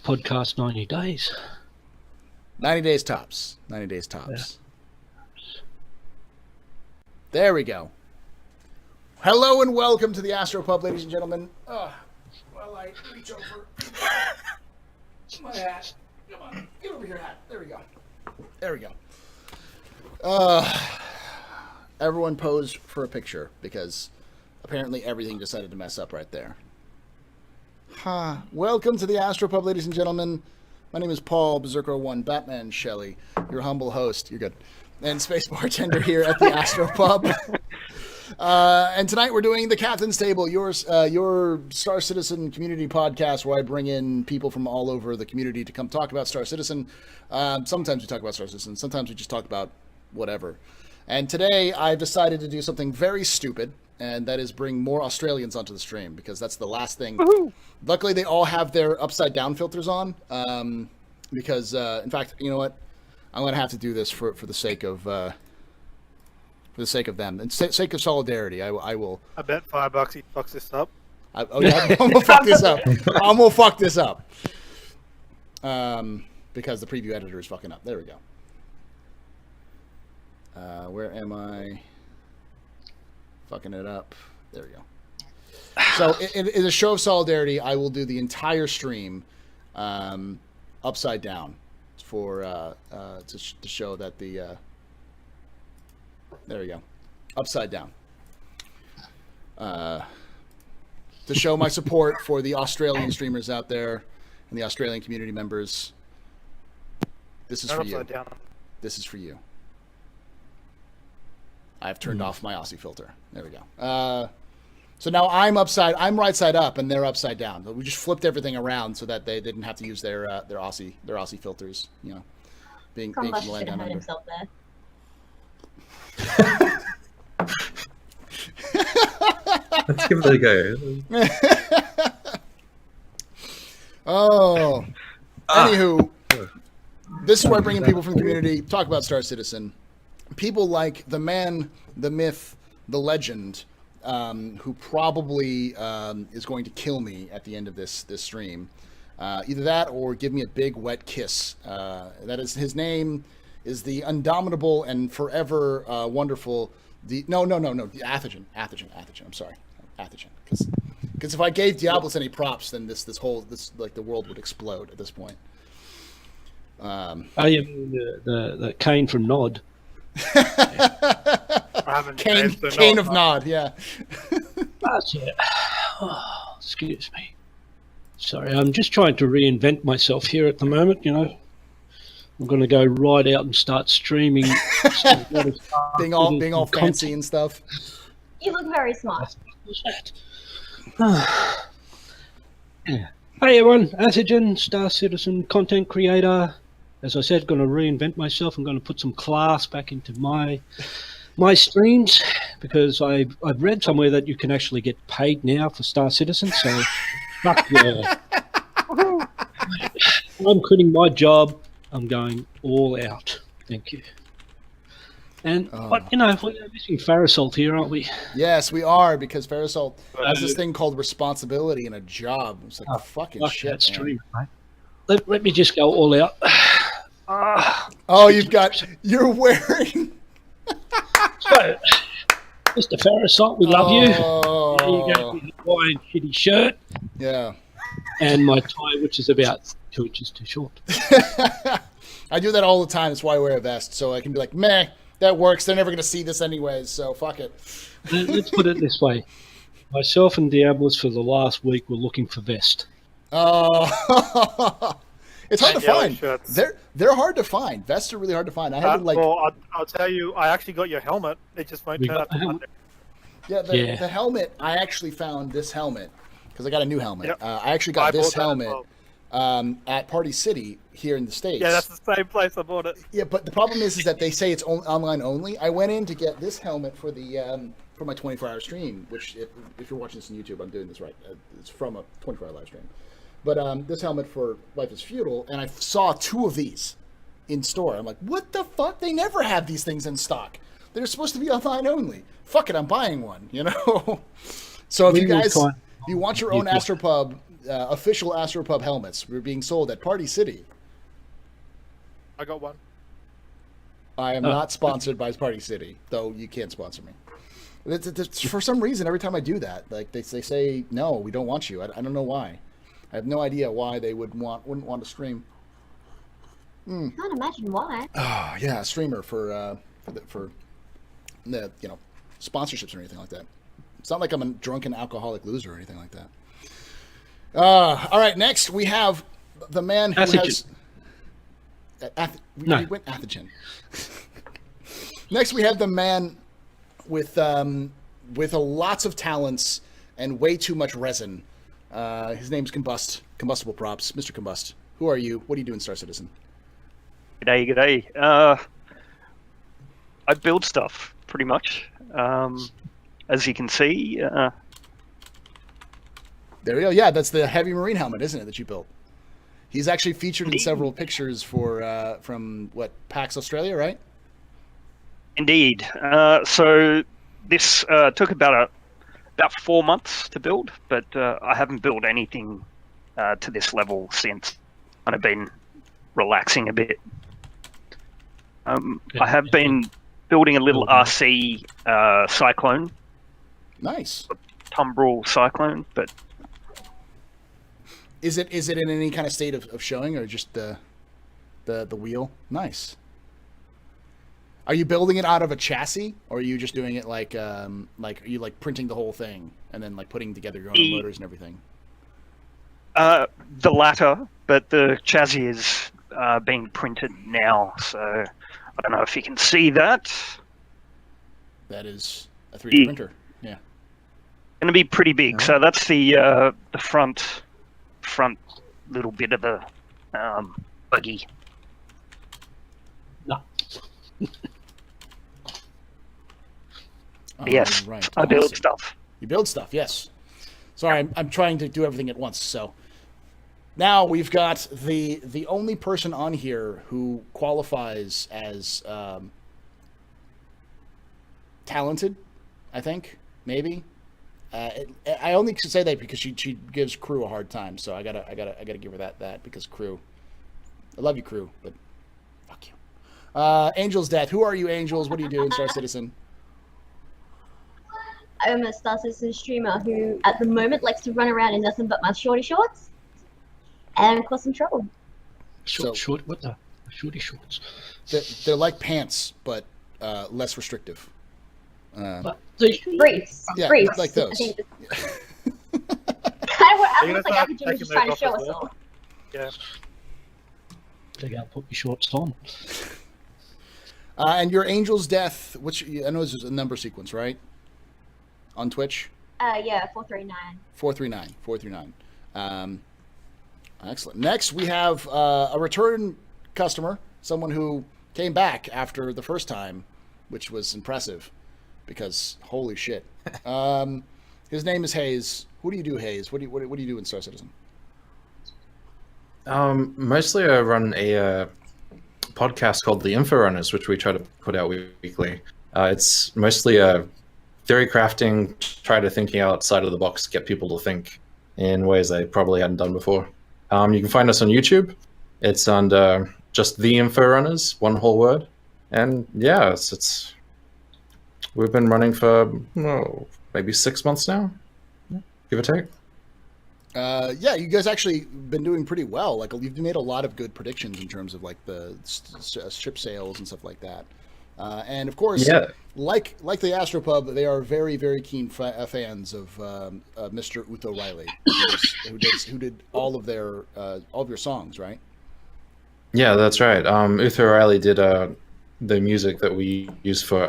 podcast 90 days. 90 days tops. 90 days tops. Yeah. There we go. Hello and welcome to the Astropub, ladies and gentlemen. While I reach over my hat. Come on, get over your hat. There we go. There we go. Everyone pose for a picture because apparently everything decided to mess up right there. Welcome to the Astropub, ladies and gentlemen. My name is Paul Berserker01 Batman Shelley, your humble host. You're good. And space bartender here at the Astropub. And tonight we're doing the Captain's Table, your Star Citizen community podcast where I bring in people from all over the community to come talk about Star Citizen. Sometimes we talk about Star Citizen. Sometimes we just talk about whatever. And today I've decided to do something very stupid, and that is bring more Australians onto the stream because that's the last thing. Woohoo! Luckily, they all have their upside down filters on because, in fact, you know what? I'm going to have to do this for the sake of them and sake of solidarity. I will. I bet $5 he fucks this up. I'm gonna fuck this up. I'm gonna fuck this up because the preview editor is fucking up. There we go. Where am I? Fucking it up. There we go. So, in a show of solidarity, I will do the entire stream upside down for to show that the. There we go. Upside down. To show my support for the Australian streamers out there and the Australian community members. This is for you. This is for you. I've turned off my Aussie filter. There we go. So now I'm right side up, and they're upside down. So we just flipped everything around so that they didn't have to use their Aussie filters. You know, being from the land down under. Himself there. Let's give it a go. Anywho, this is where I bring in people from the community, talk about Star Citizen. People like the man, the myth, the legend, who probably is going to kill me at the end of this stream. Either that or give me a big wet kiss. That is his name. Is the indomitable and forever wonderful the Athagen. I'm sorry, Athagen. Because if I gave Diablos any props, then this the world would explode at this point. You mean the Kane from Nod? Kane of Nod, yeah. That's it. Oh, excuse me. Sorry, I'm just trying to reinvent myself here at the moment. You know. I'm going to go right out and start streaming. being all fancy and stuff. You look very smart. Hey everyone, Athagen, Star Citizen content creator. As I said, going to reinvent myself. I'm going to put some class back into my streams because I've read somewhere that you can actually get paid now for Star Citizen. So, fuck yeah. I'm quitting my job. I'm going all out. Thank you. And, but, you know, we're missing Farisalt here, aren't we? Yes, we are, because Farisalt has this thing called responsibility and a job. It's like fucking shit, that's true, mate. Let me just go all out. You're wearing... So, Mr. Farisalt, we love you. There you go, with your Hawaiian shitty shirt. Yeah. And my tie, which is about 2 inches too short. I do that all the time. That's why I wear a vest. So I can be like, meh, that works. They're never going to see this anyways, so fuck it. Let's put it this way. Myself and Diablos for the last week were looking for vest. Oh. It's hard to find. Shirts. They're hard to find. Vests are really hard to find. I had to Well, I'll tell you, I actually got your helmet. It just won't turn up to Monday. Yeah, the helmet, I actually found this helmet because I got a new helmet. Yep. I actually got this helmet at Party City here in the States. Yeah, that's the same place I bought it. Yeah, but the problem is that they say it's online only. I went in to get this helmet for the for my 24-hour stream, which if you're watching this on YouTube, I'm doing this right. It's from a 24-hour live stream. But this helmet for Life is Feudal, and I saw 2 of these in store. I'm like, what the fuck? They never have these things in stock. They're supposed to be online only. Fuck it, I'm buying one, you know? So if you guys, if you want your own Astropub official Astropub helmets were being sold at Party City. I got one. I am not sponsored by Party City, though you can't sponsor me. For some reason, every time I do that, like they say, no, we don't want you. I don't know why. I have no idea why they wouldn't want to stream. Can't imagine why. Oh yeah, a streamer for the sponsorships or anything like that. It's not like I'm a drunken alcoholic loser or anything like that. All right, next we have the man who has. We went Athogen. Next, we have the man with lots of talents and way too much resin. His name's Combustible Props, Mr. Combust. Who are you? What do you do in Star Citizen? G'day. I build stuff pretty much. As you can see. There we go. Yeah, that's the heavy marine helmet, isn't it, that you built? He's actually featured in several pictures from PAX Australia, right? Indeed. So this took about 4 months to build, but I haven't built anything to this level since. I've been relaxing a bit. I have been building a little RC cyclone. Nice. Tumbrel cyclone, but is it in any kind of state of showing, or just the wheel? Nice. Are you building it out of a chassis, or are you just doing it like are you like printing the whole thing and then like putting together your own motors and everything? The latter, but the chassis is being printed now, so I don't know if you can see that. That is a 3D printer. Yeah. Going to be pretty big. So that's the front little bit of the buggy. No. Yes, right. I build stuff. You build stuff, yes. Sorry, I'm trying to do everything at once. So now we've got the only person on here who qualifies as talented, I think, maybe. I only say that because she gives Crew a hard time, so I gotta give her that because Crew. I love you, Crew, but fuck you. Angel's Death. Who are you, Angels? What do you do in Star Citizen? I'm a Star Citizen streamer who, at the moment, likes to run around in nothing but my shorty shorts and cause some trouble. What the shorty shorts? They're like pants, but less restrictive. Briefs. Yeah, Briefs. like those. Kind of what I was like, Athogen was just trying to show us all. Yeah. They gotta put your shorts on. And your Angel's Death, which I know is a number sequence, right? On Twitch? Yeah, 439. 439. Excellent. Next, we have a return customer, someone who came back after the first time, which was impressive, because holy shit. His name is Hayes. Who do you do, Hayes? What do you do in Star Citizen? Mostly I run a podcast called The Info Runners, which we try to put out weekly. It's mostly theory crafting, try to thinking outside of the box, get people to think in ways they probably hadn't done before. You can find us on YouTube. It's under just The Info Runners, one whole word. And yeah, it's we've been running for maybe 6 months now, give or take. Yeah, you guys actually been doing pretty well. Like, you've made a lot of good predictions in terms of like the ship sales and stuff like that. And of course, like the Astropub, they are very, very keen fans of Mr. Utho Riley, who did all of your songs, right? Yeah, that's right. Utho Riley did the music that we use for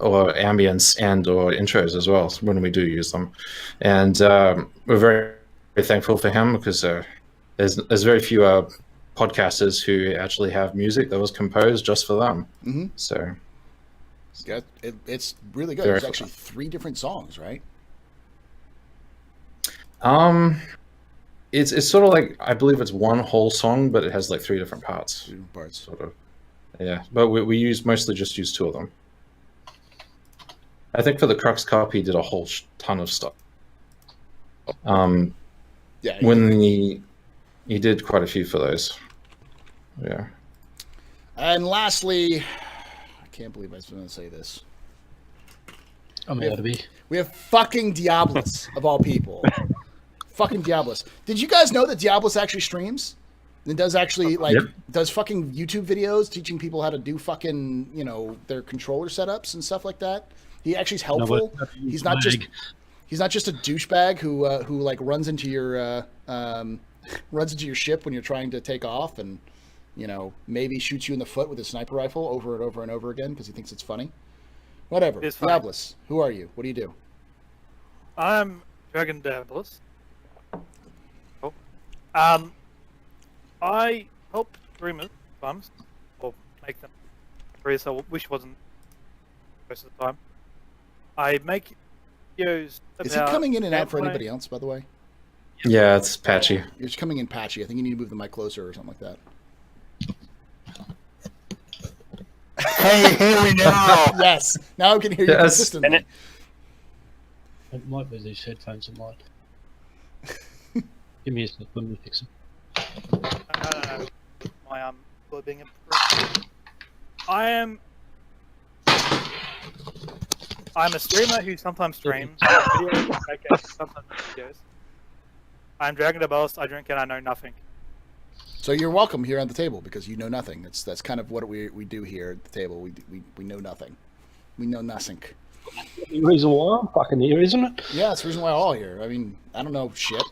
or ambience and or intros as well when we do use them, and we're very, very thankful for him because there's very few podcasters who actually have music that was composed just for them. Mm-hmm. So yeah, it's really good. There's actually 3 different songs, right? It's sort of like, I believe it's one whole song, but it has like 3 different parts. 3 different parts, sort of. Yeah, but we mostly just use 2 of them. I think for the Crux Cup, he did a whole ton of stuff. Yeah. When he did quite a few for those. Yeah. And lastly, I can't believe I was going to say this. I'm out of here. We have fucking Diablos, of all people. Fucking Diablos. Did you guys know that Diablos actually streams? And does actually, does fucking YouTube videos teaching people how to do fucking, their controller setups and stuff like that? He actually is helpful. He's not just a douchebag who runs into your ship when you're trying to take off and, maybe shoots you in the foot with a sniper rifle over and over and over again because he thinks it's funny. Whatever. Diablos, who are you? What do you do? I'm Dragon Diablos. Oh. I help streamers sometimes, or make them free, so I wish it wasn't most of the time. I make videos about... Is he coming in and out for anybody else, by the way? Yeah, it's patchy. It's coming in patchy. I think you need to move the mic closer or something like that. Hey, hear me now! Yes, now I can hear you consistently. It might be these headphones of mine. Give me a sec, let me fix them. My being a prick. I'm a streamer who sometimes streams videos, sometimes videos. I'm Dragon Diablos. I drink and I know nothing. So you're welcome here on the table because you know nothing. That's kind of what we do here at the table. We know nothing. We know nothing. The reason why I'm fucking here, isn't it? Yeah, that's the reason why we're all here. I mean, I don't know shit.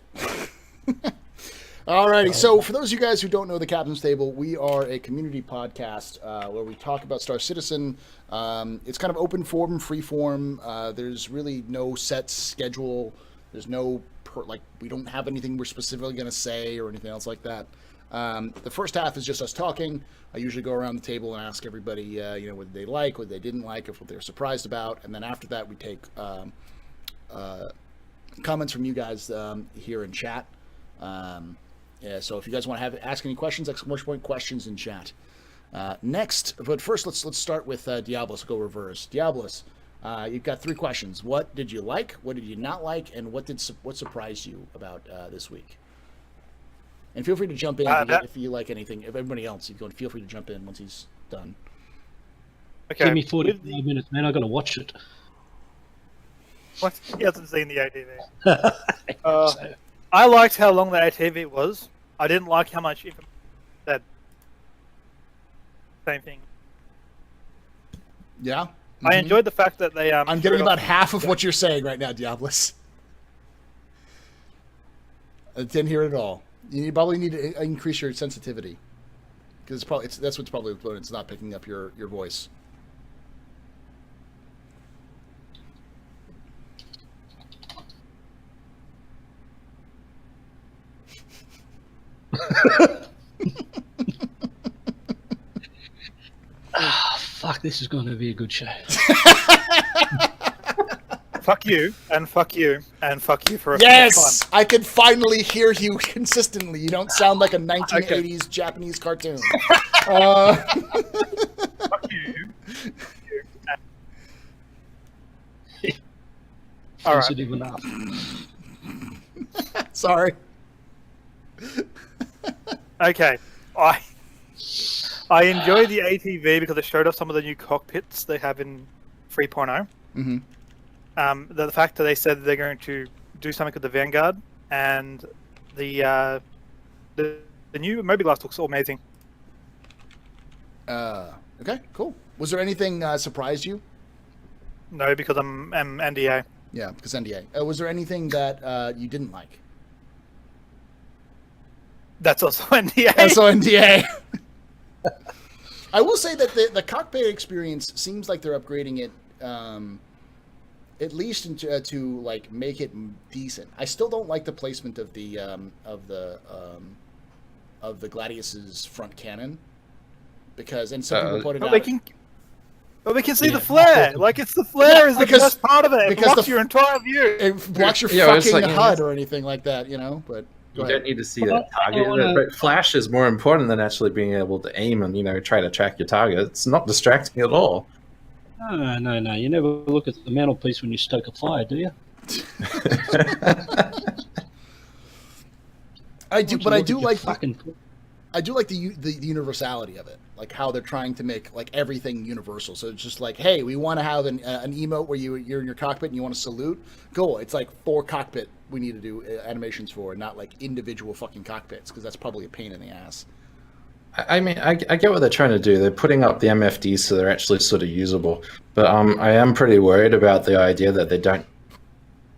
Alrighty, so for those of you guys who don't know the Captain's Table, we are a community podcast where we talk about Star Citizen. It's kind of open form, free form. There's really no set schedule. There's no we don't have anything we're specifically going to say or anything else like that. The first half is just us talking. I usually go around the table and ask everybody, what they like, what they didn't like, what they were surprised about, and then after that, we take comments from you guys here in chat. So if you guys want to ask any questions, exclamation point questions in chat. Next, but first, let's start with Diablos. Go reverse. Diablos, you've got 3 questions. What did you like? What did you not like? And what surprised you about this week? And feel free to jump in if you like anything. If everybody else, if you want, feel free to jump in once he's done. Okay. Give me 45 minutes, man. I got to watch it. What? He hasn't seen the ATV. I liked how long the ATV was. I didn't like how much information said. Same thing. Yeah. Mm-hmm. I enjoyed the fact that they. I'm getting about half of what you're saying right now, Diablos. I didn't hear it at all. You probably need to increase your sensitivity because that's what's probably when it's not picking up your voice. Fuck, this is going to be a good show. Fuck you, and fuck you, and fuck you for a Yes! time. I can finally hear you consistently. You don't sound like a 1980s Japanese cartoon. Fuck you. All right. Sensitive enough. Sorry. Okay. I enjoyed the ATV because it showed off some of the new cockpits they have in 3.0. Mm-hmm. The fact that they said they're going to do something with the Vanguard and the new mobiGlas looks amazing. Okay, cool. Was there anything surprised you? No, because I'm NDA. Yeah, because NDA. Was there anything that you didn't like? That's also NDA. That's also NDA. I will say that the cockpit experience seems like they're upgrading it. At least to like make it decent. I still don't like the placement of the Gladius's front cannon because some people pointed out. But we can see the flare. Like it's the flare is the best part of it. It blocks your entire view. It blocks your fucking HUD or anything like that, But you don't need to see the target. But flash is more important than actually being able to aim and try to track your target. It's not distracting at all. No. You never look at the mantelpiece when you stoke a fire, do you? I do, but I do like fucking. I do like the universality of it, like how they're trying to make like everything universal. So it's just like, hey, we want to have an emote where you're in your cockpit and you want to salute. Cool. It's like 4 cockpit we need to do animations for, not like individual fucking cockpits, because that's probably a pain in the ass. I mean, I get what they're trying to do. They're putting up the MFDs so they're actually sort of usable. But I am pretty worried about the idea that they don't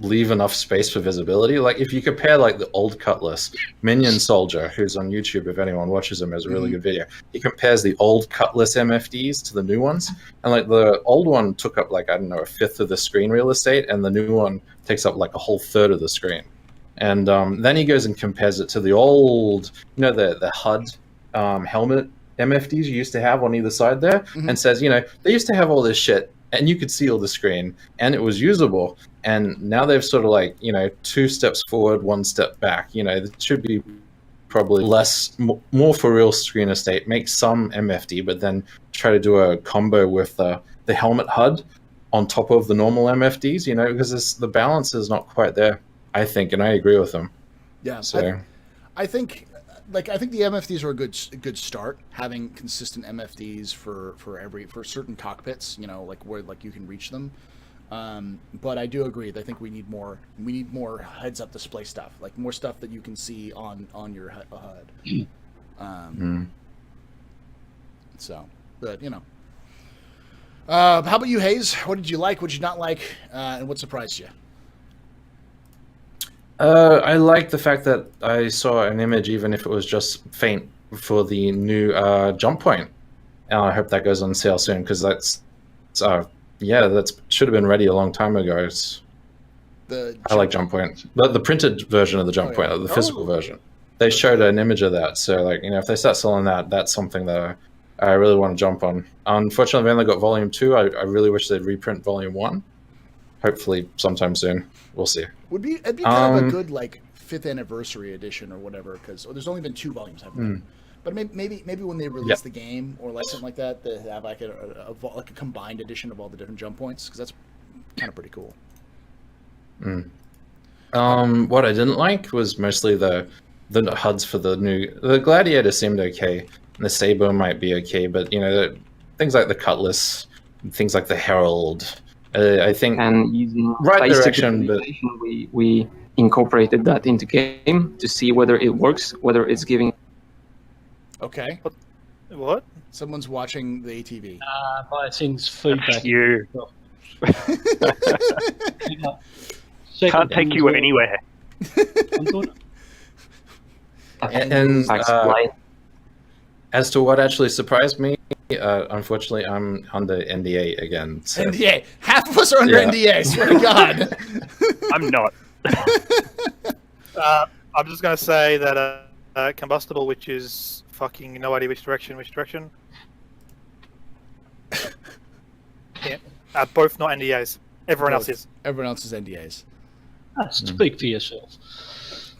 leave enough space for visibility. Like if you compare like the old Cutlass, Minion Soldier, who's on YouTube, if anyone watches him, has a really good video. He compares the old Cutlass MFDs to the new ones, and like the old one took up like, I don't know, 1/5 of the screen real estate, and the new one takes up like a whole 1/3 of the screen. And then he goes and compares it to the old, the HUD helmet MFDs you used to have on either side there, and says, they used to have all this shit and you could see all the screen and it was usable, and now they've sort of like 2 steps forward, 1 step back. It should be probably more for real screen estate, make some MFD, but then try to do a combo with the helmet HUD on top of the normal MFDs, because the balance is not quite there, I think, and I agree with them. Yeah, so I think the MFDs are a good start, having consistent MFDs for certain cockpits, like where like you can reach them. But I do agree that I think we need more heads up display stuff, like more stuff that you can see on your HUD. So, but how about you, Hayes? What did you like? What did you not like? And what surprised you? I like the fact that I saw an image, even if it was just faint, for the new jump point. And I hope that goes on sale soon, because that should have been ready a long time ago. I like jump point, but the printed version of the jump point, the physical version. They showed an image of that, so like if they start selling that, that's something that I really want to jump on. Unfortunately, we only got Volume 2. I really wish they'd reprint Volume 1. Hopefully, sometime soon. We'll see. It'd be kind of a good like 5th anniversary edition or whatever, because there's only been 2 volumes, haven't there? But maybe when they release the game or like something like that, they have like a combined edition of all the different jump points, because that's kind of pretty cool. What I didn't like was mostly the HUDs for the Gladiator seemed okay, and the Saber might be okay, but things like the Cutlass, things like the Herald, I think, and using right direction, but we incorporated that into game to see whether it works, whether it's giving. Okay. What? Someone's watching the ATV. My thing's feedback. You can't take you anywhere. and as to what actually surprised me, unfortunately, I'm under NDA again. So. NDA. Half of us are under NDA. I swear to God. I'm not. I'm just going to say that combustible, which is fucking no idea which direction. Yeah, both not NDAs. Everyone else is. Everyone else is NDAs. Speak for yourself.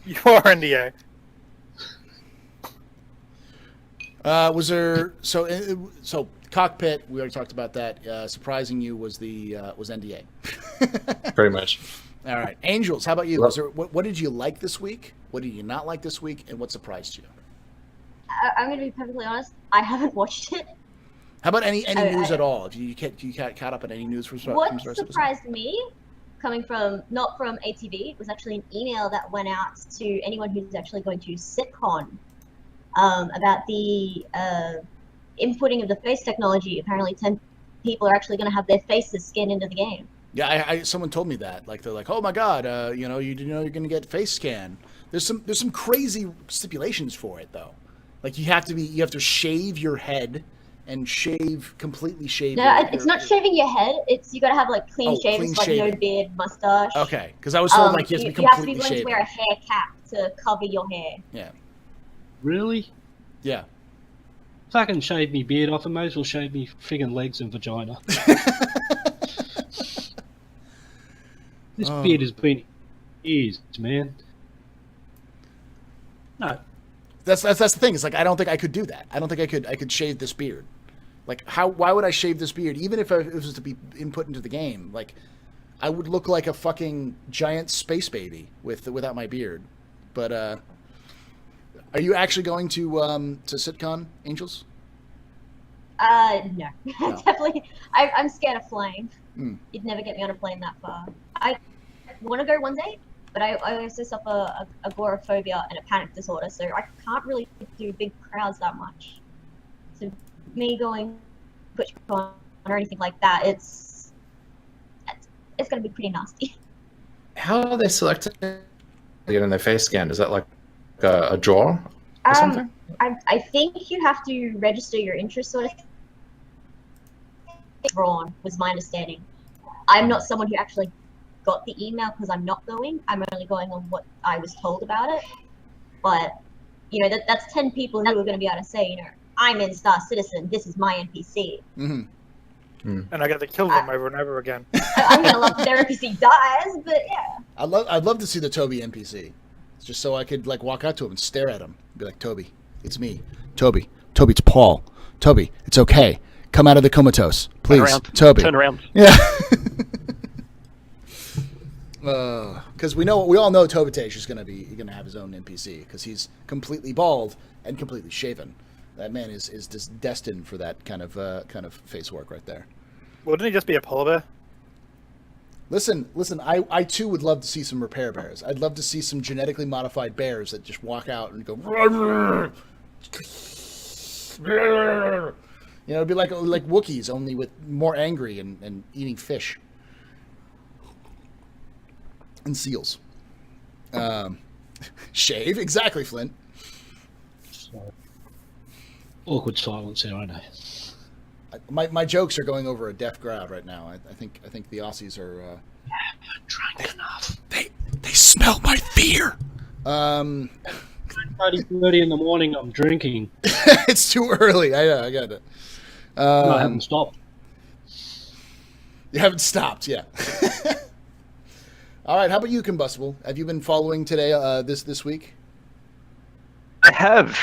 You are NDA. Was there so cockpit? We already talked about that. Surprising you was NDA. Pretty much. All right, Angels. How about you? What did you like this week? What did you not like this week? And what surprised you? I'm going to be perfectly honest. I haven't watched it. How about any news at all? If you caught up on any news from what surprised me, coming from not from ATV, was actually an email that went out to anyone who's actually going to SitCon about the inputting of the face technology. Apparently 10 people are actually going to have their faces scanned into the game. Yeah, someone told me that. Like, they're like, oh my God, you didn't know you're going to get face scan. There's some crazy stipulations for it though. Like you have to shave your head and completely shave. No, it's not shaving your head. It's you got to have like clean shaves, like no beard, mustache. Okay, because I was told like you have to be completely willing to wear a hair cap to cover your hair. Yeah. Really? Yeah. Fucking shave me beard off, and may as well shave me friggin' legs and vagina. This beard has been years, man. No. That's the thing. It's like I don't think I could do that. I don't think I could shave this beard. Like why would I shave this beard? Even if it was to be input into the game, like I would look like a fucking giant space baby without my beard. But Are you actually going to SitCon, Angels? No. No. Definitely. I'm scared of flying. Hmm. You'd never get me on a plane that far. I want to go one day, but I also suffer agoraphobia and a panic disorder, so I can't really do big crowds that much. So me going TwitchCon or anything like that, it's going to be pretty nasty. How are they selected? Getting their face scanned? Is that like a draw or something? I think you have to register your interest, sort of. Drawn was my understanding. I'm not someone who actually got the email because I'm not going. I'm only going on what I was told about it. But that's 10 people who are going to be able to say, I'm in Star Citizen. This is my NPC. Mm-hmm. And I got to kill them over and over again. I'm gonna love that their NPC dies, but yeah. I'd love to see the Toby NPC, just so I could like walk out to him and stare at him, be like, Toby, it's me. Toby, it's Paul. Toby, it's okay. Come out of the comatose, please. Toby. Turn around. Yeah. Because we all know Tobatesh is gonna have his own NPC because he's completely bald and completely shaven. That man is just destined for that kind of face work right there. Wouldn't he just be a polar bear? Listen. I too would love to see some repair bears. I'd love to see some genetically modified bears that just walk out and go. It'd be like Wookiees, only with more angry and eating fish and seals. Shave, exactly, Flint. Awkward silence there, I know. My jokes are going over a deaf crowd right now. I think the Aussies are. Drunk enough. They smell my fear. 9:30 in the morning. I'm drinking. It's too early. I got it. No, I haven't stopped. You haven't stopped, yeah. All right. How about you, Combustible? Have you been following today? This week? I have.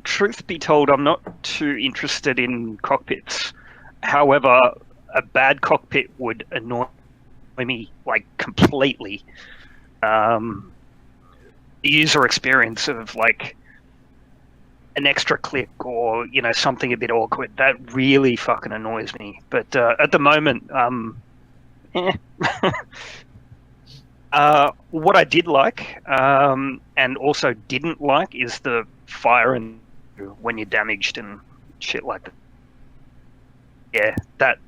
Truth be told, I'm not too interested in cockpits. However, a bad cockpit would annoy me like completely. The user experience of like an extra click or something a bit awkward, that really fucking annoys me. But at the moment, what I did like and also didn't like is the fire and when you're damaged and shit like that. Yeah, that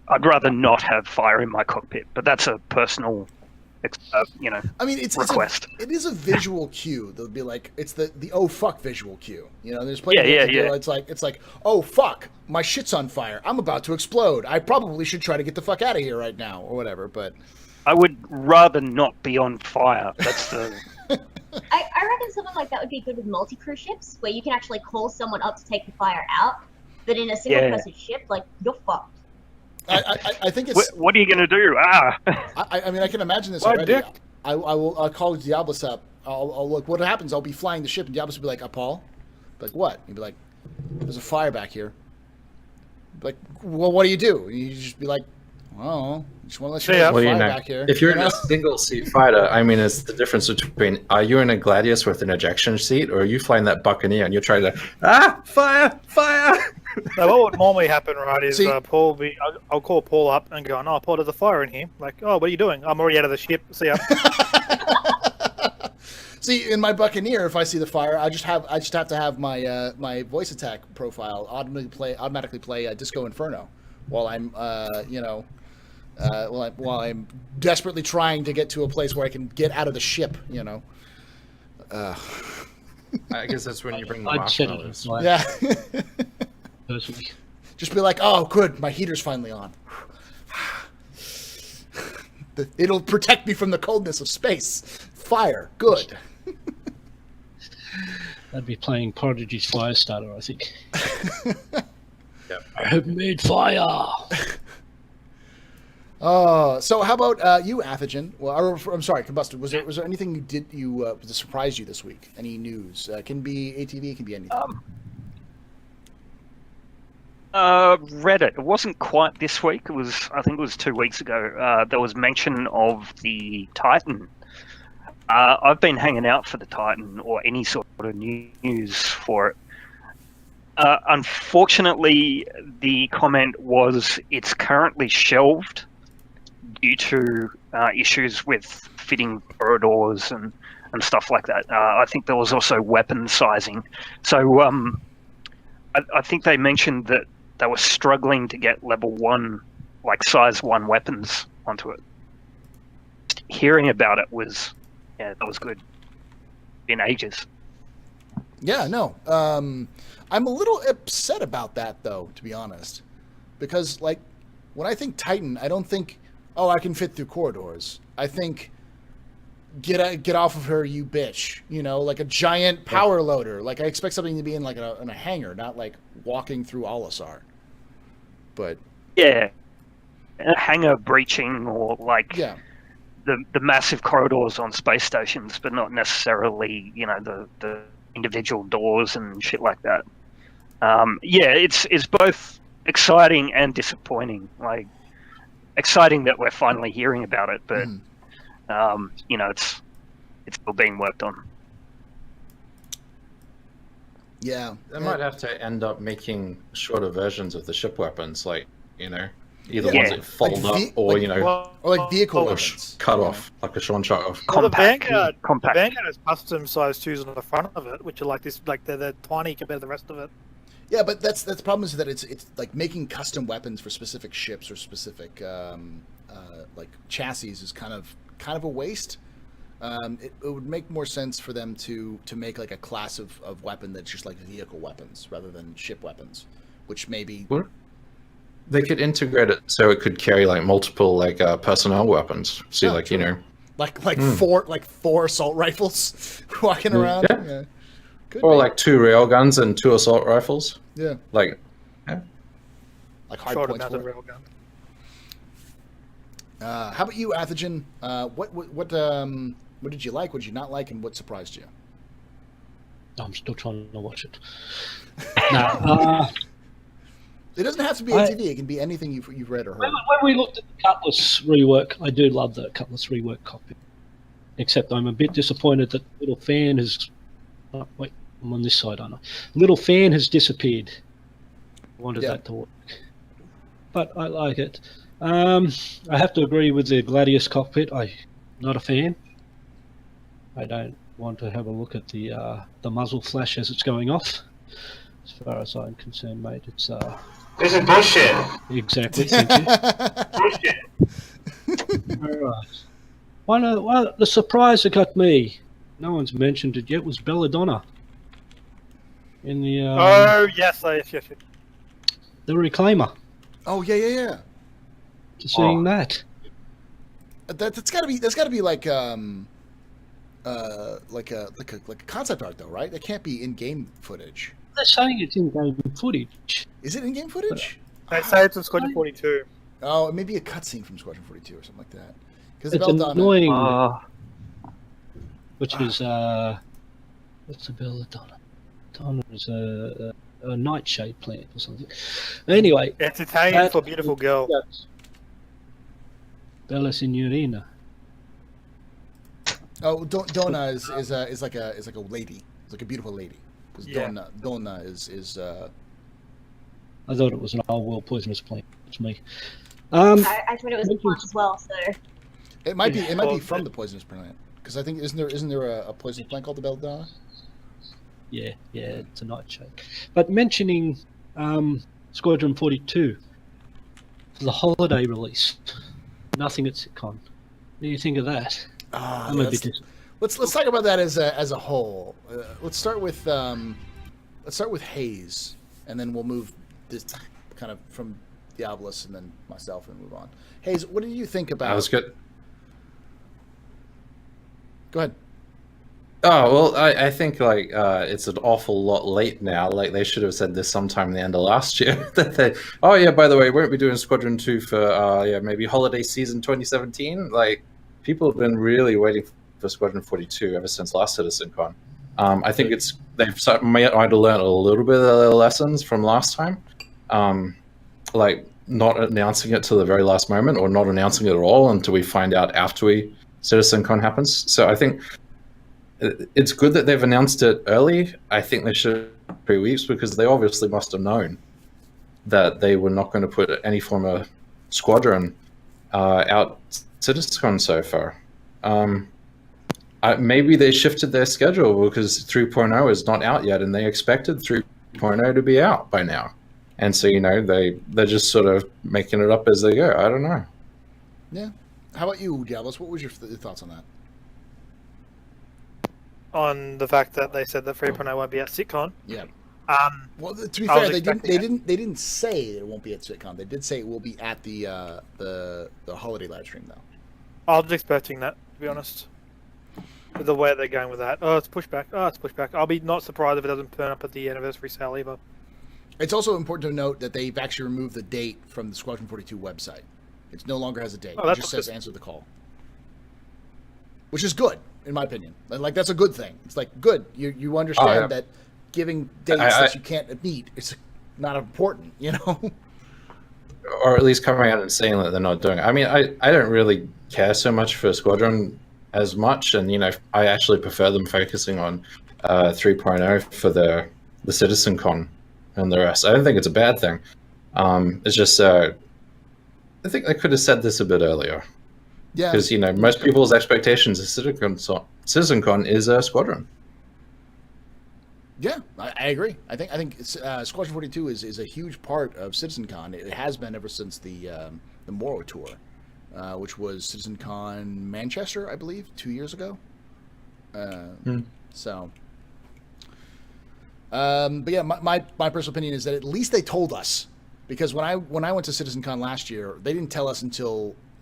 I'd rather not have fire in my cockpit, but that's a personal, I mean, it's request. It is a visual cue. They'll be like, it's the oh fuck visual cue. There's plenty of things to do. It's like oh fuck, my shit's on fire. I'm about to explode. I probably should try to get the fuck out of here right now or whatever. But I would rather not be on fire. That's the. I reckon something like that would be good with multi-crew ships, where you can actually call someone up to take the fire out. But in a single-person ship, like, you're fucked. I think it's. What are you going to do? I mean, I can imagine this already. I'll call Diablos up. I'll look. What happens? I'll be flying the ship, and Diablos will be like, Paul? Like, what? He'd be like, there's a fire back here. Like, well, what do you do? You just be like, well, just want to let you know there's a fire back here. If you're in a single-seat fighter, I mean, it's the difference between are you in a Gladius with an ejection seat, or are you flying that Buccaneer and you're trying to fire. Now, what would normally happen, right, is Paul I'll call Paul up and go, no, Paul, there's a fire in here. Like, oh, what are you doing? I'm already out of the ship. See ya. See, in my Buccaneer, if I see the fire, I just have to have my my voice attack profile automatically play Disco Inferno while I'm while I'm desperately trying to get to a place where I can get out of the ship. I guess that's when you bring the marshmallows. Yeah. Personally. Just be like, oh, good, my heater's finally on. It'll protect me from the coldness of space. Fire, good. I'd be playing Prodigy's Firestarter, I think. Yep. I have made fire. So how about you, Athogen? Well, I'm sorry, Combusted. Was there anything that surprised you this week? Any news? Can be ATV, can be anything. Reddit. It wasn't quite this week. I think it was 2 weeks ago. There was mention of the Titan I've been hanging out for the Titan or any sort of news for it. Unfortunately, the comment was it's currently shelved due to issues with fitting corridors and stuff like that. I think there was also weapon sizing. So I think they mentioned that they were struggling to get level 1, like size 1 weapons onto it. Hearing about it was, that was good. In ages. Yeah, no. I'm a little upset about that, though, to be honest. Because, like, when I think Titan, I don't think, oh, I can fit through corridors. I think, get off of her, you bitch. You know, like a giant power loader. Like, I expect something to be in, like, in a hangar, not, like, walking through Olisar. But... Yeah. A hangar breaching or, like... Yeah. The massive corridors on space stations, but not necessarily, you know, the individual doors and shit like that. It's both exciting and disappointing. Like, exciting that we're finally hearing about it, but you know, it's still being worked on. Yeah, They might have to end up making shorter versions of the ship weapons, like, you know, either Yeah. ones that fold Like up or, you know, or like vehicle or weapons. cut off, like a Sean shot off. Well, the Compact. Vanguard has custom sized twos on the front of it, which are like this, like they're tiny compared to the rest of it. Yeah, but that's the problem is that it's like making custom weapons for specific ships or specific like chassis is kind of a waste. It would make more sense for them to make like a class of weapon that's just like vehicle weapons rather than ship weapons, which maybe They could integrate it so it could carry like multiple like personnel weapons. See, Yeah, like true. you know, four assault rifles walking around. Yeah. Could or be. like 2 railguns and 2 assault rifles. Yeah, Like, like hard Short points. amount of for it. railgun. How about you, Athogen? What did you like? What did you not like? And what surprised you? I'm still trying to watch it. No, It doesn't have to be ATV. It can be anything you've read or heard. when we looked at the Cutlass rework, I do love the Cutlass rework copy. Except I'm a bit disappointed that little fan has. Oh, wait, I'm on this side, aren't I? Little fan has disappeared. I wanted that to work, but I like it. I have to agree with the Gladius cockpit. I'm not a fan. I don't want to have a look at the muzzle flash as it's going off. As far as I'm concerned, mate, it's This is bullshit. exactly. Thank you. Bullshit. All right. One the surprise that got me, no one's mentioned it yet, was Belladonna. In the Yes. the Reclaimer. Oh yeah. To seeing that. That's got to be like a concept art though, right? That can't be in-game footage. They're saying it's in-game footage. Is it in-game footage? They say it's in Squadron 42. Oh, it may be a cutscene from Squadron 42 or something like that. Because It's annoying. Which Ah. is what's the Belladonna? Belladonna is a nightshade plant or something. Anyway, It's Italian for beautiful girl. Bella Signorina. Oh, Donna is like a lady. It's like a beautiful lady. Because Yeah. Donna is I thought it was an old world poisonous plant. It's me. I thought it was a plant as well, so it might be Well, from the poisonous plant. Because I think isn't there a poisonous plant called the Belladonna? Yeah, it's a nightshade. But mentioning Squadron 42, the holiday release, nothing at SitCon. What do you think of that? I'm a bit Let's talk about that as a whole. Let's start with Hayes, and then we'll move this kind of from Diabolus and then myself and move on. Hayes, what do you think about? that was good. Go ahead. Oh well, I think like it's an awful lot late now. Like they should have said this sometime in the end of last year. That they, oh yeah, by the way, won't be doing Squadron 2 for maybe holiday season 2017. Like people have been really waiting for Squadron 42 ever since last CitizenCon. I think they've might have learned a little bit of their lessons from last time. Like not announcing it to the very last moment, or not announcing it at all until we find out after we CitizenCon happens. So I think it's good that they've announced it early. I think they should 3 weeks because they obviously must have known that they were not going to put any form of squadron out CitizenCon so far. Maybe they shifted their schedule because 3.0 is not out yet, and they expected 3.0 to be out by now. And so, they're just sort of making it up as they go. I don't know. Yeah. How about you, Diablos? What was your thoughts on that? On the fact that they said that 3.0 won't be at SitCon. Yeah. Well, to be I was fair, expecting they didn't say it won't be at SitCon. They did say it will be at the holiday live stream, though. I was expecting that, to be honest. With the way they're going with that. Oh, it's pushed back. I'll be not surprised if it doesn't turn up at the anniversary sale either. It's also important to note that they've actually removed the date from the Squadron 42 website. It no longer has a date. Oh, It just says answer the call. Which is good, in my opinion. Like, that's a good thing. It's like, good. You understand that giving dates that you can't meet is not important, Or at least coming out and saying that they're not doing it. I mean, I don't really care so much for Squadron as much, and I actually prefer them focusing on 3.0 for the CitizenCon and the rest. I don't think it's a bad thing. It's just I think they could have said this a bit earlier. Yeah, because most people's expectations of CitizenCon is a Squadron. Yeah, I agree. I think Squadron 42 is a huge part of CitizenCon. It has been ever since the Morrow tour, which was CitizenCon Manchester, I believe, 2 years ago. So, but yeah, my personal opinion is that at least they told us, because when I went to CitizenCon last year, they didn't tell us they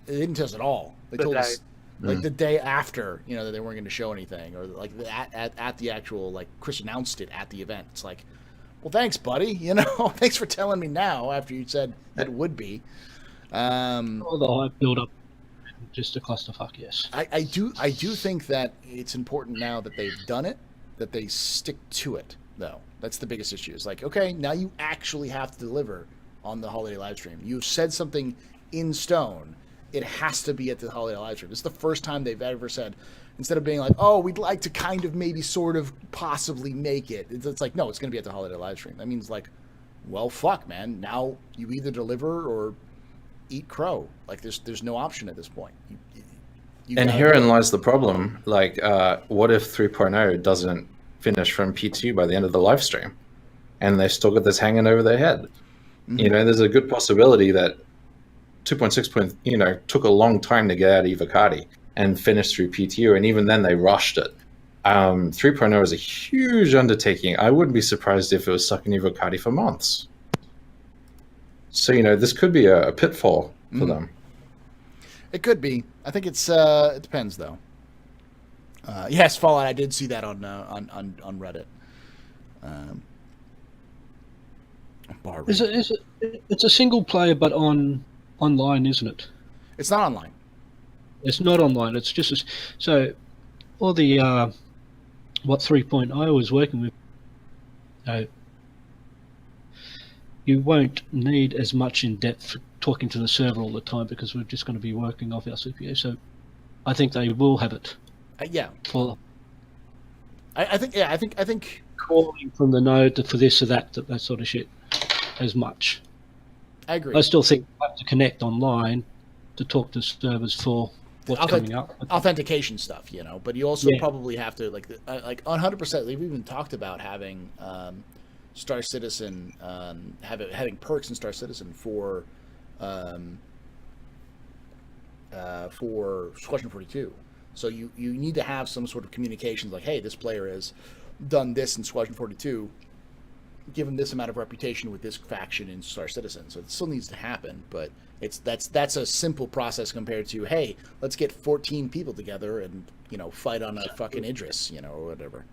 didn't tell us at all. They told us like the day after, that they weren't going to show anything, or like at the actual, like, Chris announced it at the event. It's like, well, thanks, buddy. Thanks for telling me now after you said it would be. All the hype build up, just a clusterfuck. Yes, I do think that it's important now that they've done it, that they stick to it. Though that's the biggest issue. It's like, okay, now you actually have to deliver on the holiday live stream. You've said something in stone. It has to be at the holiday live stream. It's the first time they've ever said, instead of being like, oh, we'd like to kind of maybe sort of possibly make it. It's like, no, it's going to be at the holiday live stream. That means, like, well, fuck, man. Now you either deliver or eat crow. Like, there's no option at this point. And herein lies the problem. Like, what if 3.0 doesn't finish from P2 by the end of the live stream, and they've still got this hanging over their head? Mm-hmm. There's a good possibility that 2.6 took a long time to get out of Evocati and finish through PTU, and even then they rushed it. 3.0 is a huge undertaking. I wouldn't be surprised if it was stuck in Evocati for months. So, this could be a pitfall for them. It could be. I think it depends, though. Yes, Fallout. I did see that on Reddit. It's a single player, but online, isn't it? It's not online. It's not online. It's just so all the what 3.0 is working with. You won't need as much in depth talking to the server all the time, because we're just going to be working off our CPU. So I think they will have it. Yeah. I think calling from the node for this or that sort of shit as much. I agree. I still think you have to connect online to talk to servers for what's coming up. Authentication stuff, but you also probably have to, like 100%. We've even talked about having Star Citizen, having perks in Star Citizen for Squadron 42. So you need to have some sort of communications, like, hey, this player has done this in Squadron 42, given this amount of reputation with this faction in Star Citizen. So it still needs to happen, but that's a simple process compared to, hey, let's get 14 people together and fight on a fucking Idris, or whatever.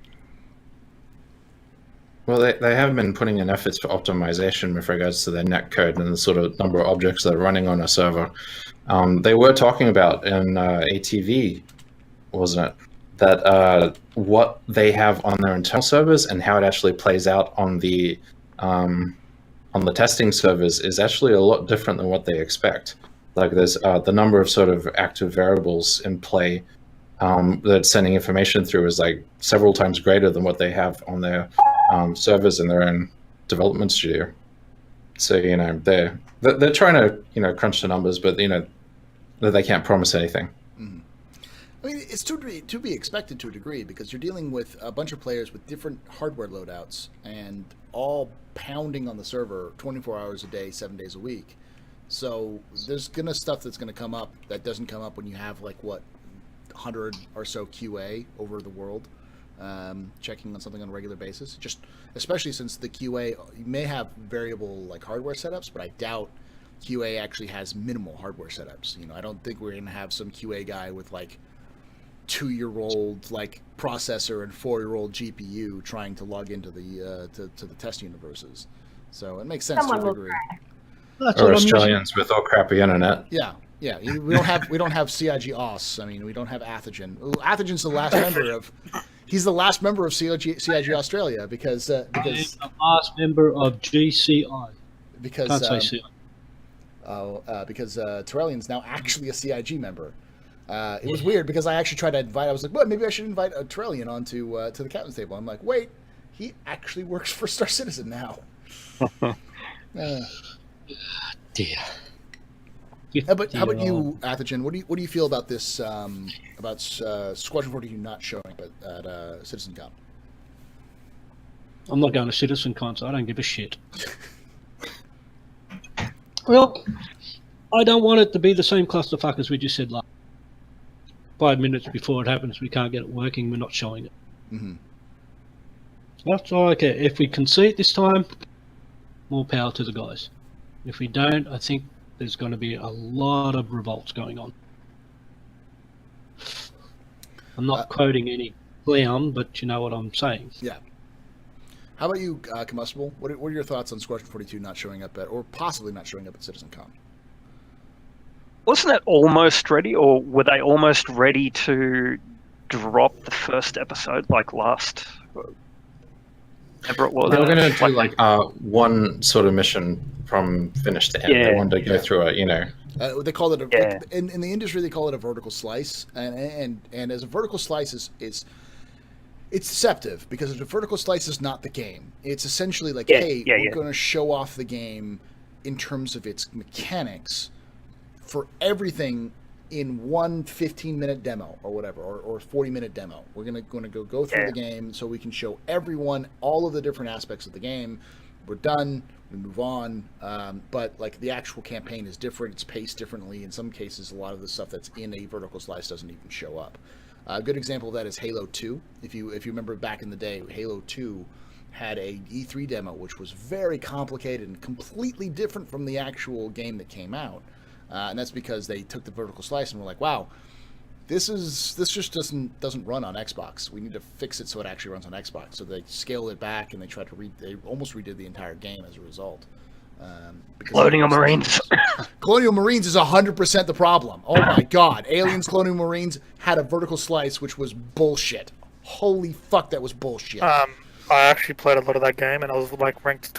Well, they have been putting in efforts for optimization with regards to their netcode and the sort of number of objects that are running on a server. They were talking about in ATV, wasn't it, that what they have on their internal servers and how it actually plays out on the testing servers is actually a lot different than what they expect. Like there's the number of sort of active variables in play that sending information through is like several times greater than what they have on their servers in their own development studio. So they're trying to crunch the numbers, but they can't promise anything. Mm-hmm. I mean, it's to be expected to a degree because you're dealing with a bunch of players with different hardware loadouts and all pounding on the server 24 hours a day, 7 days a week. So there's stuff that's gonna come up that doesn't come up when you have 100 or so QA over the world checking on something on a regular basis. Just especially since the QA, you may have variable hardware setups, but I doubt QA actually has minimal hardware setups. I don't think we're gonna have some QA guy with 2-year-old processor and 4-year-old GPU trying to log into the to the test universes. So it makes sense Someone to a will degree. Or Australians with all crappy internet. Yeah. We don't have CIG OS. I mean, we don't have Athogen. Athogen's the last member of. He's the last member of CIG Australia because He's the last member of GCI. because Can't say CI. because Terrellian's now actually a CIG member. It was weird because I actually tried to invite. I was like, well, maybe I should invite a Terrellian onto to the captain's table. I'm like, wait, he actually works for Star Citizen now. Dear. How about you, Athogen? What do you feel about this? About Squadron 42 not showing up at CitizenCon? I'm not going to CitizenCon, so I don't give a shit. Well, I don't want it to be the same clusterfuck as we just said last. 5 minutes before it happens, we can't get it working. We're not showing it. Mm-hmm. That's all I care. If we can see it this time, more power to the guys. If we don't, I think there's going to be a lot of revolts going on. I'm not quoting any clown, but you know what I'm saying. Yeah. How about you, Combustible? What are your thoughts on Squadron 42 not showing up or possibly not showing up at CitizenCon? Wasn't it almost ready, or were they almost ready to drop the first episode last? Whatever it was. They were going to do one sort of mission from finish to end. They wanted to go through it, they call it in the industry they call it a vertical slice, and as a vertical slice is it's deceptive because a vertical slice is not the game. It's essentially we're going to show off the game in terms of its mechanics for everything in one 15-minute demo or whatever, or 40-minute demo. We're going to go through the game so we can show everyone all of the different aspects of the game. We're done. We move on. But the actual campaign is different. It's paced differently. In some cases, a lot of the stuff that's in a vertical slice doesn't even show up. A good example of that is Halo 2. If you remember back in the day, Halo 2 had a E3 demo which was very complicated and completely different from the actual game that came out. And that's because they took the vertical slice and were like, wow, this just doesn't run on Xbox. We need to fix it so it actually runs on Xbox. So they scaled it back and they tried to they almost redid the entire game as a result. Colonial Marines. Colonial Marines is 100% the problem. Oh my god. Aliens Colonial Marines had a vertical slice which was bullshit. Holy fuck, that was bullshit. I actually played a lot of that game and I was ranked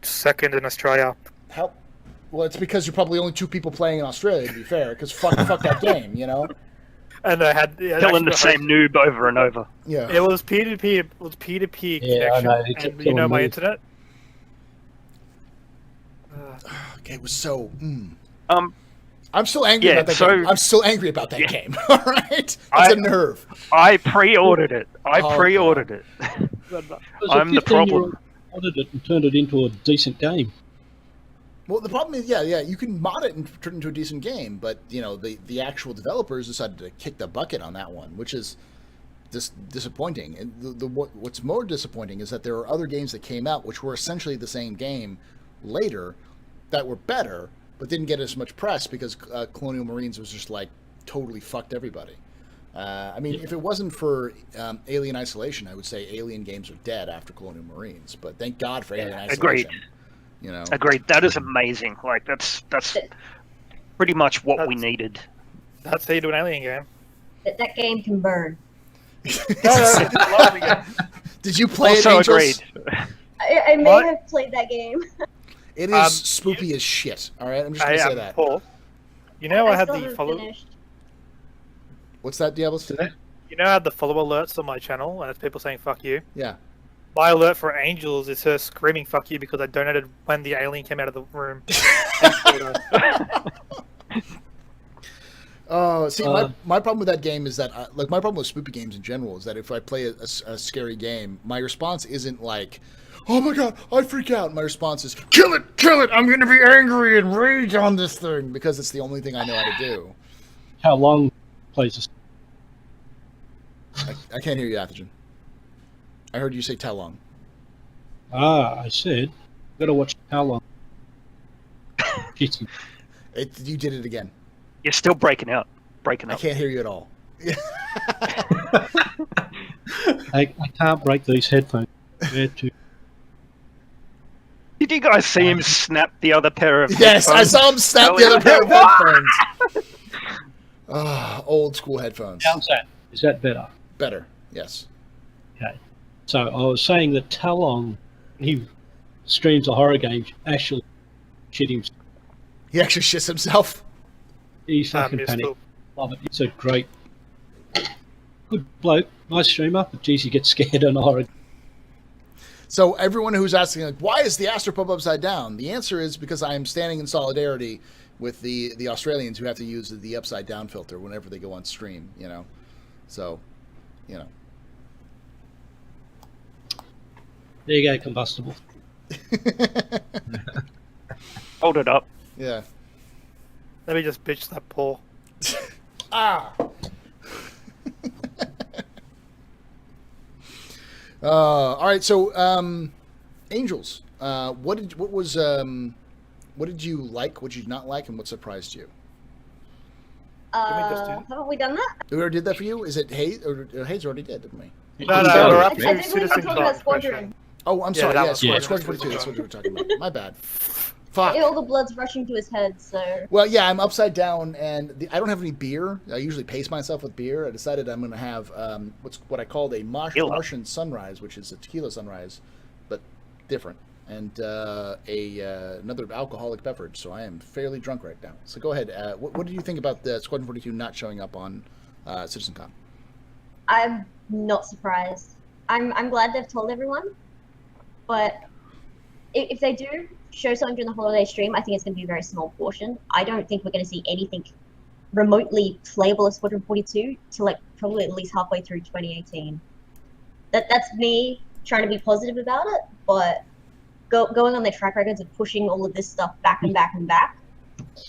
second in Australia. How? Well, it's because you're probably only 2 people playing in Australia, to be fair, because fuck that game, And I had killing the same noob over and over. Yeah. It was P2P. It was P2P Yeah, connection. I know. And you know my internet. Okay, it was so. I'm still angry about that game. I'm still angry about that game. All right, it's a nerve. I pre-ordered it. Pre-ordered it. I'm the problem. Ordered it and turned it into a decent game. Well, the problem is, you can mod it and turn it into a decent game, but the actual developers decided to kick the bucket on that one, which is disappointing. And what's more disappointing is that there are other games that came out which were essentially the same game later that were better, but didn't get as much press because Colonial Marines was just totally fucked everybody. I mean, if it wasn't for Alien Isolation, I would say Alien games are dead after Colonial Marines. But thank God for Alien Isolation. Agreed. Agreed. That is amazing. That's pretty much what we needed. That's how you do an Alien game. That game can burn. Did you play also it, Angels? Agreed. I may have played that game. It is spoopy as shit. All right, I'm just gonna say that. Paul, You know, I had still the haven't follow. finished. What's that, Diablos? You know, I had the follow alerts on my channel, and it's people saying "fuck you." Yeah. My alert for Angels is her screaming "fuck you" because I donated when the alien came out of the room. Oh, see, my problem with that game is that, like, my problem with spoopy games in general is that if I play a scary game, my response isn't like, oh my god, I freak out. My response is, kill it, I'm going to be angry and rage on this thing, because it's the only thing I know how to do. How long plays this? I can't hear you, Atherton. I heard you say how long. I said, gotta watch how long. Pity. You did it again. You're still breaking up. I can't hear you at all. I can't break these headphones. Did you guys see him snap the other pair of Yes, I headphones? saw him snap the other pair of headphones. Old school headphones. How's that? Is that better? Better, yes. Okay. So I was saying that Talon, when he streams a horror game, actually shit himself. He actually shits himself. He's fucking panicked. Love it. He's a great, good bloke, nice streamer, but geez, he gets scared on a horror. So everyone who's asking, like, why is the Astropub upside down? The answer is because I am standing in solidarity with the Australians who have to use the upside down filter whenever they go on stream, you know. So, you know. There you go, combustible. Hold it up. Yeah. Let me just bitch that Paul. Ah. All right. So, Angels. What did you like? What did you not like, and what surprised you? Haven't we done that? We already did that for you. Is it Hayes? Or Hayes already did, didn't we? No, we're up I to think we were Citizen talking about Con. Squadron. Oh, I'm Yeah, sorry. that Yeah, was Squadron 42. That's what we were talking about. My bad. Fuck. All the blood's rushing to his head, so... Well, yeah, I'm upside down, and I don't have any beer. I usually pace myself with beer. I decided I'm going to have what I called a Martian sunrise, which is a tequila sunrise, but different, and another alcoholic beverage. So I am fairly drunk right now. So go ahead. What do you think about the Squadron 42 not showing up on CitizenCon? I'm not surprised. I'm glad they've told everyone, but if they do show something during the holiday stream, I think it's going to be a very small portion. I don't think we're going to see anything remotely playable of Squadron 42 till like probably at least halfway through 2018. That's me trying to be positive about it, but going on their track records of pushing all of this stuff back and back and back,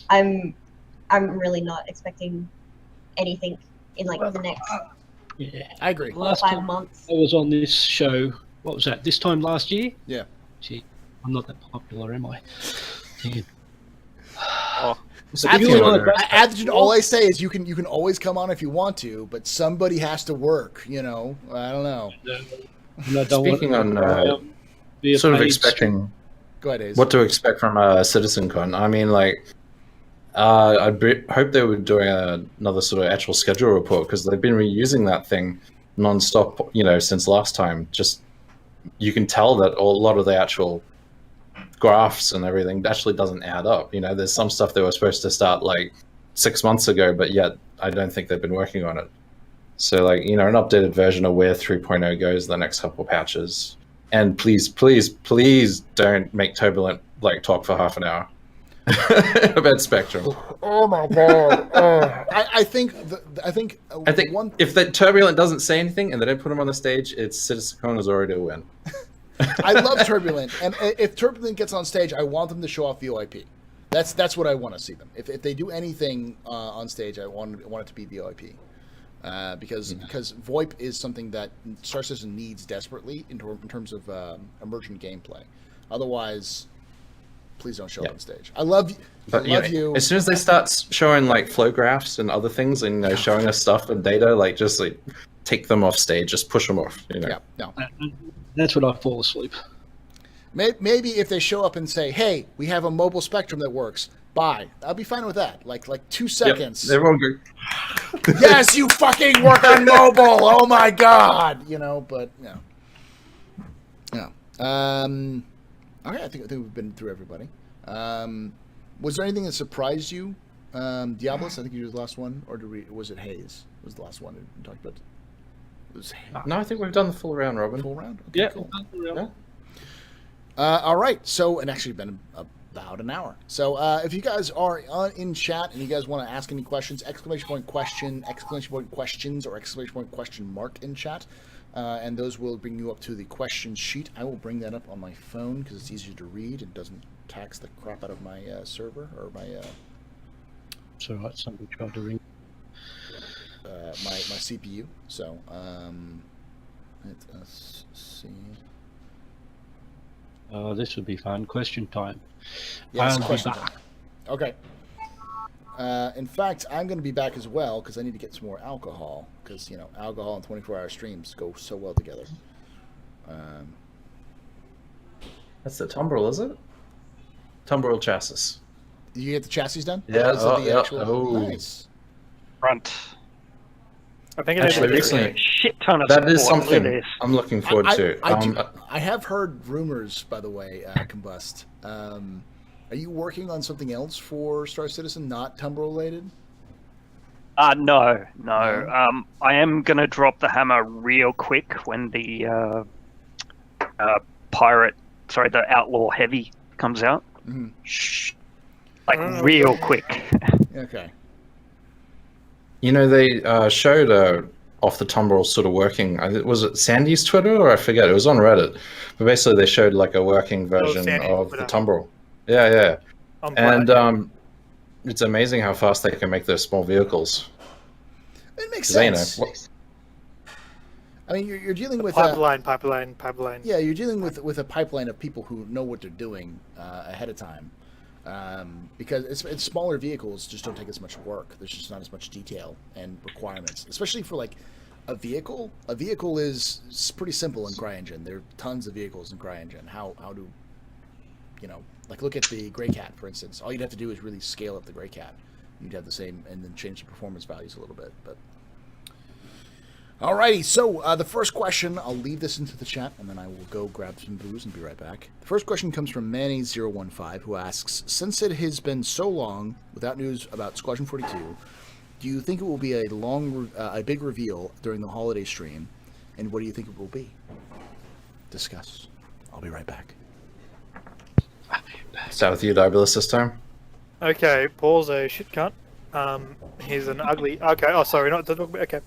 I'm really not expecting anything in like the next Yeah, I agree. 4 or 5 months. I was on this show. What was that? This time last year? Yeah. Gee, I'm not that popular, am I? Yeah. Atherton, all I say is you can always come on if you want to, but somebody has to work. You know, I don't know. Speaking on sort of expecting Go ahead, Ace. what to expect from CitizenCon. I mean, like, hope they were doing another sort of actual schedule report, because they've been reusing that thing non-stop, since last time. Just, you can tell that a lot of the actual graphs and everything actually doesn't add up. There's some stuff they were supposed to start like 6 months ago, but yet I don't think they've been working on it. So, like, an updated version of where 3.0 goes the next couple patches. And please, please, please don't make Turbulent like talk for half an hour about Spectrum. Oh my god! I think if the Turbulent doesn't say anything and they don't put him on the stage, it's CitizenCon is already a win. I love Turbulent, and if Turbulent gets on stage, I want them to show off VoIP. That's what I want to see them. If they do anything on stage, I want it to be VoIP. Because VoIP is something that Star Citizen needs desperately in terms of emergent gameplay. Otherwise, please don't show up on stage. I love you. As soon as they start showing like flow graphs and other things, and showing us stuff and data, like just like take them off stage, just push them off. Yeah, no. That's when I fall asleep. Maybe if they show up and say, "Hey, we have a mobile Spectrum that works," bye. I'll be fine with that. Like 2 seconds. Yep, everyone go. Yes, you fucking work on mobile. Oh my god. But yeah. Okay, I think we've been through everybody. Was there anything that surprised you Diablos, I think you was the last one, or was it Hayes? Was the last one we talked about? It was No, I think we've done the full round, Robin. full round. Okay, Yeah. cool. Yeah. All right. So, and actually been about an hour. So, if you guys are in chat and you guys want to ask any questions, exclamation point question, exclamation point questions, or exclamation point question mark in chat, and those will bring you up to the question sheet. I will bring that up on my phone because it's easier to read and doesn't tax the crap out of my server or my It's all right. Somebody tried to ring. my CPU. So, let us see. This would be fun. Question time. Yes, I'll be question back. time. Okay. In fact, I'm going to be back as well because I need to get some more alcohol because, you know, alcohol and 24-hour streams go so well together. That's the tumbril, is it? Tumbril chassis. Did you get the chassis done? Yeah, Is it the yeah. actual... Oh. Nice. Front. I think it Actually, is. recently, A shit ton of that is support. Look at something this. I'm looking forward to. I have heard rumors, by the way, Combust. Are you working on something else for Star Citizen, not Tumbril related? No. I am gonna drop the hammer real quick when the the outlaw heavy comes out. Mhm. Shh. Like real quick. Okay. You know, they showed off the tumbril sort of working. Was it Sandy's Twitter or I forget? It was on Reddit. But basically, they showed like a working version Sandy's of Twitter. the tumbril. Yeah. I'm And glad. it's amazing how fast they can make those small vehicles. It makes 'Cause they know sense. what- I mean, you're dealing with... pipeline. Yeah, you're dealing with a pipeline of people who know what they're doing ahead of time. Because it's smaller vehicles just don't take as much work. There's just not as much detail and requirements, especially for like a vehicle. A vehicle is pretty simple in CryEngine. There are tons of vehicles in CryEngine. How do you know? Like look at the Grey Cat, for instance. All you'd have to do is really scale up the Grey Cat. You'd have the same, and then change the performance values a little bit. But alrighty, so the first question, I'll leave this into the chat, and then I will go grab some booze and be right back. The first question comes from Manny015, who asks, since it has been so long without news about Squadron 42, do you think it will be a big reveal during the holiday stream, and what do you think it will be? Discuss. I'll be right back. Start with you, Diabolus, this time. Okay, Paul's a shit cunt. He's an ugly. Okay, oh sorry, not to talk about. Okay.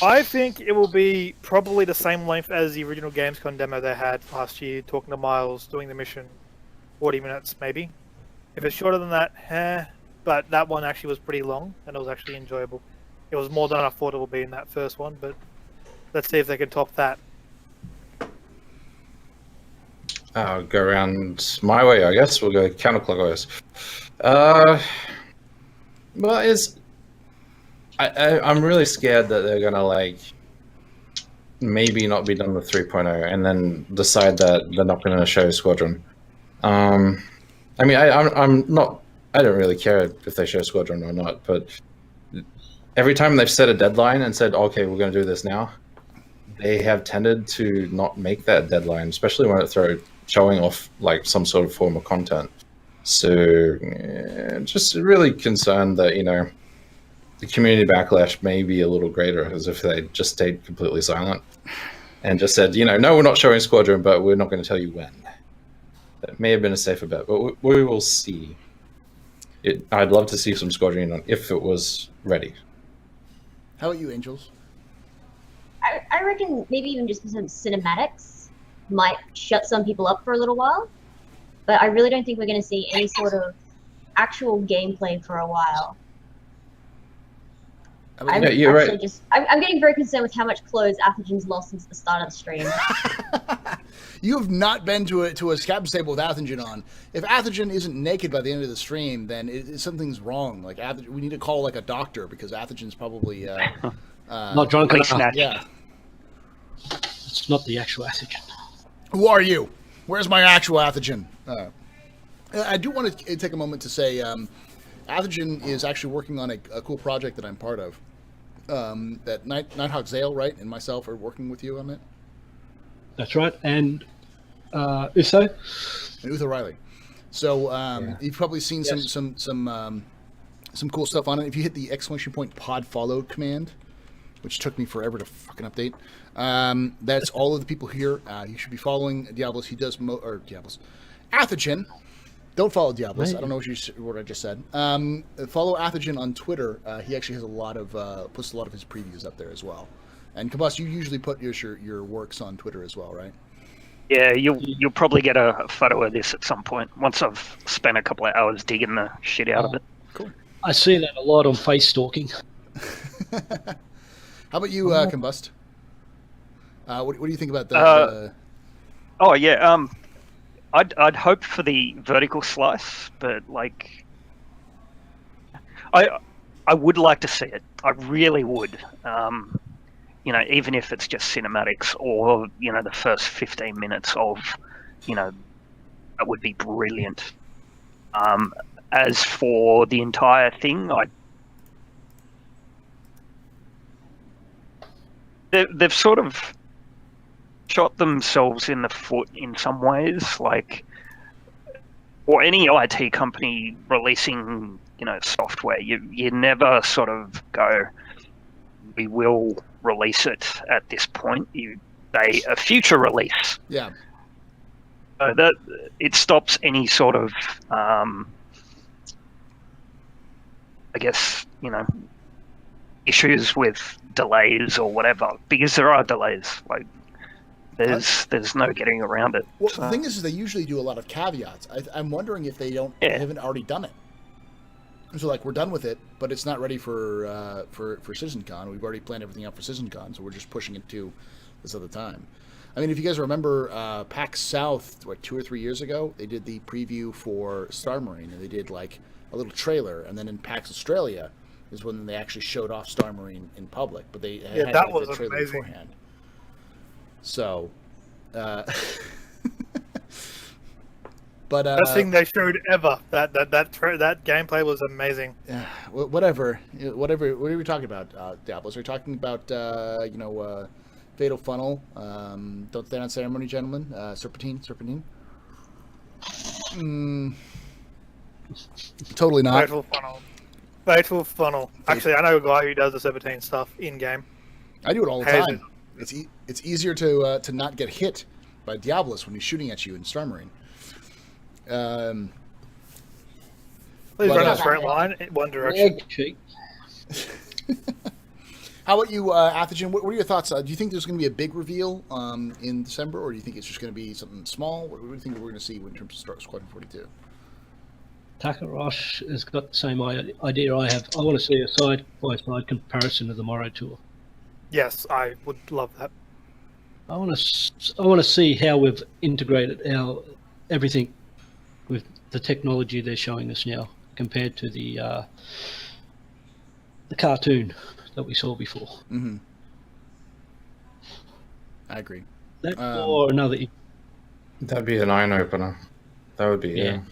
I think it will be probably the same length as the original Gamescom demo they had last year, talking to Miles, doing the mission, 40 minutes maybe. If it's shorter than that, but that one actually was pretty long, and it was actually enjoyable. It was more than I thought it would be in that first one, but let's see if they can top that. I'll go around my way, I guess. We'll go counterclockwise. Well, I'm really scared that they're gonna like maybe not be done with 3.0 and then decide that they're not gonna show Squadron. I mean, I'm not. I don't really care if they show Squadron or not, but every time they've set a deadline and said, "Okay, we're gonna do this now," they have tended to not make that deadline, especially when it's showing off like some sort of form of content. So, just really concerned that the community backlash may be a little greater as if they just stayed completely silent and just said, no, we're not showing Squadron, but we're not going to tell you when. That may have been a safer bet, but we will see. I'd love to see some Squadron if it was ready. How about you, Angels? I reckon maybe even just some cinematics might shut some people up for a little while, but I really don't think we're going to see any sort of actual gameplay for a while. I'm you're right. I'm getting very concerned with how much clothes Athogen's lost since the start of the stream. You have not been to a captain's table with Athogen on. If Athogen isn't naked by the end of the stream, then something's wrong. Like we need to call like a doctor because Athogen's probably not drunk enough. Yeah. It's not the actual Athogen. Who are you? Where's my actual Athogen? I do want to take a moment to say Athogen is actually working on a cool project that I'm part of. That Nighthawk Zale, right, and myself are working with you on it. That's right, and Uso. And Uther Riley. So you've probably seen Yes. some cool stuff on it. If you hit the !pod follow command, which took me forever to fucking update, that's all of the people here. You should be following Diablos. He does Diablos. Athogen. Don't follow Diablos. I don't know what I just said. Follow Athogen on Twitter. He actually has puts a lot of his previews up there as well. And Combust, you usually put your works on Twitter as well, right? Yeah, you'll probably get a photo of this at some point once I've spent a couple of hours digging the shit out of it. Cool. I see that a lot on face stalking. How about you, Combust? What do you think about that? Oh yeah, I'd hope for the vertical slice, but like, I would like to see it. I really would. Even if it's just cinematics or the first 15 minutes of, that would be brilliant. As for the entire thing, they've sort of shot themselves in the foot in some ways, like, or any IT company releasing, software, you never sort of go, we will release it at this point. You say a future release. Yeah. That it stops any sort of, I guess, issues with delays or whatever, because there are delays. Like, there's no getting around it. Well, the thing is they usually do a lot of caveats. I'm wondering if they haven't already done it. So, like, we're done with it, but it's not ready for CitizenCon. We've already planned everything out for CitizenCon, so we're just pushing it to this other time. I mean, if you guys remember PAX South, 2 or 3 years ago, they did the preview for Star Marine, and they did, like, a little trailer. And then in PAX Australia is when they actually showed off Star Marine in public. But they had that like, was the trailer amazing. beforehand. So... But best thing they showed ever. That gameplay was amazing. Whatever are we talking about, Diablos? Are we talking about Fatal Funnel? Don't Stand on Ceremony, gentlemen. Serpentine. Totally not. Fatal Funnel. Actually, I know a guy who does the 17 stuff in game. I do it all the time. It's easier to not get hit by Diablos when he's shooting at you in Star Marine. Please run a straight line in one direction. How about you, Athogen? What are your thoughts? Do you think there's going to be a big reveal in December, or do you think it's just going to be something small? What do you think we're going to see in terms of Star Squadron 42? Takarosh has got the same idea I have. I want to see a side-by-side comparison of the Morrow Tour. Yes, I would love that. I want to see how we've integrated everything with the technology they're showing us now compared to the cartoon that we saw before. Mm-hmm. I agree. That or another. That'd be an eye opener. That would be yeah.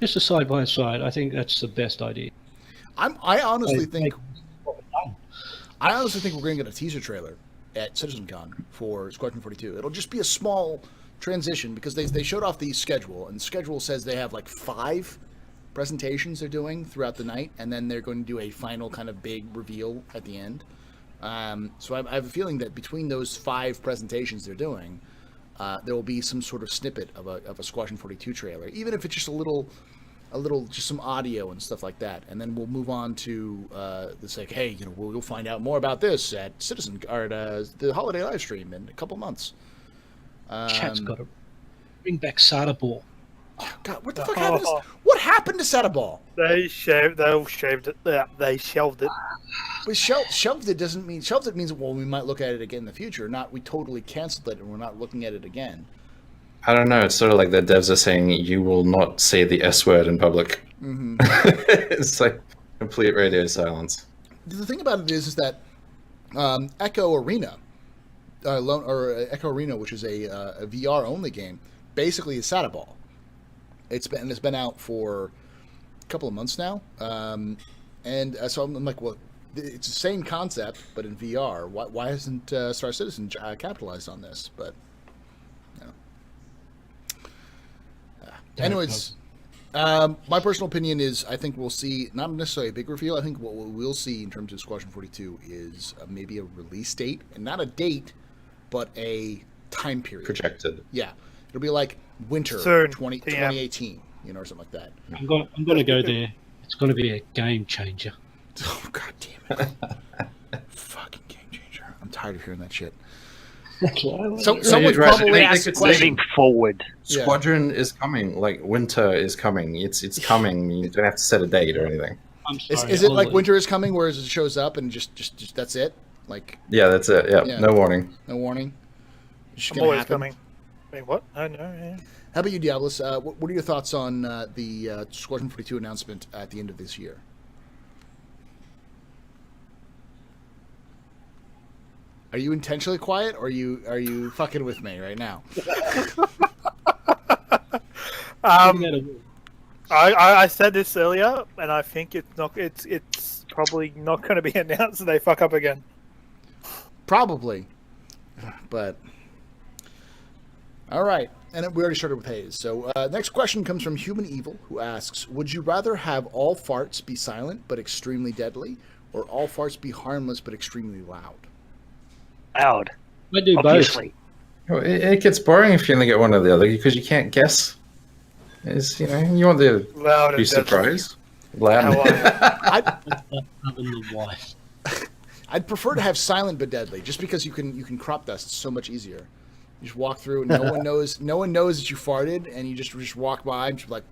Just a side by side. I think that's the best idea. I honestly think we're going to get a teaser trailer at CitizenCon for Squadron 42. It'll just be a small transition because they showed off the schedule, and the schedule says they have like 5 presentations they're doing throughout the night, and then they're going to do a final kind of big reveal at the end. So I have a feeling that between those 5 presentations they're doing, there will be some sort of snippet of a Squadron 42 trailer, even if it's just a little, just some audio and stuff like that, and then we'll move on to this, like, hey, we'll find out more about this at the holiday live stream in a couple months. Chat's got to bring back SATA Ball. Oh, God, what the fuck happened? What happened to SATA Ball? They shelved it. They shelved it. But shelved it doesn't mean shelved. It means, well, we might look at it again in the future. Not we totally canceled it and we're not looking at it again. I don't know. It's sort of like the devs are saying you will not say the S word in public. Mm-hmm. It's like complete radio silence. The thing about it is that Echo Arena, Echo Arena, which is a VR only game, basically is SATA Ball. It's been out for a couple of months now, and so I'm like, well, it's the same concept but in VR. Why hasn't Star Citizen capitalized on this? But anyways, My personal opinion is I think we'll see not necessarily a big reveal. I think what we'll see in terms of Squadron 42 is maybe a release date, and not a date, but a time period. Projected. Yeah. It'll be like winter Soon. 2018, or something like that. I'm going to go there. It's going to be a game changer. Oh, God damn it. Fucking game changer. I'm tired of hearing that shit. So someone's you're right. probably I asked think a it's question. Moving forward. Yeah. Squadron is coming. Like winter is coming. It's coming. You don't have to set a date or anything. I'm sorry. Is it like winter is coming, where it shows up and just that's it? Like Yeah, that's it. Yeah, Yeah. no warning. no warning? It's just I'm gonna always happen? coming. Wait, what? Oh, no, yeah. How about you, Diablos? What are your thoughts on the Squadron 42 announcement at the end of this year? Are you intentionally quiet, or are you fucking with me right now? I said this earlier, and I think it's probably not going to be announced, and they fuck up again. Probably, but all right. And we already started with Hayes. So next question comes from Human Evil, who asks, would you rather have all farts be silent but extremely deadly, or all farts be harmless but extremely loud? Loud. I do Obviously. Well, it gets boring if you only get one or the other because you can't guess. You want to Loud be and deadly. surprised. Loud. How are both. Other than the wife. I'd prefer to have silent but deadly, just because you can crop dust so much easier. You just walk through, and no one knows. No one knows that you farted, and you just walk by and just like.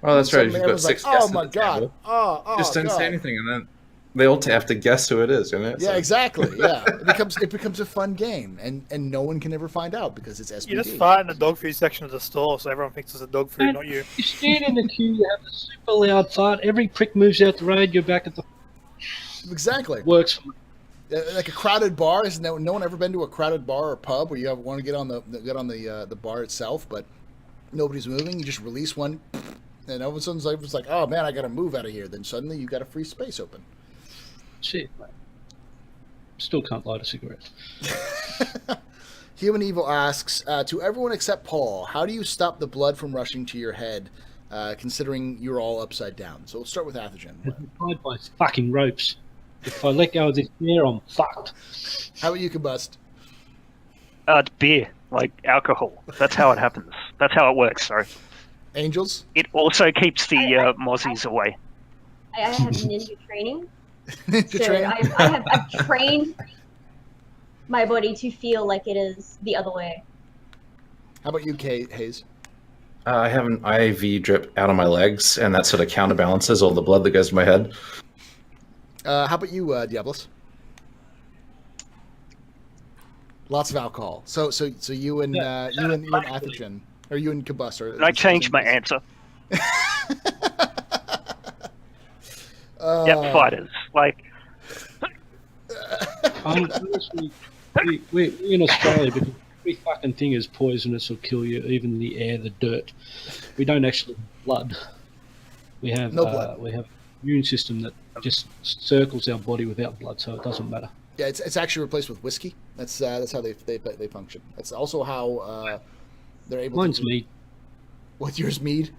Oh, that's right. You've Suddenly got everyone's 6 like, guests oh my at the god! table. Oh, Just don't god. say anything, and then they all have to guess who it is. Yeah, exactly. Yeah, it becomes a fun game, and no one can ever find out because it's SPD. You just fart in the dog food section of the store, so everyone thinks it's a dog food, And not you. You stand in the queue, you have a super loud fart, every prick moves out the road, you're back at the Exactly. works. Like a crowded bar. Has no one ever been to a crowded bar or pub where you want to get on the bar itself, but nobody's moving? You just release one, and all of a sudden it's like, oh man, I got to move out of here. Then suddenly you got a free space open. Shit, mate. Still can't light a cigarette. Human Evil asks, to everyone except Paul, how do you stop the blood from rushing to your head, considering you're all upside down? So let's start with Athogen. I'm tied by fucking ropes. If I let go of this chair, I'm fucked. How about you, Combust? It's beer, like alcohol. That's how it happens. That's how it works, sorry. Angels? It also keeps the mozzies away. I have ninja training. Ninja So train? I've trained my body to feel like it is the other way. How about you, Hayes? I have an IV drip out of my legs, and that sort of counterbalances all the blood that goes to my head. How about you, Diablos? Lots of alcohol. So you and Athogen, or you and Combust, or I changed my answer. Yep, fighters. Like, Honestly, we're in Australia because every fucking thing is poisonous or kill you, even the air, the dirt. We don't actually have blood. We have No blood. we have an immune system that just circles our body without blood, so it doesn't matter. Yeah, it's actually replaced with whiskey. That's how they function. That's also how they're able. Mine's to... mead. What's yours, mead?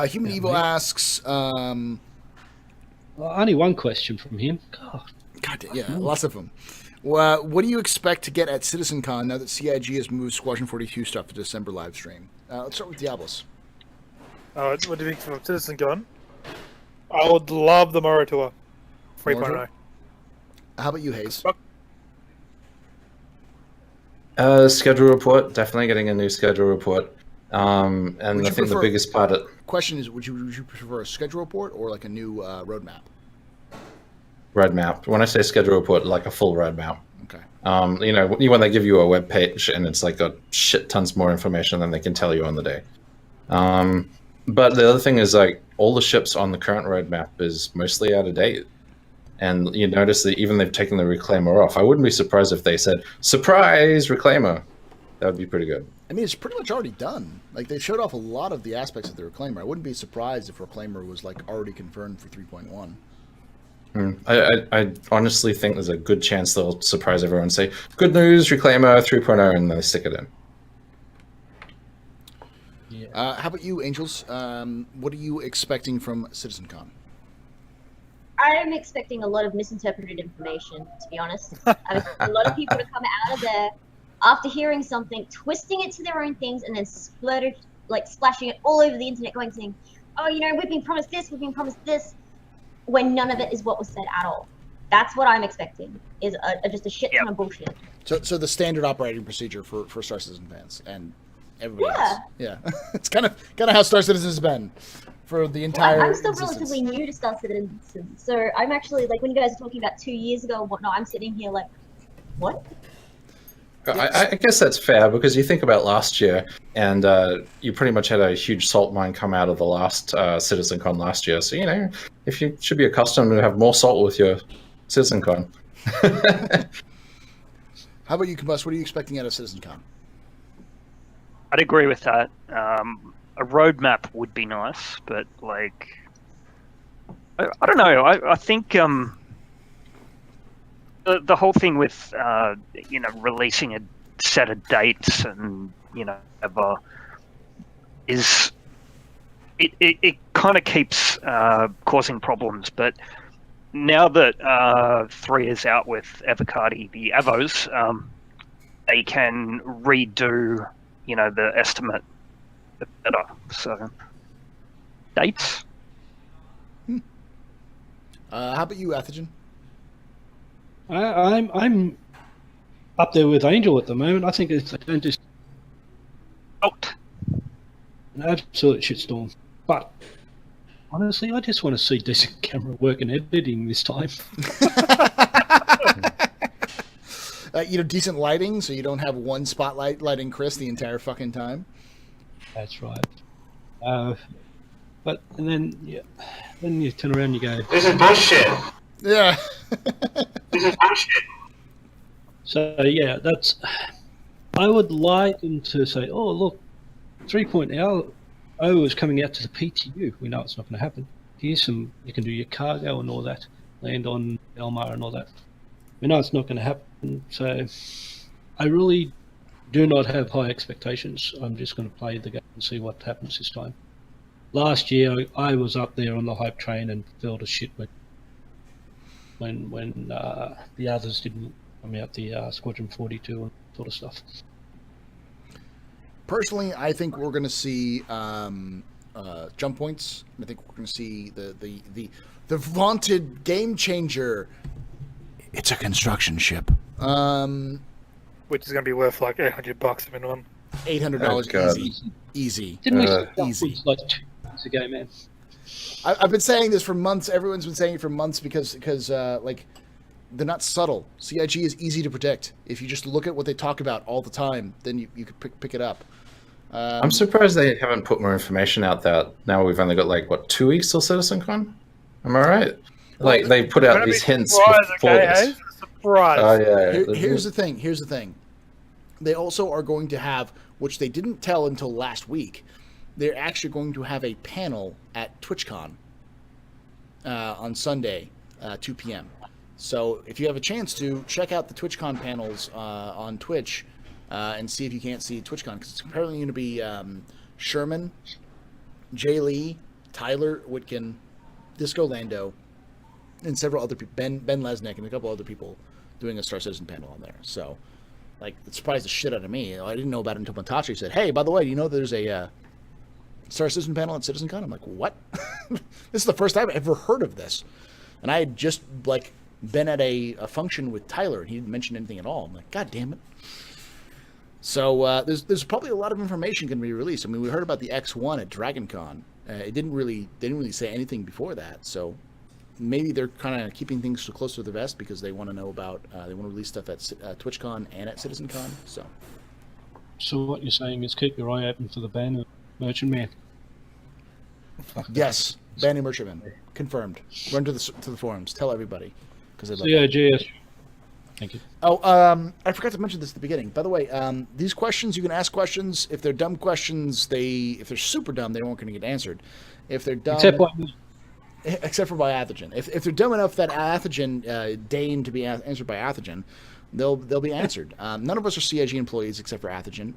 Human Evil mead. asks. Only one question from him. God. God, yeah, lots of them. Well, what do you expect to get at CitizenCon now that CIG has moved Squadron 42 stuff to December live stream? Let's start with Diablos. What do you think from Citizen Con? I would love the Moro Tour. 3.0. How about you, Hayes? Schedule report, definitely getting a new schedule report. And Would I you think the prefer- biggest part of Question is, would you prefer a schedule report or like a new roadmap? roadmap. When I say schedule report, like a full roadmap. Okay. When they give you a web page and it's like got shit tons more information than they can tell you on the day. But the other thing is like all the ships on the current roadmap is mostly out of date. And you notice that even they've taken the Reclaimer off. I wouldn't be surprised if they said, surprise, Reclaimer. That would be pretty good. I mean, it's pretty much already done. Like, they showed off a lot of the aspects of the Reclaimer. I wouldn't be surprised if Reclaimer was, like, already confirmed for 3.1. I honestly think there's a good chance they'll surprise everyone and say, good news, Reclaimer 3.0, and they stick it in. How about you, Angels? What are you expecting from CitizenCon? I'm expecting a lot of misinterpreted information, to be honest. I expect a lot of people to come out of there after hearing something, twisting it to their own things, and then splashing it all over the internet, saying, oh, we've been promised this, when none of it is what was said at all. That's what I'm expecting, is just a shit ton of bullshit. So the standard operating procedure for Star Citizen fans and everybody else. Yeah. It's kind of how Star Citizen has been for the entire I'm still existence. relatively new to Star Citizen, so I'm actually, when you guys are talking about 2 years ago and whatnot, I'm sitting here like, what? I guess that's fair, because you think about last year, and you pretty much had a huge salt mine come out of the last CitizenCon last year. So, if you should be accustomed to have more salt with your CitizenCon. How about you, Combust? What are you expecting out of CitizenCon? I'd agree with that. A roadmap would be nice, but I don't know. I think the whole thing with releasing a set of dates and is it kind of keeps causing problems. But now that 3 is out with Avocati, the Avos, they can redo the estimate better. So dates. How about you, Athagen? I'm up there with Angel at the moment. I think it's just an absolute shitstorm. But honestly, I just want to see decent camera work and editing this time. Decent lighting, so you don't have one spotlight lighting Chris the entire fucking time. That's right. But then you turn around and you go, This is bullshit. Yeah. This is bullshit. So yeah, I would like them to say, oh look, 3.0 is coming out to the PTU. We know it's not going to happen. Here's you can do your cargo and all that, land on Elmar and all that. We know it's not going to happen. So I really do not have high expectations. I'm just going to play the game and see what happens this time. Last year I was up there on the hype train and felt a shit when the others didn't come out, the Squadron 42 and sort of stuff. Personally, I think we're going to see jump points. I think we're going to see the vaunted game changer. It's a construction ship. Which is going to be worth like $800 a minimum. $800 easy. Didn't we see easy. like 2 months ago, man? I've been saying this for months. Everyone's been saying it for months because they're not subtle. CIG is easy to predict. If you just look at what they talk about all the time, then you could pick it up. I'm surprised they haven't put more information out there. Now we've only got 2 weeks till CitizenCon. Am I right? They put out these hints before this. Surprise. Oh yeah. Here's the thing. They also are going to have, which they didn't tell until last week, they're actually going to have a panel at TwitchCon on Sunday, 2 p.m. So if you have a chance to, check out the TwitchCon panels on Twitch and see if you can't see TwitchCon, because it's apparently going to be Sherman, Jay Lee, Tyler Witkin, Disco Lando, and several other people, Ben Lesnick, and a couple other people doing a Star Citizen panel on there. So, it surprised the shit out of me. I didn't know about it until Matachi said, "Hey, by the way, do you know there's a Star Citizen panel at CitizenCon?" I'm like, "What?" This is the first time I've ever heard of this. And I had just been at a function with Tyler, and he didn't mention anything at all. I'm like, God damn it. So there's probably a lot of information going to be released. I mean, we heard about the X1 at DragonCon. They didn't really say anything before that. So maybe they're kind of keeping things close to the vest because they want to know about. They want to release stuff at TwitchCon and at CitizenCon. So what you're saying is keep your eye open for the ban of Merchant Man. Yes, ban of Merchant Man confirmed. Run to the forums. Tell everybody because they love CIGS. Thank you. Oh, I forgot to mention this at the beginning. By the way, these questions, you can ask questions. If they're dumb questions, if they're super dumb, they weren't going to get answered. If they're dumb, Except by me. except for by Athogen. If they're dumb enough that Athogen deign to be answered by Athogen, they'll be answered. None of us are CIG employees except for Athogen,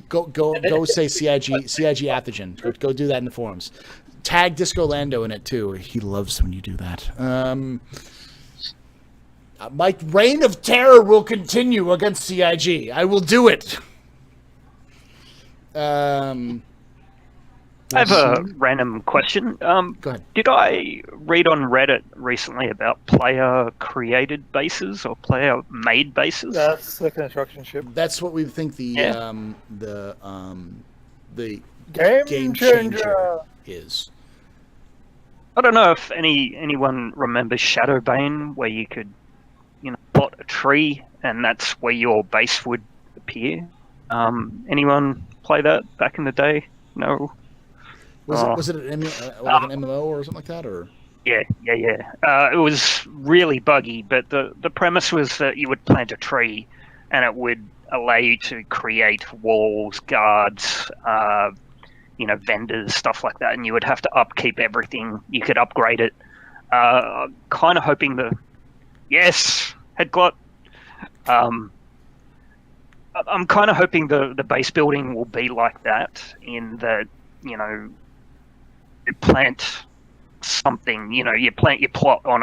go say CIG Athogen. Go do that in the forums. Tag Disco Lando in it too. He loves when you do that. My reign of terror will continue against CIG. I will do it. I have a random question. Go ahead. Did I read on Reddit recently about player-created bases or player-made bases? That's the construction ship. That's what we think the Game changer is. I don't know if anyone remembers Shadowbane, where you could, plot a tree, and that's where your base would appear. Anyone play that back in the day? No. Was it an MMO or something like that, or? Yeah. It was really buggy, but the premise was that you would plant a tree, and it would allow you to create walls, guards, vendors, stuff like that, and you would have to upkeep everything. You could upgrade it. Kind of hoping yes, Headclot. I'm kind of hoping the base building will be like that, in that you plant something. You plant your plot on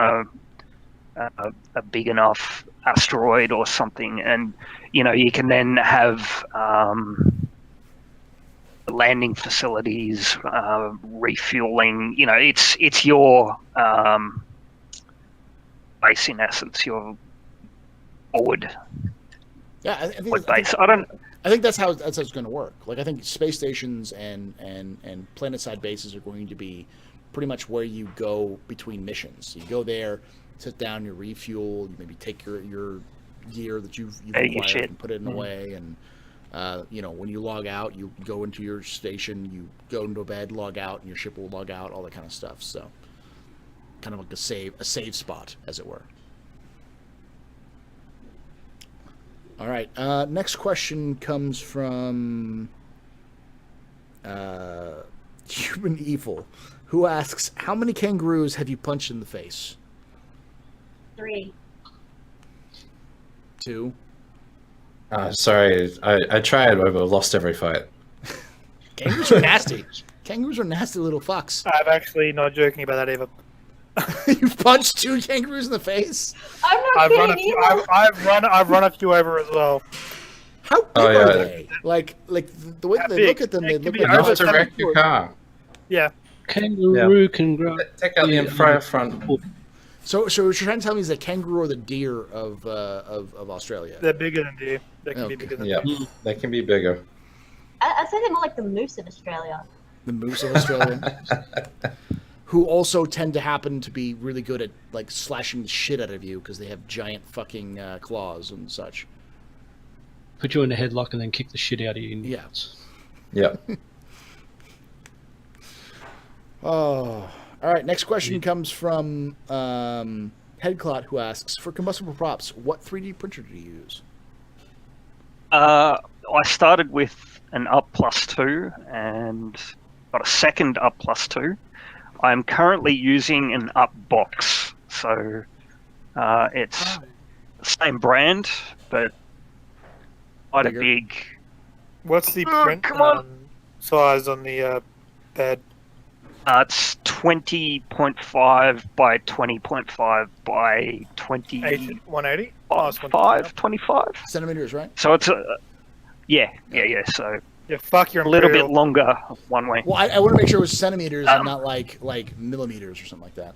a big enough asteroid or something, and you can then have landing facilities, refueling. It's your base in essence, your forward. Yeah, I think that's how it's going to work. Like, I think space stations and planet-side bases are going to be pretty much where you go between missions. You go there, sit down, you refuel, you maybe take your gear that you've acquired and put it in away, and when you log out, you go into your station, you go into bed, log out, and your ship will log out, all that kind of stuff. So, kind of like a save spot, as it were. All right. Next question comes from Human Evil, who asks, "How many kangaroos have you punched in the face?" 3. 2. Sorry, I tried, but I've lost every fight. Kangaroos are nasty. Kangaroos are nasty little fucks. I'm actually not joking about that either. You've punched 2 kangaroos in the face? I'm not kidding either. I've run a few over as well. How big are they? Like the way they look at them, they look like Enough to wreck your car. Yeah. Kangaroo can grow. Take out the entire front. So what you're trying to tell me is that kangaroo are the deer of Australia? They're bigger than deer. They can be bigger than deer. They can be bigger. I'd say they're more like the moose of Australia. The moose of Australia. Who also tend to happen to be really good at like slashing the shit out of you because they have giant fucking claws and such. Put you in a headlock and then kick the shit out of you. Yeah. Yeah. Oh, all right. Next question comes from Headclot, who asks, "For combustible props, what 3D printer do you use?" I started with an Up +2 and got a second Up +2. I'm currently using an Up box, so it's the same brand, but quite a big. What's the print size on the bed? It's 20.5 by 20.5 by 20. 180? 25 centimeters, right? So it's yeah. So yeah, fuck your a little bit longer one way. Well, I want to make sure it was centimeters and not like millimeters or something like that.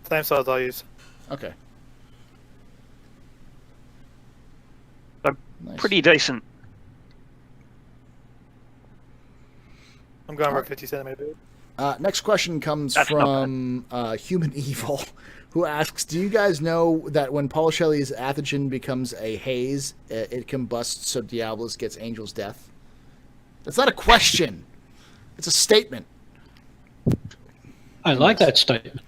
Same size I use. Okay. So Nice. pretty decent. I'm going for 50 centimeters. Next question comes That's from Human Evil, who asks, "Do you guys know that when Paul Shelley's Athogen becomes a haze, it combusts so Diabolus gets Angel's death?" That's not a question. It's a statement. I like that statement.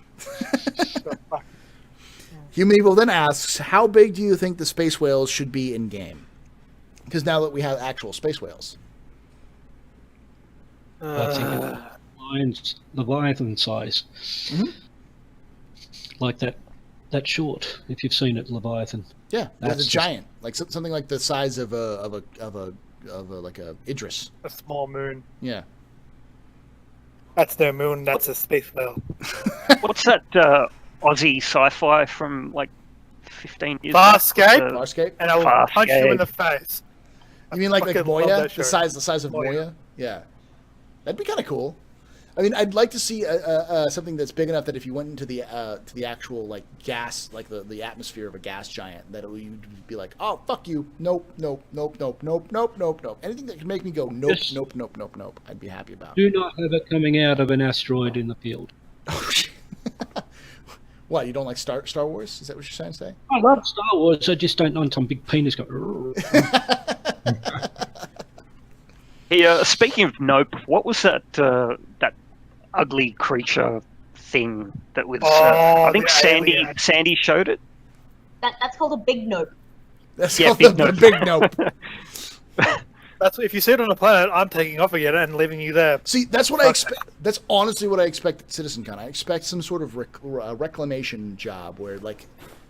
Human Evil then asks, "How big do you think the space whales should be in game?" Because now that we have actual space whales. I think it's Leviathan size. Mhm. Like that short, if you've seen it, Leviathan. Yeah, That's it's a just- giant, like something like the size of a like a Idris. A small moon. Yeah. That's no moon. That's a space whale. What's that Aussie sci-fi from like 15 years Farscape? back? Farscape. And I will Farscape. punch you in the face. You mean like fucking love Moya, that the show. size of Moya. Moya? Yeah, that'd be kind of cool. I mean, I'd like to see something that's big enough that if you went into the actual like gas, like the atmosphere of a gas giant, that you'd be like, oh fuck you, nope, nope, nope, nope, nope, nope, nope, nope. Anything that could make me go nope, Yes. nope, nope, nope, nope, I'd be happy about. Do not have it coming out of an asteroid in the field. What, you don't like Star Wars? Is that what you're trying to say? I love Star Wars. I just don't want some big penis go. Hey, speaking of Nope, what was that that ugly creature thing that was? Oh, I think the Sandy alien. Sandy showed it. That's called a big nope. That's Yeah, called big the nope. big nope. That's if you see it on a planet, I'm taking off again and leaving you there. See, that's what I expect. That's honestly what I expect at CitizenCon. I expect some sort of reclamation job where, like,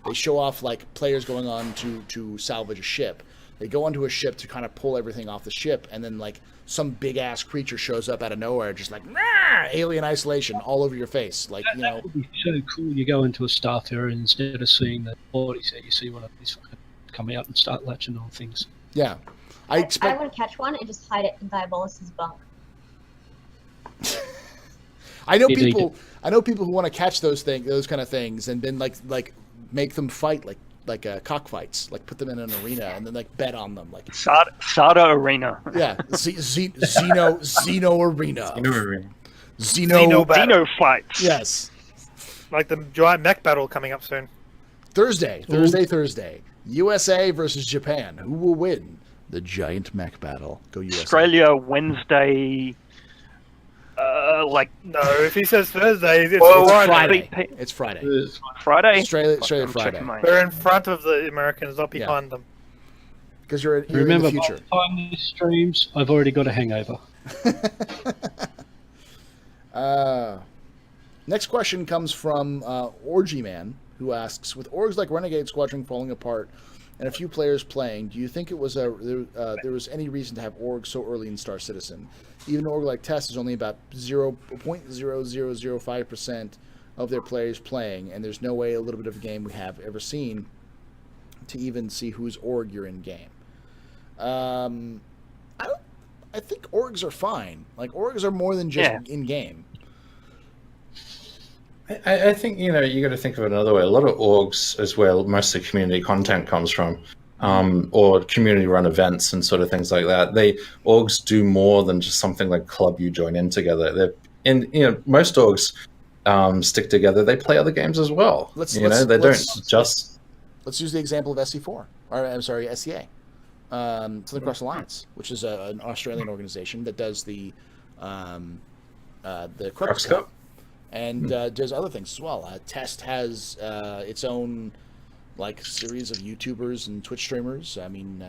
they show off like players going on to salvage a ship. They go onto a ship to kind of pull everything off the ship, and then like some big ass creature shows up out of nowhere, just like alien isolation all over your face, like you know. That would be so cool. You go into a staff area and instead of seeing the bodies there, you see one of these fucking come out and start latching on things. Yeah, I I expect. want to catch one and just hide it in Diabolus's bunk. I know It ain't people. I know people who want to catch those kind of things, and then like make them fight like cockfights, like put them in an arena and then like bet on them, like Sada Arena. yeah, Xeno arena, Xeno fights. Yes, Like the giant mech battle coming up soon. Thursday, USA versus Japan. Who will win the giant mech battle? Go USA. Australia Wednesday. Like No, if he says Thursday, it's Well, Friday. Friday. It's Friday. Friday. Australia I'm Friday. checking my- They're in front of the Americans, not behind them. Because you're Remember, in the by future. the time this streams, I've already got a hangover. Next question comes from Orgy Man, who asks, with orgs like Renegade Squadron falling apart and a few players playing, do you think it was there was any reason to have orgs so early in Star Citizen? Even an org like Test is only about 0.0005% of their players playing, and there's no way a little bit of a game we have ever seen to even see whose org you're in game. I think orgs are fine. Like, orgs are more than just in game. I think, you got to think of it another way. A lot of orgs is where most of the community content comes from, or community-run events and sort of things like that. Orgs do more than just something like club you join in together. Most orgs stick together. They play other games as well. They don't just. Let's use the example of SC4, or I'm sorry, SCA, Southern Cross Alliance, which is an Australian organization that does the Crux Cup. And does other things as well. Test has its own like series of YouTubers and Twitch streamers. I mean,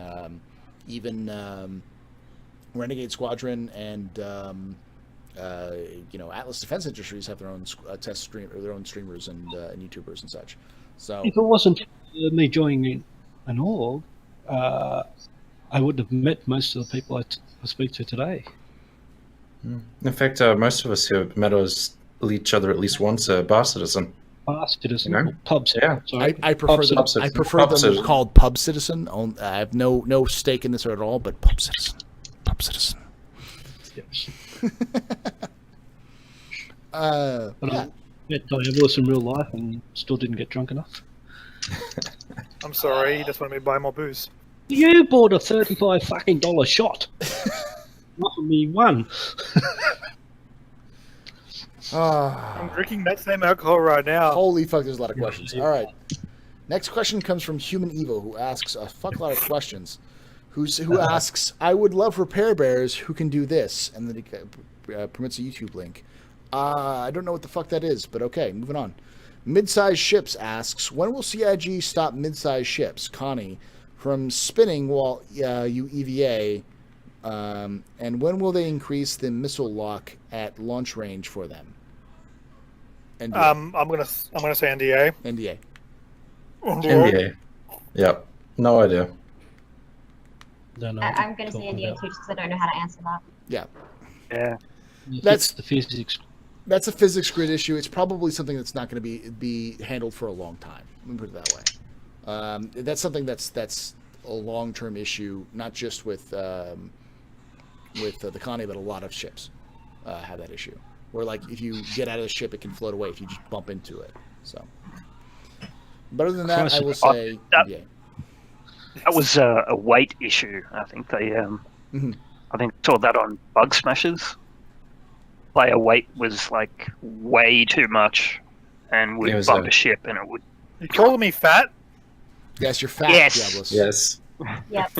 even Renegade Squadron and Atlas Defense Industries have their own their own streamers and YouTubers and such. So If it wasn't for me joining an org, I would have met most of the people I speak to today. In fact, most of us here met each other at least once a bar citizen. Bar citizen, You know? pub citizen. Yeah. Sorry. I prefer them. Pub citizen. I prefer Pub them citizen. called pub citizen. I have no stake in this at all, but pub citizen. Pub citizen. Yes. But But I met Diabolus in real life and still didn't get drunk enough. I'm sorry, he just wanted me to buy more booze. You bought a $35 fucking shot. Not me one. I'm drinking that same alcohol right now. Holy fuck, there's a lot of questions. All right. Next question comes from Human Evo, who asks a fuck lot of questions. Who asks, I would love repair bears who can do this, and then he permits a YouTube link. I don't know what the fuck that is, but okay, moving on. Midsize Ships asks, when will CIG stop midsize ships, Connie, from spinning while you EVA And when will they increase the missile lock at launch range for them? NDA. I'm gonna say NDA. NDA. NDA. Yep. No idea. Don't know I'm what going to you're say talking NDA about. too, just because I don't know how to answer that. Yeah. Yeah. That's- the physics. That's a physics grid issue. It's probably something that's not going to be handled for a long time. Let me put it that way. That's something that's a long-term issue, not just with the Connie, but a lot of ships have that issue. Where like if you get out of the ship, it can float away if you just bump into it. So, but other than that, I will say NDA. That was a weight issue. I think they I think saw that on Bug Smashers. Player weight was like way too much, and would It was bump a- a ship, and it would. You calling me fat? Yes, you're fat, Yes. Diablos. Yes. Yep.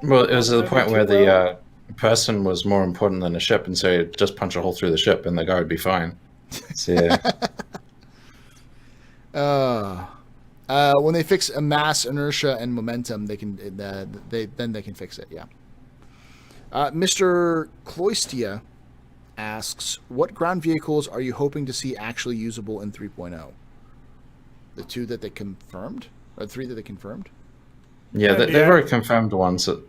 Well, it was to the point where the person was more important than the ship, and so you just punch a hole through the ship, and the guy would be fine. So yeah. When they fix a mass, inertia, and momentum, they can they can fix it. Yeah. Mr. Cloistia asks, "What ground vehicles are you hoping to see actually usable in 3.0? The 2 that they confirmed, or 3 that they confirmed? Yeah, they've already confirmed ones that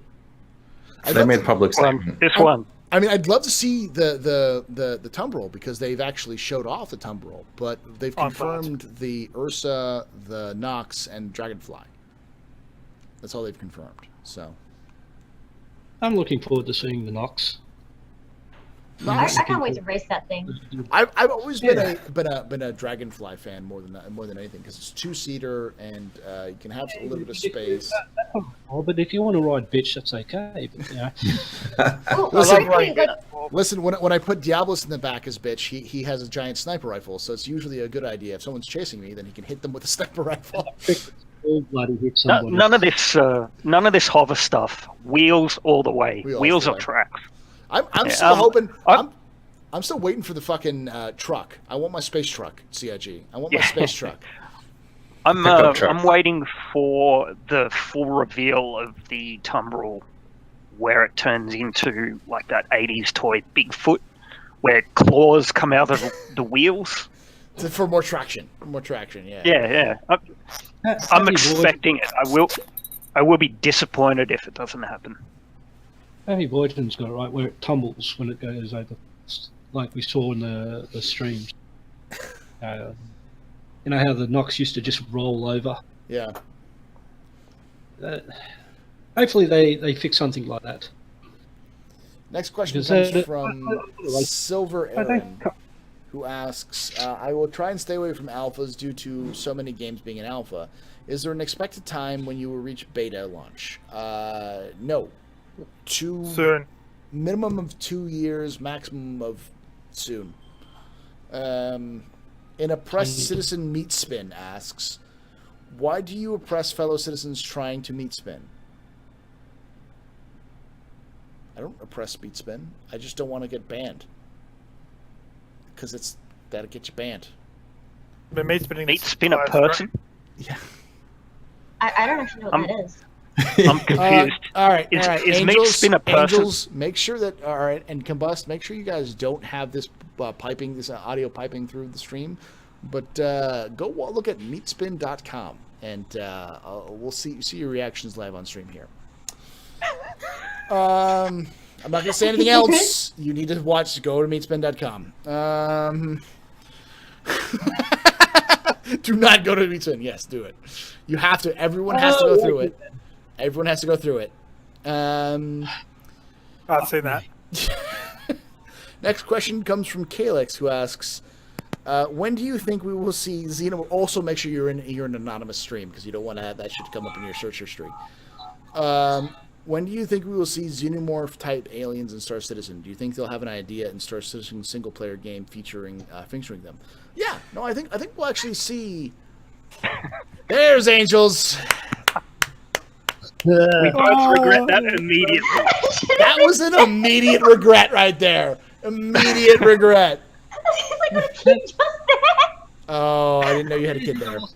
they made public statement. This one. I mean, I'd love to see the Tumbrel because they've actually showed off the Tumbrel, but they've confirmed the Ursa, the Nox, and Dragonfly. That's all they've confirmed. So I'm looking forward to seeing the Nox. I can't wait to race that thing. I've always been a Dragonfly fan more than anything because it's 2-seater and you can have a little bit of space. Oh, but if you want to ride bitch, that's okay. But, you know, Oh, Listen, like, Listen, when I put Diablos in the back as bitch, he has a giant sniper rifle, so it's usually a good idea. If someone's chasing me, then he can hit them with a sniper rifle. all bloody hit No, somebody. none of this hover stuff. Wheels all the way. Wheels Wheels all or the way. tracks. I'm Yeah, still hoping. I'm- I'm still waiting for the fucking truck. I want my space truck, CIG. I want my space truck. Pickup truck. I'm waiting for the full reveal of the Tumbrel, where it turns into like that 80s toy Bigfoot, where claws come out of the wheels. For more traction. Yeah. Yeah. I'm expecting it. I will be disappointed if it doesn't happen. Heavy Boyton's got it right where it tumbles when it goes over, like we saw in the streams. You know how the Nox used to just roll over? Yeah. Hopefully they fix something like that. Next question Because comes from Silver Aaron, who asks, I will try and stay away from alphas due to so many games being in alpha. Is there an expected time when you will reach beta launch? No. Soon. Minimum of 2 years, maximum of soon. An oppressed citizen meat spin asks, why do you oppress fellow citizens trying to meat spin? I don't oppress meat spin. I just don't want to get banned. Because that'll get you banned. But meat spinning. Meat spin a person? Yeah. I don't actually know what that is. I'm confused. All right. Is meat spin a person? Angels, make sure that and Combust, make sure you guys don't have this piping, this audio piping through the stream. But go look at meatspin.com and we'll see your reactions live on stream here. I'm not going to say anything else. You need to go to meatspin.com. Do not go to meatspin. Yes, do it. You have to. Everyone has to go through it. Everyone has to go through it. I've seen that. Next question comes from Calix, who asks, when do you think we will see Xenomorph? Also, make sure you're an anonymous stream because you don't want to have that shit come up in your search history. When do you think we will see Xenomorph type aliens in Star Citizen? Do you think they'll have an idea in Star Citizen single player game featuring them? Yeah, no, I think we'll actually see. There's Angels. We both regret that immediately. That was an immediate regret right there. Immediate regret. It's like, what kid just there? Oh, I didn't know you had a kid there. I got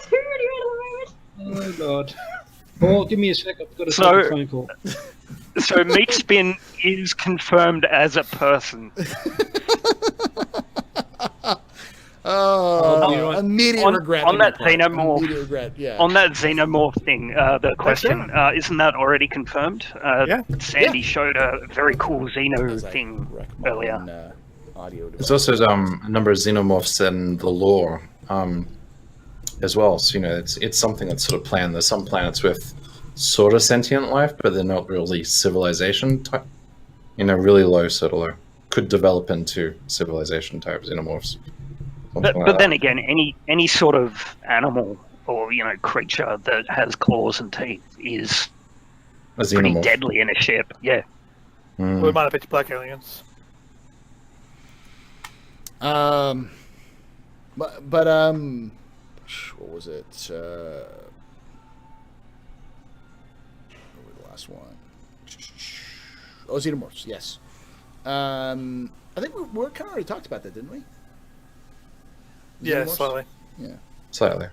too ready right at the moment. Oh god. Paul, give me a sec. I've got to So- take a phone call. So Meat Spin is confirmed as a person. Oh, be right. immediate regret. on that part. xenomorph. Immediate regret, yeah. On that xenomorph thing, the question, isn't that already confirmed? Yeah. Sandy showed a very cool Xeno As I thing wreck my earlier. own, audio There's device. also a number of xenomorphs in the lore as well. So it's something that's sort of planned. There's some planets with sort of sentient life, but they're not really civilization type. Really low, sort of low. Could develop into civilization type xenomorphs. But then again, any sort of animal or creature that has claws and teeth is a pretty xenomorph. deadly in a ship. Yeah. Mm. We might have pitched black aliens. But what was it? What was the last one? Oh, xenomorphs. Yes. I think we kind of already talked about that, didn't we? Yeah, Xenomorphs? slightly. Yeah. Slightly.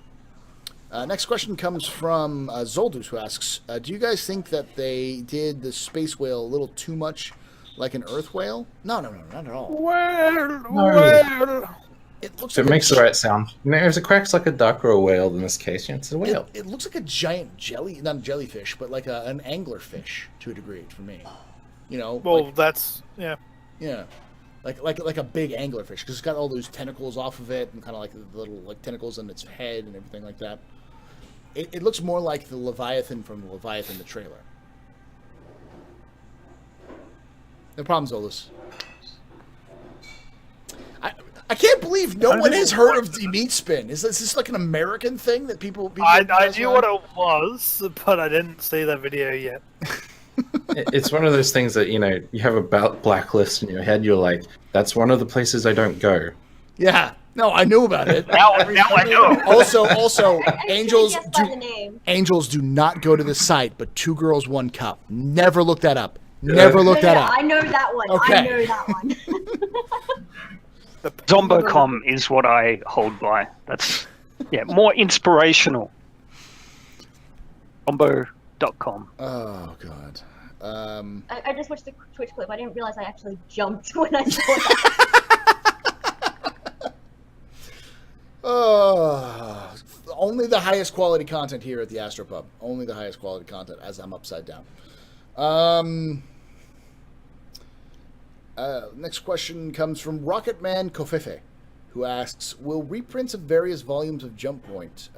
Next question comes from Zoldus, who asks, do you guys think that they did the space whale a little too much like an Earth whale? No, not at all. Well. It looks So it like makes the right sound. If it quacks like a duck or a whale in this case, it's a whale. It looks like a giant not a jellyfish, but like an anglerfish to a degree for me. Well, that's yeah. Yeah, like a big anglerfish because it's got all those tentacles off of it and kind of like the little tentacles in its head and everything like that. It looks more like the Leviathan from the Leviathan the trailer. No problem, Zolas. I can't believe no one has heard of the meat spin. Is this like an American thing that people I knew what it was, but I didn't see the video yet. It's one of those things that, you have a blacklist in your head. You're like, that's one of the places I don't go. Yeah. No, I knew about it. Now I know. Also, I angels guessed by the do name. angels do not go to the site, but 2 girls, 1 cup. Never look that up. Never look that up. I know that one. Okay. I know that one. Zombocom is what I hold by. That's more inspirational. Zombo.com. Oh God. I just watched the Twitch clip. I didn't realize I actually jumped when I saw that. Only the highest quality content here at the Astropub. Only the highest quality content as I'm upside down. Next question comes from Rocketman Kofefe, who asks, will reprints of various volumes of Jump Point,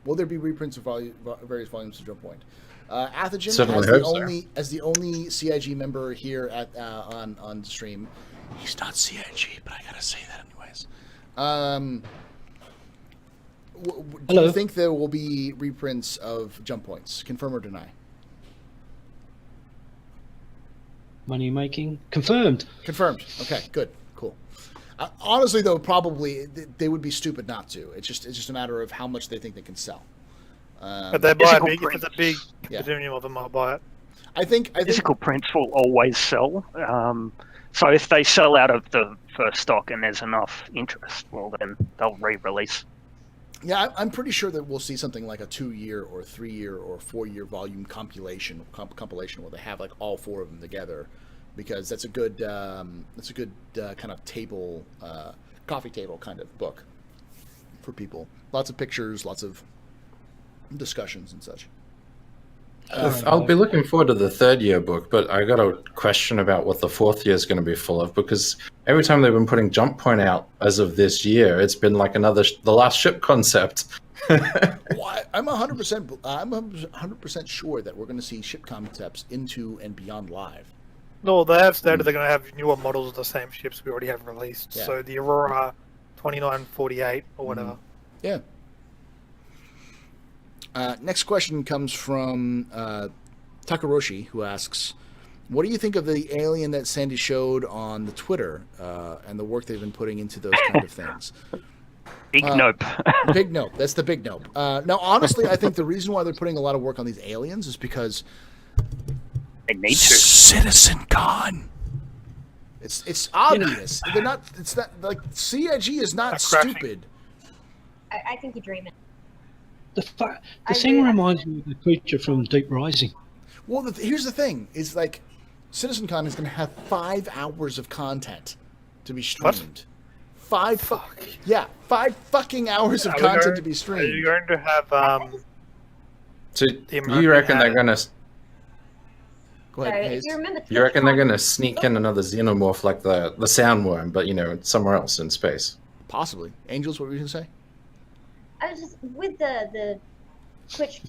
will there be reprints of various volumes of Jump Point? Athogen, as the only CIG member here at on stream, he's not CIG, but I gotta say that anyways. Do you think there will be reprints of Jump Points? Confirm or deny? Money making confirmed. Confirmed. Okay, good, cool. Honestly, though, probably they would be stupid not to. It's just a matter of how much they think they can sell. If they buy if it's a big Yeah. continuum of them, I'll buy it. I think Physical prints will always sell. So if they sell out of the first stock and there's enough interest, well, then they'll re-release. Yeah, I'm pretty sure that we'll see something like a 2-year or 3-year or 4-year volume compilation where they have like all 4 of them together, because that's a good kind of table, coffee table kind of book for people. Lots of pictures, lots of discussions and such. I'll be looking forward to the 3rd year book, but I got a question about what the 4th year is going to be full of, because every time they've been putting Jump Point out as of this year, it's been like the last ship concept. Well, I'm 100% sure that we're going to see ship concepts into and beyond live. No, they have stated they're going to have newer models of the same ships we already have released. Yeah. So the Aurora 2948 or whatever. Yeah. Next question comes from Takaroshi, who asks, what do you think of the alien that Sandy showed on the Twitter and the work they've been putting into those kind of things? Big nope. Big nope. That's the big nope. Now, honestly, I think the reason why they're putting a lot of work on these aliens is because They need to. Citizen Con. It's obvious. They're not. It's not like CIG is not Not crashing. stupid. I think you're dreaming. The I thing really- reminds me of the creature from Deep Rising. Well, here's the thing: is like CitizenCon is going to have 5 hours of content to be streamed. 5 fucking hours of content to be Are you streamed. going to have So The you American reckon they're hat. gonna? Go ahead, Sorry, Hayes. if you remember, You reckon they're TwitchCon- gonna sneak in another xenomorph like the sandworm, but somewhere else in space? Possibly. Angels, what were you going to say? I was just with the Twitch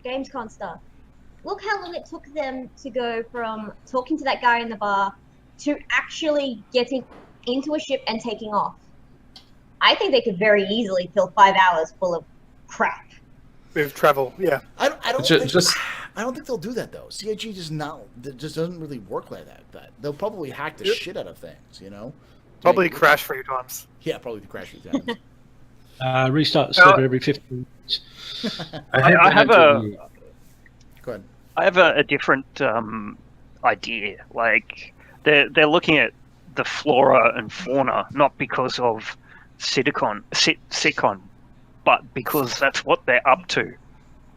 Gamescom stuff. Look how long it took them to go from talking to that guy in the bar to actually getting into a ship and taking off. I think they could very easily fill 5 hours full of crap. with travel? Yeah. I don't Just- think I don't think they'll do that though. CIG just doesn't really work like that. They'll probably hack the shit out of things, Probably Like- crash 3 times. Yeah, probably the crash with them. Restart the server every 15 minutes. I have a Go ahead. I have a different idea. Like they're looking at the flora and fauna not because of Sitcon, but because that's what they're up to.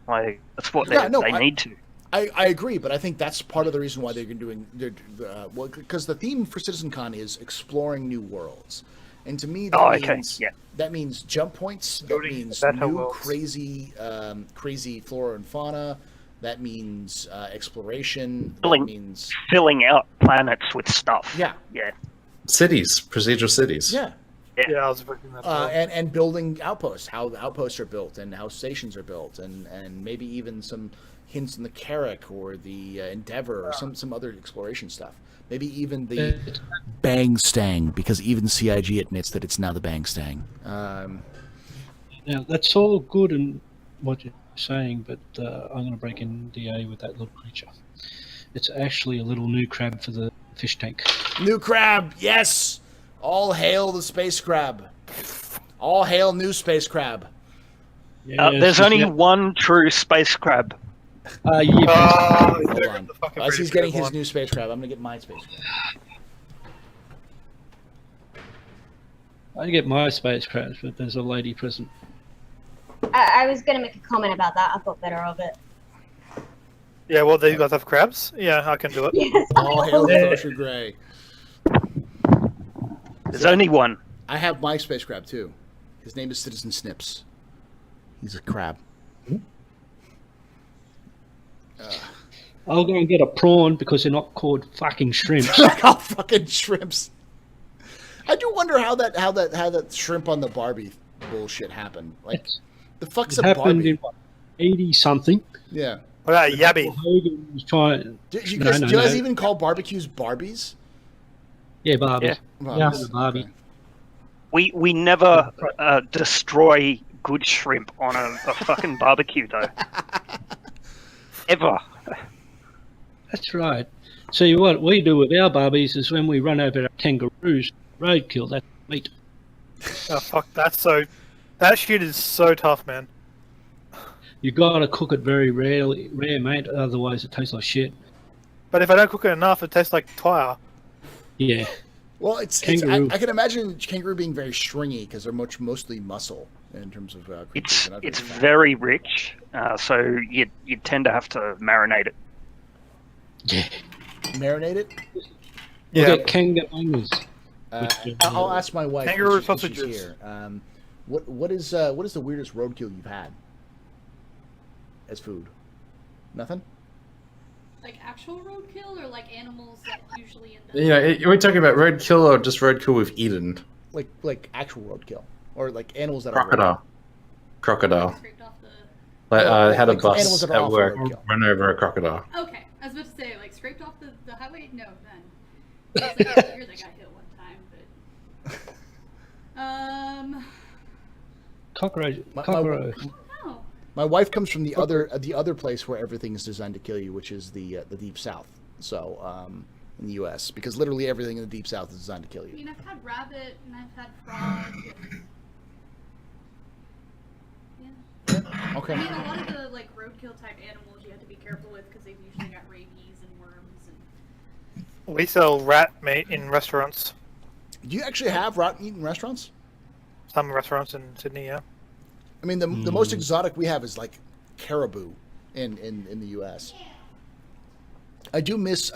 Like that's what they need to. I agree, but I think that's part of the reason why they're doing because the theme for CitizenCon is exploring new worlds, and to me that means jump points. That Building means better new worlds. crazy flora and fauna. That means exploration. Filling- That means Filling out planets with stuff. yeah, Cities, procedural cities. yeah. Yeah, I was working that. And building outposts, how the outposts are built, and how stations are built, and maybe even some hints in the Carrack or the Endeavor or some other exploration stuff. Maybe even the Bang Stang, because even CIG admits that it's now the Bang Stang. Now, that's all good and what you're saying, but I'm going to break in DA with that little creature. It's actually a little new crab for the fish tank. New crab, yes! All hail the space crab. All hail new space crab. There's only one true space crab. Hold he's on. getting the fucking As he's pretty getting good his one. new space crab, I'm going to get my space crab. I get my space crabs, but there's a lady present. I was going to make a comment about that. I thought better of it. Yeah, well, you guys have crabs? Yeah, I can do it. Yes, All hail Yeah. Crusher Gray. There's only one. I have my space crab too. His name is Citizen Snips. He's a crab. I'll go and get a prawn because they're not called fucking shrimps. Oh, fucking shrimps. I do wonder how that shrimp on the Barbie bullshit happened. Like, the fuck's It a happened Barbie? in 80 something. Yeah. What about Yabby? Hogan was trying. Do you No, guys, no, do you guys no. even call barbecues Barbies? Yeah, Barbie. Yeah. Barbies, Barbie. okay. We never destroy good shrimp on a fucking barbecue though. Ever. That's right. See, what we do with our Barbies is when we run over our kangaroos, roadkill, that's meat. Oh fuck, that shit is so tough, man. You gotta cook it very rare, mate, otherwise it tastes like shit. But if I don't cook it enough, it tastes like tire. Yeah. Well, I Kangaroo. can imagine kangaroo being very stringy because they're mostly muscle in terms of creatures. It's very rich, so you tend to have to marinate it. Yeah. Marinate it. Look Yeah. at kangaroos. I'll ask my wife. Kangaroo if she's sausages. here. What is the weirdest roadkill you've had as food? Nothing. Like actual roadkill or like animals that usually end up. Yeah, are we talking about roadkill or just roadkill we've eaten? Like actual roadkill or like animals that Crocodile. Scraped off the. Like, I had a like animals bus that are at off work roadkill. run over a crocodile. Okay, I was about to say like scraped off the highway. No, then. I was like, oh, here they got hit one time, but. Cockroach. My- Cockroach. Oh, My wife comes from the other place where everything is designed to kill you, which is the deep south. So in the U.S., because literally everything in the deep south is designed to kill I you. mean, I've had rabbit and I've had frog. And... Yeah. Okay. I mean, a lot of the like roadkill type animals you have to be careful with because they've usually got rabies and worms and. We sell rat meat in restaurants. Do you actually have rat meat in restaurants? Some restaurants in Sydney, yeah. I mean, the most exotic we have is like caribou in the U.S. I do miss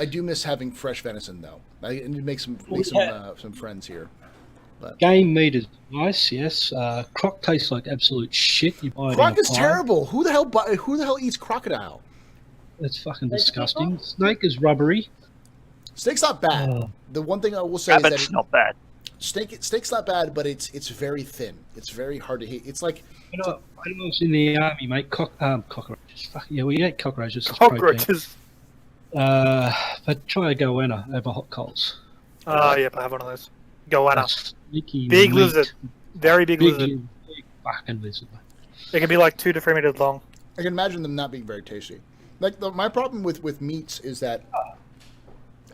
having fresh venison though. I need to make some friends here. But Game meat is nice, yes. Croc tastes like absolute shit. You buy it croc in a is pie. terrible. Who the hell eats crocodile? It's fucking Those disgusting. people? Snake is rubbery. Steak's not bad. Oh. The one thing I will say is Rabbit's that not bad. steak's not bad, but it's very thin. It's very hard to eat. It's like When I was in the army, mate, cockroaches. Fuck yeah, we ate cockroaches. It's protein. Cockroaches. But try a goanna over hot coals. Oh, yep, I have one of those. Goanna. Sneaky Big meat. lizard. Very big lizard. Big fucking lizard. It can be like 2 to 3 meters long. I can imagine them not being very tasty. Like my problem with meats is that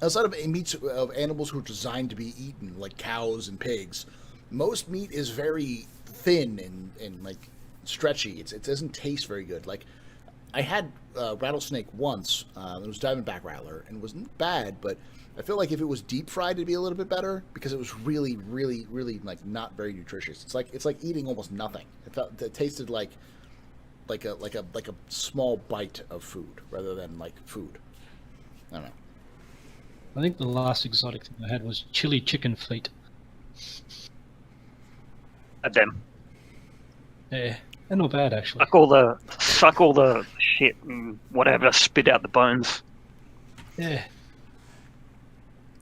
outside of meats of animals who are designed to be eaten, like cows and pigs, most meat is very thin and like stretchy. It doesn't taste very good. Like I had rattlesnake once. It was diamondback rattler, and it wasn't bad, but I feel like if it was deep fried, it'd be a little bit better because it was really, really, really like not very nutritious. It's like eating almost nothing. It tasted like a small bite of food rather than like food. I don't know. I think the last exotic thing I had was chili chicken feet. Them. Yeah, they're not bad actually. Suck all the shit and whatever, spit out the bones. Yeah.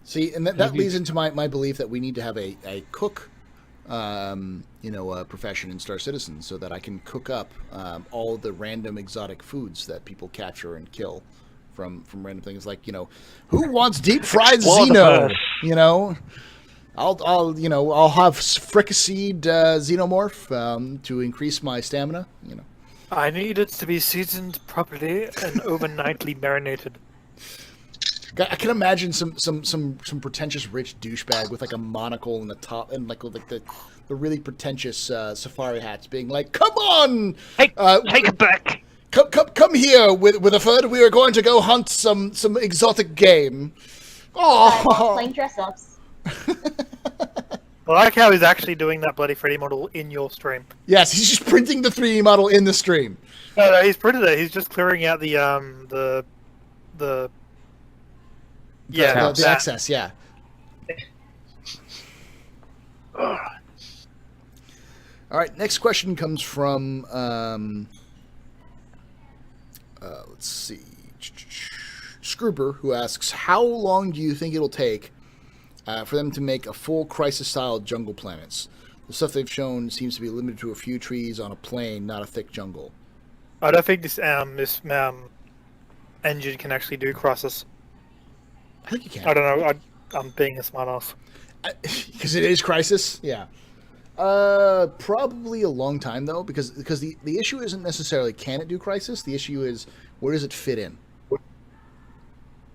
See, and that leads into my belief that we need to have a cook, profession in Star Citizen, so that I can cook up all the random exotic foods that people capture and kill from random things. Like, who wants deep fried Explore the xeno? verse. I'll have fricasseed xenomorph to increase my stamina. I need it to be seasoned properly and overnightly marinated. I can imagine some pretentious rich douchebag with like a monocle and the top and like the really pretentious safari hats being like, "Come on, Take it back." Come here with Withered. We are going to go hunt some exotic game. Oh, Playing dress ups. I like how he's actually doing that bloody 3D model in your stream. yes, he's just printing the 3D model in the stream. No, he's printed it. He's just clearing out the the excess. Yeah. All right. Next question comes from let's see, Scroober, who asks, "How long do you think it'll take for them to make a full Crisis-style jungle planets? The stuff they've shown seems to be limited to a few trees on a plain, not a thick jungle." I don't think this engine can actually do Crisis. I think you can. I don't know. I'm being a smartass. Because it is Crisis. Yeah. Probably a long time though, because the issue isn't necessarily can it do Crisis. The issue is where does it fit in.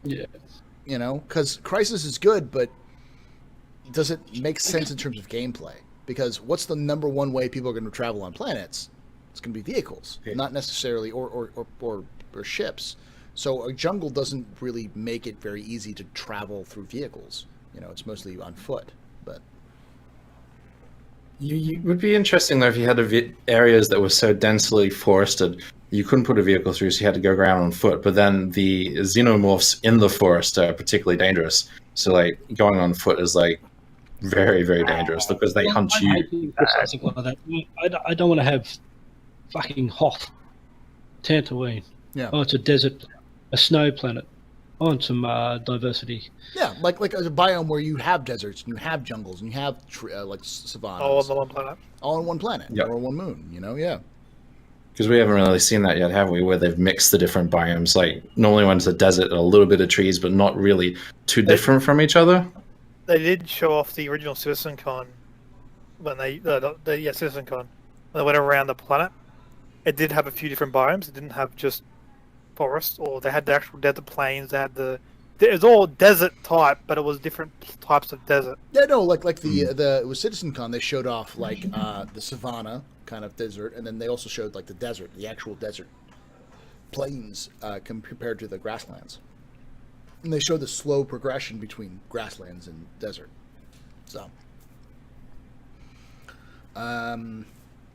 Yeah. Because Crisis is good, but does it make sense in terms of gameplay? Because what's the number one way people are going to travel on planets? It's going to be vehicles, not necessarily or ships. So a jungle doesn't really make it very easy to travel through vehicles. It's mostly on foot. But You would be interesting though if you had areas that were so densely forested you couldn't put a vehicle through, so you had to go around on foot. But then the xenomorphs in the forest are particularly dangerous. So like going on foot is like very, very dangerous because they hunt you. I don't want to have fucking Hoth, Tatooine. Yeah. Oh, it's a desert, a snow planet. I want some diversity. yeah, like a biome where you have deserts and you have jungles and you have like savannas. All on the one planet. All on one planet Yep. or one moon. Yeah. Because we haven't really seen that yet, have we? Where they've mixed the different biomes. Like normally when it's a desert and a little bit of trees, but not really too different from each other. They did show off the original CitizenCon when CitizenCon when they went around the planet. It did have a few different biomes. It didn't have just forest, or they had the actual desert plains. They had it was all desert type, but it was different types of desert. Yeah, no, like the it was CitizenCon. They showed off like the savanna kind of desert, and then they also showed like the desert, the actual desert plains compared to the grasslands. And they showed the slow progression between grasslands and desert. So,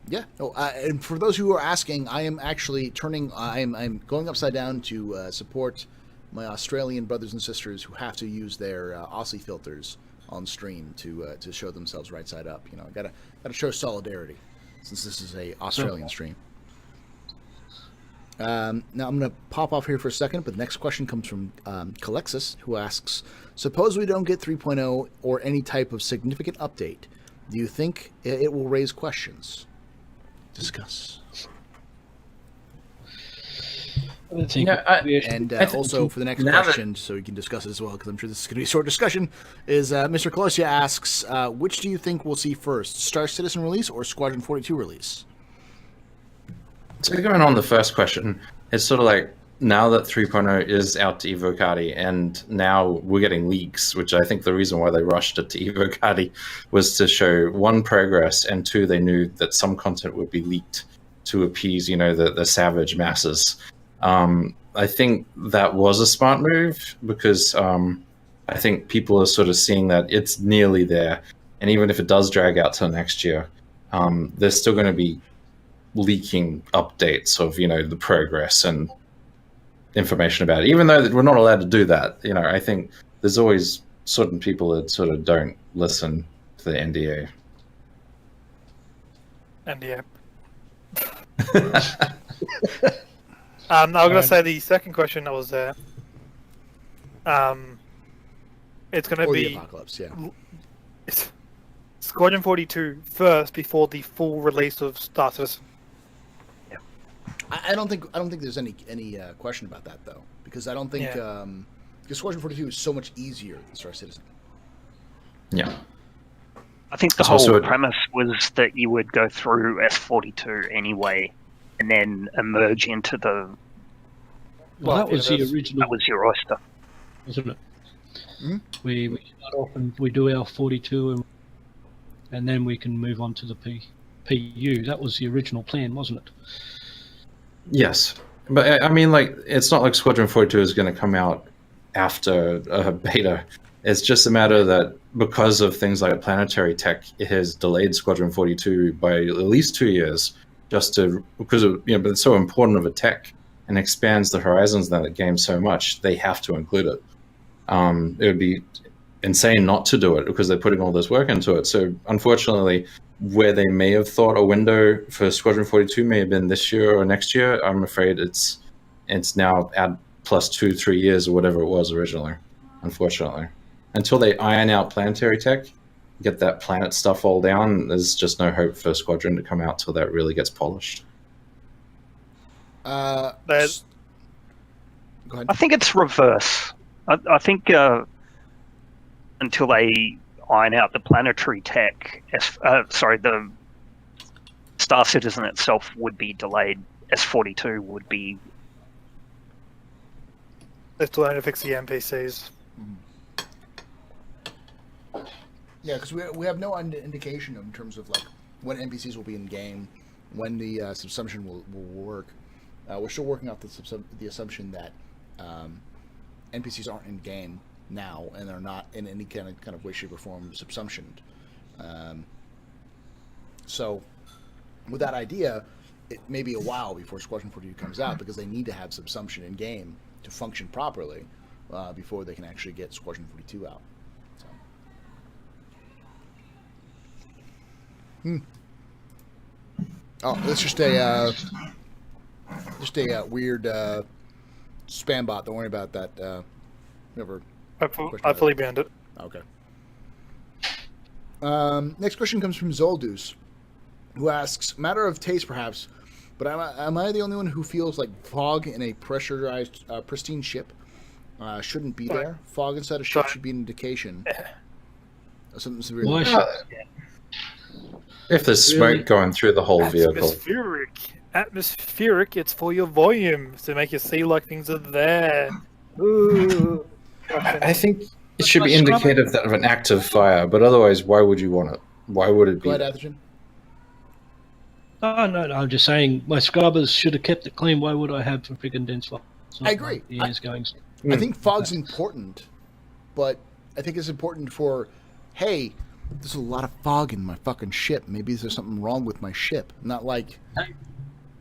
Yeah. No, and for those who are asking, I am actually I'm going upside down to support my Australian brothers and sisters who have to use their Aussie filters on stream to show themselves right side up. You know, gotta show solidarity since this is a Australian stream. Now I'm going to pop off here for a second, but the next question comes from Calexis, who asks, suppose we don't get 3.0 or any type of significant update. Do you think it will raise questions? Discuss. Also for the next question, so we can discuss it as well, because I'm sure this is going to be a short discussion, is Mr. Colosia asks, which do you think we'll see first, Star Citizen release or Squadron 42 release? So going on the first question, it's sort of like now that 3.0 is out to Evocati, and now we're getting leaks, which I think the reason why they rushed it to Evocati was to show, one, progress, and two, they knew that some content would be leaked to appease, the savage masses. I think that was a smart move because I think people are sort of seeing that it's nearly there, and even if it does drag out till next year, there's still going to be leaking updates of the progress and information about it, even though we're not allowed to do that. I think there's always certain people that sort of don't listen to the NDA. I was going to say the second question that was there. It's going to be the Apocalypse, yeah. Squadron 42 first before the full release of Star Citizen. I don't think there's any question about that, though, because I don't think because Squadron 42 is so much easier than Star Citizen. Yeah. I think the whole premise was that you would go through S42 anyway, and then emerge into the. Well, that was the original. That was your oyster, wasn't it? Mm-hmm. We start off and we do our 42, and then we can move on to the PU. That was the original plan, wasn't it? Yes, but I mean, it's not like Squadron 42 is going to come out after beta. It's just a matter that because of things like planetary tech, it has delayed Squadron 42 by at least 2 years, because of but it's so important of a tech and expands the horizons of that game so much. They have to include it. It would be insane not to do it because they're putting all this work into it. So unfortunately, where they may have thought a window for Squadron 42 may have been this year or next year, I'm afraid it's now at plus 2-3 years or whatever it was originally, unfortunately. Until they iron out planetary tech, get that planet stuff all down, there's just no hope for Squadron to come out till that really gets polished. Go ahead. I think it's reverse. I think until they iron out the planetary tech, the Star Citizen itself would be delayed. S42 would be. They're still trying to fix the NPCs. Yeah, because we have no indication in terms of when NPCs will be in game, when the subsumption will work. We're still working out the assumption that NPCs aren't in game now, and they're not in any kind of way, shape, or form subsumptioned. So, with that idea, it may be a while before Squadron 42 comes out because they need to have subsumption in game to function properly before they can actually get Squadron 42 out. So. Oh, that's just a weird spam bot. Don't worry about that. Never. I fully banned it. Okay. Next question comes from Zoldus, who asks, matter of taste perhaps, but am I the only one who feels like fog in a pressurized, pristine ship shouldn't be there? Fog inside a ship should be an indication of something severe. If there's smoke going through the whole vehicle. Atmospheric, it's for your volume, to make you see like things are there. Ooh. I think it should be indicative of an active fire, but otherwise, why would you want it? Why would it be? Go ahead, Atherton. Oh, no, I'm just saying my scrubbers should have kept it clean. Why would I have a freaking dense fog? I agree. The air's going. I think fog's important, but I think it's important for, hey, there's a lot of fog in my fucking ship. Maybe there's something wrong with my ship. Not like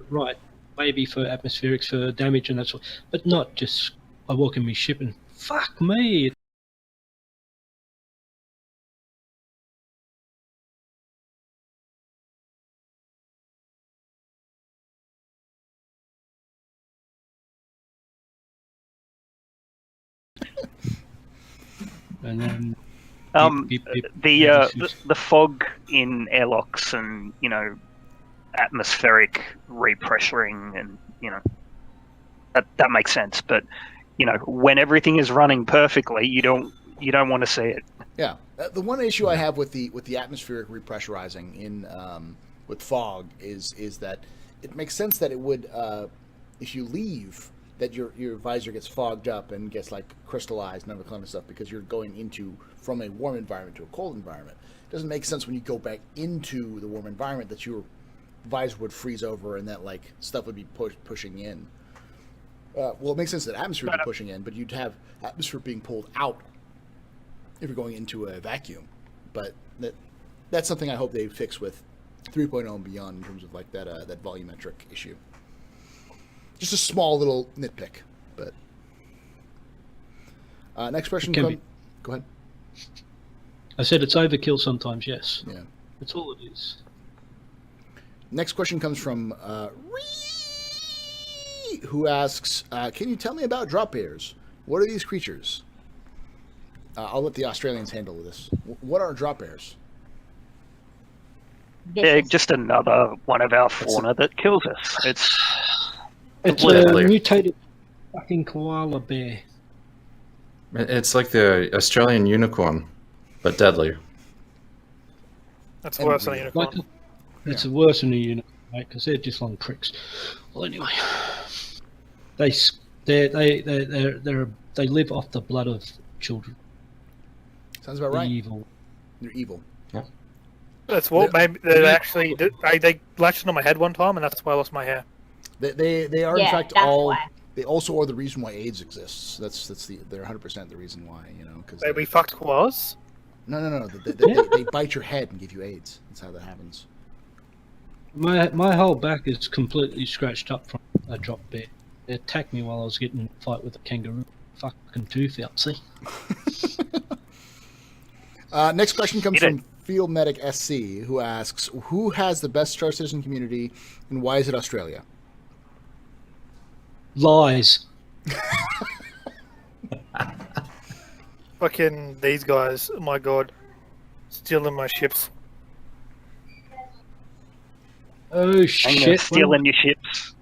Right. Maybe for atmospherics, for damage and that sort. But not just I walk in my ship and fuck me. And then beep, beep, beep, the fog in airlocks and atmospheric repressuring and that makes sense. But when everything is running perfectly, you don't want to see it. Yeah, the one issue I have with the atmospheric repressurizing in with fog is that it makes sense that it would if you leave that your visor gets fogged up and gets like crystallized and all that kind of stuff because you're going from a warm environment to a cold environment. It doesn't make sense when you go back into the warm environment that your visor would freeze over and that like stuff would be pushing in. Well, it makes sense that atmosphere would be pushing in, but you'd have atmosphere being pulled out if you're going into a vacuum. But that's something I hope they fix with 3.0 and beyond in terms of like that volumetric issue. Just a small little nitpick, but next question. Go ahead. I said it's overkill sometimes. Yes. Yeah. That's all it is. Next question comes from who asks, "Can you tell me about drop bears? What are these creatures?" I'll let the Australians handle this. What are drop bears? They're just another one of our fauna that kills us. It's a mutated fucking koala bear. It's like the Australian unicorn, but deadly. That's worse than a unicorn. It's worse than a unicorn, mate, because they're just long pricks. Well, anyway, they live off the blood of children. Sounds about right. Evil. They're evil. Yeah. That's what maybe they actually did. They latched on my head one time, and that's why I lost my hair. They are in fact that's all. Why. They also are the reason why AIDS exists. They're 100% the reason why. Because we fucked koalas. No. They bite your head and give you AIDS. That's how that happens. My whole back is completely scratched up from a drop bear. They attacked me while I was getting in a fight with a kangaroo. Fucking tooth out, see? Next question comes from Field Medic SC, who asks, "Who has the best Star Citizen community, and why is it Australia?" Lies. Fucking these guys! Oh my god, stealing my ships. Oh shit! Stealing your ships.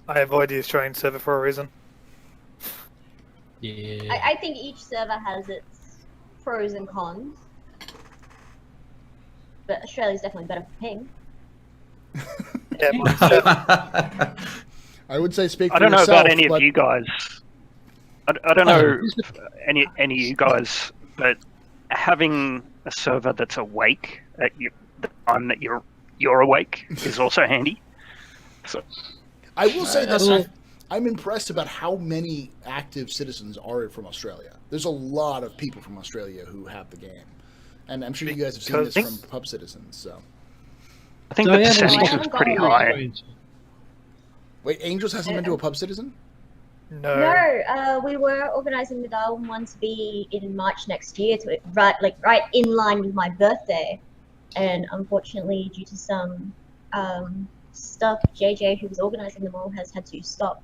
I avoid the Australian server for a reason. Yeah. I think each server has its pros and cons. But Australia's definitely better for ping. Yeah, I would say speak for I don't know yourself, about any of you guys. I don't know any of you guys, but having a server that's awake at the time that you're awake is also handy. So I will say this: I'm impressed about how many active citizens are from Australia. There's a lot of people from Australia who have the game, and I'm sure you guys have seen this from pub citizens. So I think the percentage is pretty high. Wait, Angels hasn't been to a pub citizen? No. We were organising the Darwin one to be in March next year, right in line with my birthday, and unfortunately, due to some stuff, JJ, who was organising them all, has had to stop.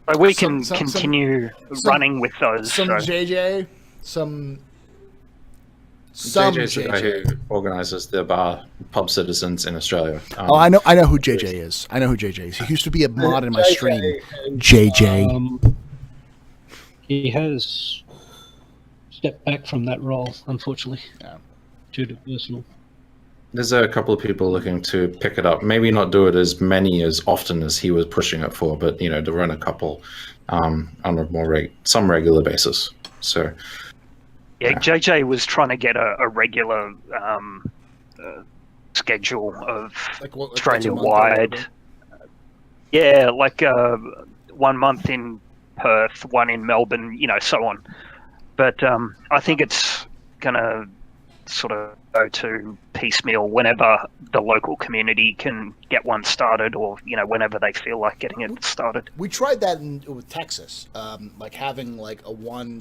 But we can continue running with those. JJ, JJ's the guy who organises the pub citizens in Australia. I know who JJ is. I know who JJ is. He used to be a mod in my stream. JJ. He has stepped back from that role, unfortunately, due to personal. There's a couple of people looking to pick it up. Maybe not do it as often as he was pushing it for, but to run a couple on a more some regular basis. So. Yeah, JJ was trying to get a regular schedule of Australia-wide. Yeah, like 1 month in Perth, one in Melbourne, so on. But I think it's gonna sort of go to piecemeal whenever the local community can get one started, or whenever they feel like getting it started. We tried that with Texas, like having like one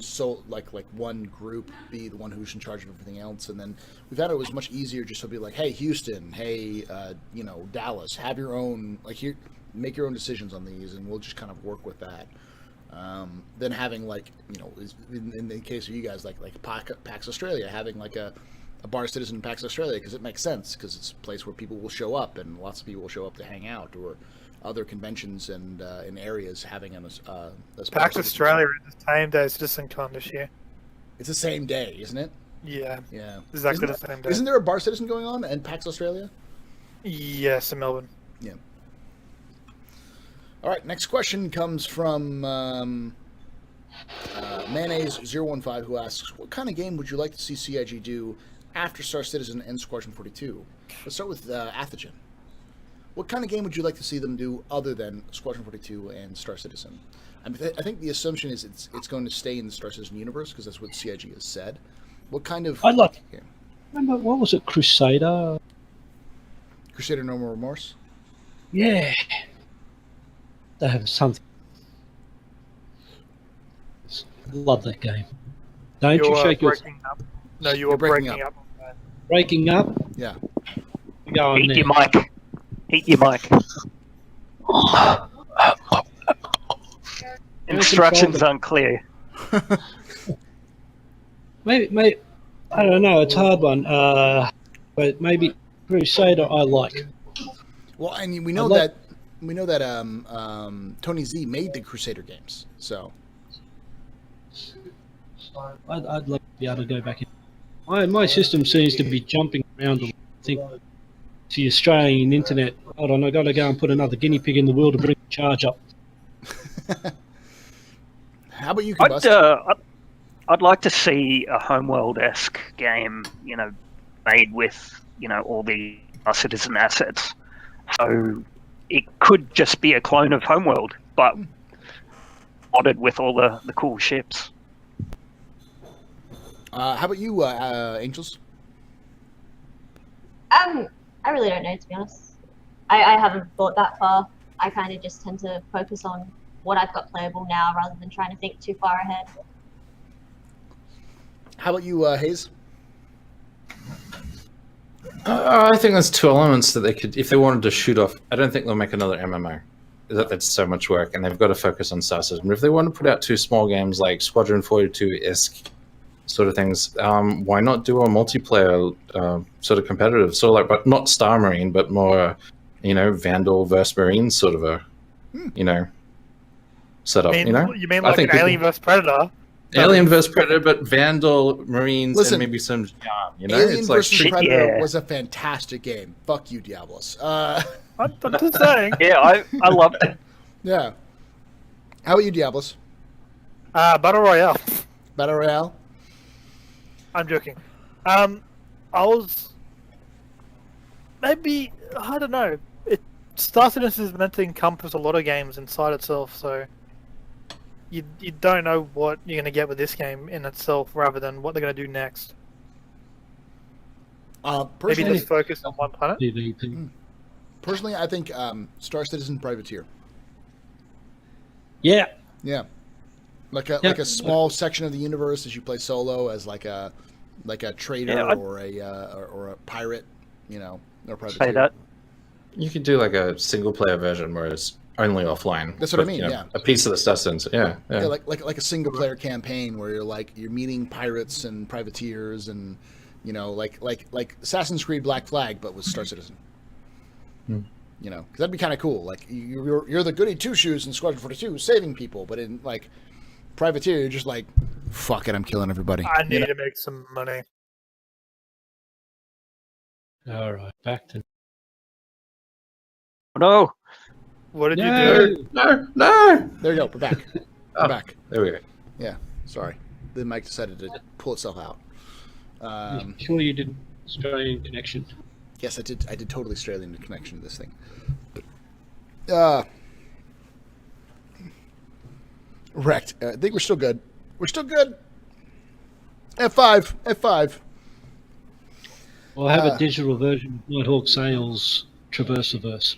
group be the one who's in charge of everything else, and then we found it was much easier just to be like, hey, Houston, hey, Dallas, have your own, like, here, make your own decisions on these, and we'll just kind of work with that. Then having like, in the case of you guys, like PAX Australia, having like a Bar Citizen PAX Australia, because it makes sense, because it's a place where people will show up, and lots of people will show up to hang out, or other conventions and in areas having a PAX Australia is the same day as CitizenCon this year. It's the same day, isn't it? Yeah. Yeah. Exactly the same day. Isn't there a Bar Citizen going on in PAX Australia? Yes, in Melbourne. Yeah. All right, next question comes from Mayonnaise015, who asks, what kind of game would you like to see CIG do after Star Citizen and Squadron 42? Let's start with Athogen. What kind of game would you like to see them do other than Squadron 42 and Star Citizen? I think the assumption is it's going to stay in the Star Citizen universe, because that's what CIG has said. What kind of... I'd like... game? Remember, what was it, Crusader? Crusader No More Remorse? Yeah. They have something. Love that game. Don't you shake your... breaking up. No, you were breaking up. Breaking up? Yeah. Go on Eat there. your mic. Eat your mic. Instructions unclear. Maybe, I don't know, it's a hard one. But maybe Crusader I like. Well, and we know that Tony Z made the Crusader games, so I'd like to be able to go back in. My system seems to be jumping around a lot. I think the Australian internet, hold on, I've got to go and put another guinea pig in the wheel to bring the charge up. How about you, Combust? I'd like to see a Homeworld-esque game, made with, all the Citizen assets. So it could just be a clone of Homeworld, but modded with all the cool ships. How about you, Angels? I really don't know, to be honest. I haven't thought that far. I kind of just tend to focus on what I've got playable now rather than trying to think too far ahead. How about you, Hayes? I think there's two elements that they could, if they wanted to shoot off. I don't think they'll make another MMO. That's so much work, and they've got to focus on Star Citizen. If they want to put out two small games like Squadron 42-esque sort of things, why not do a multiplayer sort of competitive, sort of like, but not Star Marine, but more, Vandal versus Marine sort of a, setup. You mean like an Alien vs Predator? Alien vs Predator, but Vandal, Marines, and maybe some yarn. Alien it's vs like, Predator was a fantastic game. Fuck you, Diablos. I'm just saying. Yeah, I loved it. Yeah. How about you, Diablos? Battle Royale. Battle Royale? I'm joking. I was... Maybe... I don't know. Star Citizen is meant to encompass a lot of games inside itself, so... You don't know what you're going to get with this game in itself, rather than what they're going to do next. Maybe just focus on one planet? Personally, I think Star Citizen Privateer. Yeah. Yeah. Like a small section of the universe as you play solo as like a trader or a pirate, or privateer. Say that. You could do like a single player version where it's only offline. That's what I mean. Yeah, a piece of the Star Citizen. Yeah, like a single player campaign where you're meeting pirates and privateers and like Assassin's Creed Black Flag, but with Star Citizen. Because that'd be kind of cool. Like you're the goody two shoes in Squadron 42, saving people, but in like Privateer, you're just like, fuck it, I'm killing everybody. I need to make some money. All right, back to. No. What did you do? No. There you go. We're back. We're back. There we go. Yeah. Sorry. The mic decided to pull itself out. Sure you did Australian connection. Yes, I did. I did totally Australian connection to this thing. Wrecked. I think we're still good. We're still good. F5. F5. Or have a digital version of Nighthawk Sails Traverse-averse.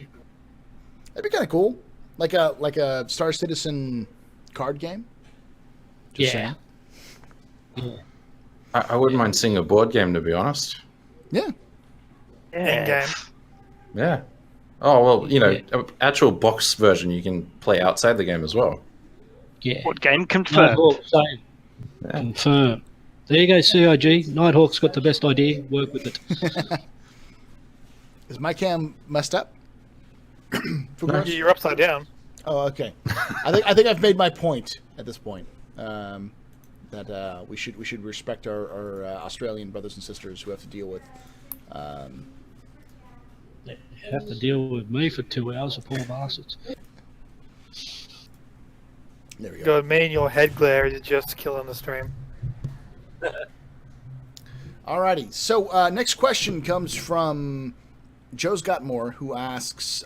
That'd be kind of cool. Like a Star Citizen card game. Just Yeah. saying. Yeah. I wouldn't mind seeing a board game, to be honest. Yeah. In-game. Yeah. Oh, well, you know, an actual box version you can play outside the game as well. Yeah. What game confirmed? Nighthawk Sails. Confirm. There you go, CIG. Nighthawk's got the best idea. Work with it. Is my cam messed up? You're upside down. Oh, okay. I think I've made my point at this point. That we should respect our Australian brothers and sisters who have to deal with. They have to deal with me for 2 hours, the poor bastards. There we go. God, me and your head glare is just killing the stream. Alrighty. So next question comes from Joe's Got More, who asks,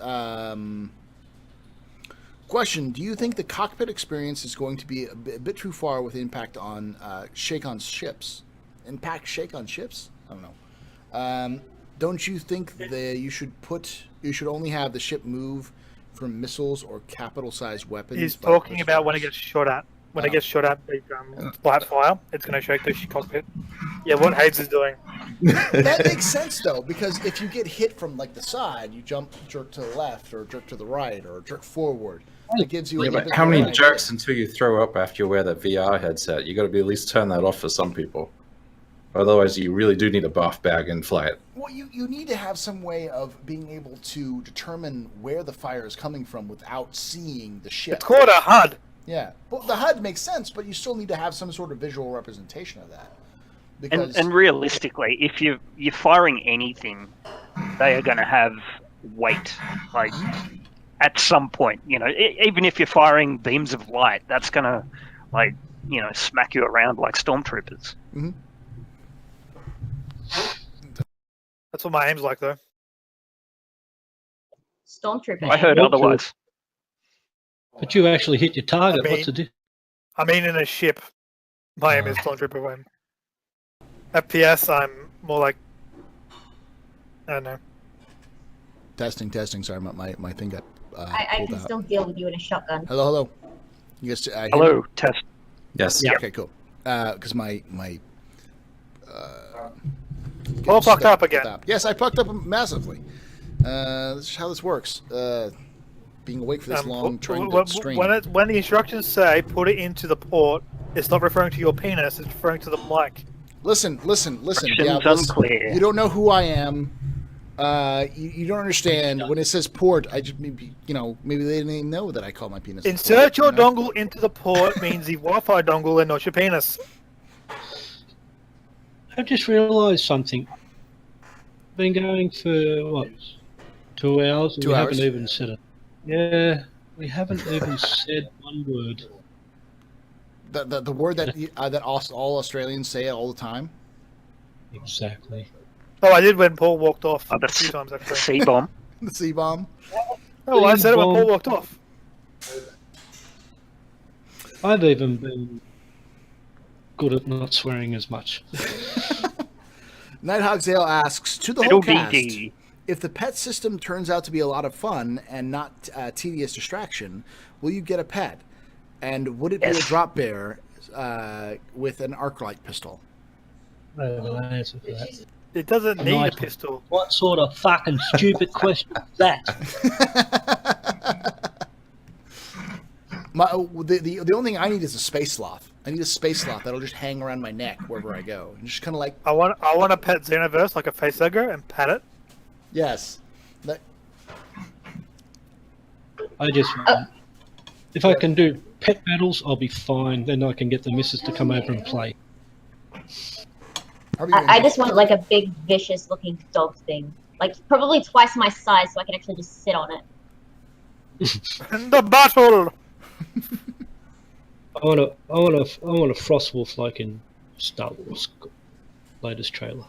question, do you think the cockpit experience is going to be a bit too far with impact on shake-on ships? Impact shake-on ships? I don't know. Don't you think that you should only have the ship move from missiles or capital-sized weapons? He's talking about when it gets shot at. When it gets shot at, big light fire, it's going to shake the cockpit. Yeah, what Hades is doing. That makes sense, though, because if you get hit from like the side, you jerk to the left, or jerk to the right, or jerk forward. It gives you. But how many jerks until you throw up after you wear that VR headset? You got to be at least turn that off for some people. Otherwise, you really do need a buff bag in flight. Well, you need to have some way of being able to determine where the fire is coming from without seeing the ship. It's called a HUD. Yeah, well, the HUD makes sense, but you still need to have some sort of visual representation of that. Because And realistically, if you're firing anything, they are going to have weight. Like at some point, you know, even if you're firing beams of light, that's going to, like, you know, smack you around like stormtroopers. Mm-hmm. That's what my aim's like, though. Stormtrooper. I heard otherwise. But you actually hit your target. I mean- What's the difference? I mean, in a ship, my aim is Stormtrooper aim. FPS, I'm more like, I don't know. testing. Sorry, my thing got I pulled can out. still deal with you in a shotgun. Hello. You guys, hear Hello, me? test. Yes. Yeah. Okay, cool. Because my Paul fucked up again. Yes, I fucked up massively. This is how this works. Being awake for this long, trying to stream. When the instructions say put it into the port, it's not referring to your penis, it's referring to the mic. Listen. Instructions Diablos. unclear. You don't know who I am. You don't understand. When it says port, I just maybe they didn't even know that I call my penis. Insert your port, you know? dongle into the port means the Wi-Fi dongle and not your penis. I've just realised something. Been going for, what, 2 hours? And 2 we hours? haven't even said it. Yeah, we haven't even said one word. The word that all Australians say all the time. Exactly. Oh, I did when Paul walked off Oh, a few times, the actually. C-bomb. The C bomb. Oh, I said it when Paul walked off. I've even been good at not swearing as much. Nighthawk Zale asks, to the Little whole cast, DD. if the pet system turns out to be a lot of fun and not tedious distraction, will you get a pet? And would it be a Yes. drop bear with an arc-light pistol? I don't have an answer for that. It doesn't need a Nice. pistol. What sort of fucking stupid question is that? The only thing I need is a space sloth. I need a space sloth that'll just hang around my neck wherever I go, and just kind of like, I want a pet Xenoverse, like a facehugger, and pat it. yes. I just, if I can do pet battles, I'll be fine. Then I can get the missus to come over and play. I just want like a big, vicious-looking dog thing, like probably twice my size, so I can actually just sit on it. The battle. I want a Frostwolf like in Star Wars latest trailer.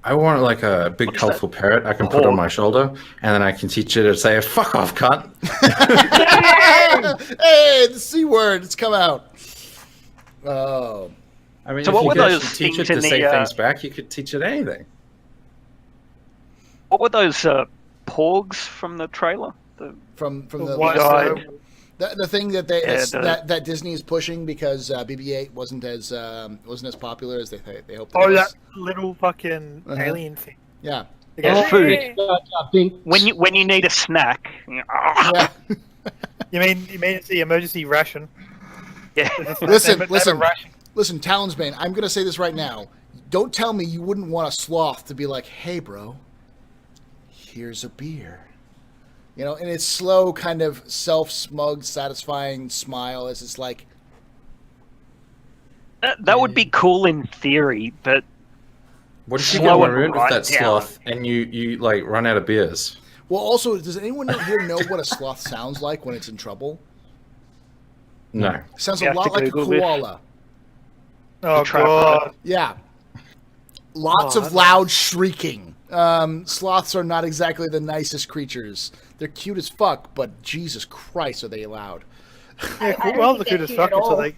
I want like a big colorful parrot I can put on my shoulder, and then I can teach it to say "fuck off, cunt." Hey, the C word, it's come out. Oh. I mean, So if what you were could those actually teach it things in to say the, things back, you could teach it anything. What were those porgs from the trailer? From The the white last, guy. the thing that they Yeah, that Disney is pushing because BB-8 wasn't as popular as they hoped. It Oh, was. that little fucking Uh-huh. alien thing. Yeah. It goes, food. "Eh." When you need a snack. Yeah. You mean it's the emergency ration? Yeah. Listen, They have a listen. ration. Listen, Talonsbane, I'm going to say this right now. Don't tell me you wouldn't want a sloth to be like, hey, bro, here's a beer. You know, and it's slow, kind of self-smug, satisfying smile as it's like, That would be cool in theory, but What if you Slow go and around with right that down. sloth and you like run out of beers? well, also, does anyone here know what a sloth sounds like when it's in trouble? No. It sounds You a have lot to like a Google this. koala. Oh trap god. Yeah. Lots Oh, of that's loud shrieking. Sloths are not exactly the nicest creatures. They're cute as fuck, but Jesus Christ, are they loud? Yeah, I don't well, think the they're cutest cute fuck at until all. they.